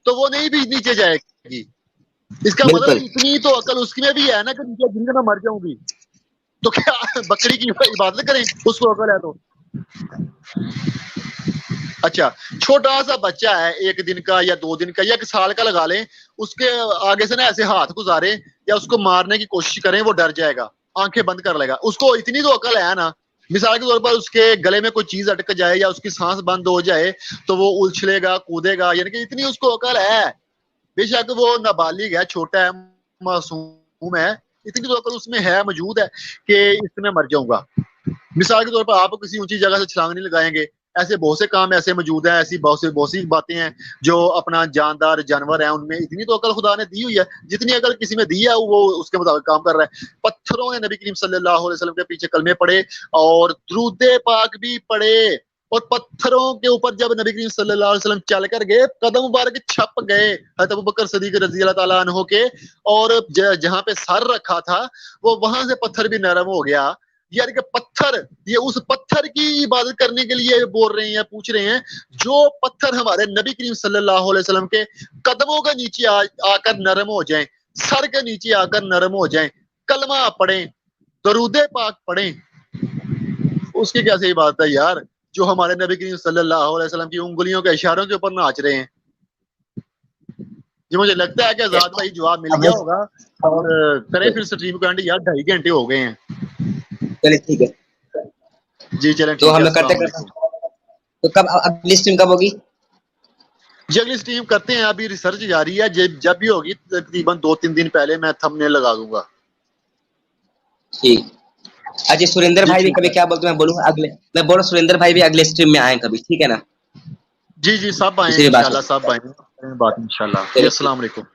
तो वो नहीं भी नीचे जाएगी। इसका मतलब इतनी तो अकल उसकी में भी है ना कि नीचे गिर के मैं मर जाऊंगी, तो क्या बकरी की इबादत करें? उसको अकल है तो। अच्छा, छोटा सा बच्चा है, 1 दिन का या 2 दिन का या 1 साल का लगा लें, उसके आगे से ना ऐसे हाथ गुजारे या उसको मारने की कोशिश करें, वो डर जाएगा, आंखें बंद कर लेगा। उसको इतनी तो अकल है ना, मिसाल के तौर पर उसके गले में कोई चीज अटक जाए या उसकी सांस बंद हो जाए तो वो उछलेगा, कूदेगा, यानी कि इतनी उसको अकल है। बेशक वो नाबालिग है, छोटा है, मासूम है, इतनी तो अकल उसमें है, मौजूद है कि इसमें मर जाऊंगा। मिसाल के तौर पर आप किसी ऊंची जगह से छलांग नहीं लगाएंगे, ऐसे बहुत से काम ऐसे मौजूद हैं, ऐसी बहुत सी बातें हैं जो अपना जानदार जानवर है, उनमें इतनी तो अकल खुदा ने दी हुई है, जितनी अकल किसी में दी है वो उसके मुताबिक काम कर रहा है। पत्थरों ने नबी करीम सल्लल्लाहु अलैहि वसल्लम के पीछे कलमे पढ़े और दुरूदे पाक भी पढ़े, और पत्थरों के ऊपर जब नबी करीम सल्लल्लाहु अलैहि वसल्लम चल कर गए, कदम मुबारक छप गए हज़रत अबू बकर सिद्दीक रज़ी अल्लाह ताला अन्हु के, और जहां पे सर रखा था वो वहां से पत्थर भी नरम हो गया। यानी कि पत्थर, ये उस पत्थर की इबादत करने के लिए बोल रहे हैं, पूछ रहे हैं, जो पत्थर हमारे नबी करीम सल्लल्लाहु अलैहि वसल्लम के कदमों के नीचे आकर नरम हो जाएं, सर के नीचे आकर नरम हो जाएं, कलमा पढ़ें, दरूदे पाक पढ़ें, उसकी कैसे इबादत है यार, जो हमारे नबी करीम सल्लल्लाहु अलैहि वसल्लम की उंगलियों के इशारों के ऊपर नाच रहे हैं। जी मुझे लगता है कि आजाद भाई जवाब मिल गया होगा, और करें फिर स्ट्रीम को एंड यार, 2.5 घंटे हो गए हैं। चलिए ठीक है जी, चलें, तो हम करते तो कब अगली स्ट्रीम कब होगी? जी अगली स्ट्रीम करते हैं, अभी रिसर्च जारी है, जब भी होगी तकरीबन 2-3 दिन पहले मैं थंबनेल लगा दूंगा। ठीक। अच्छा, सुरेंद्र भाई भी कभी क्या बोलते, मैं बोलूंगा अगले, मैं बोल रहा सुरेंद्र भाई भी अगले स्ट्रीम में आए कभी, ठीक है ना? जी सब आए इंशाल्लाह, सब आए, बात इंशाल्लाह। अस्सलाम वालेकुम।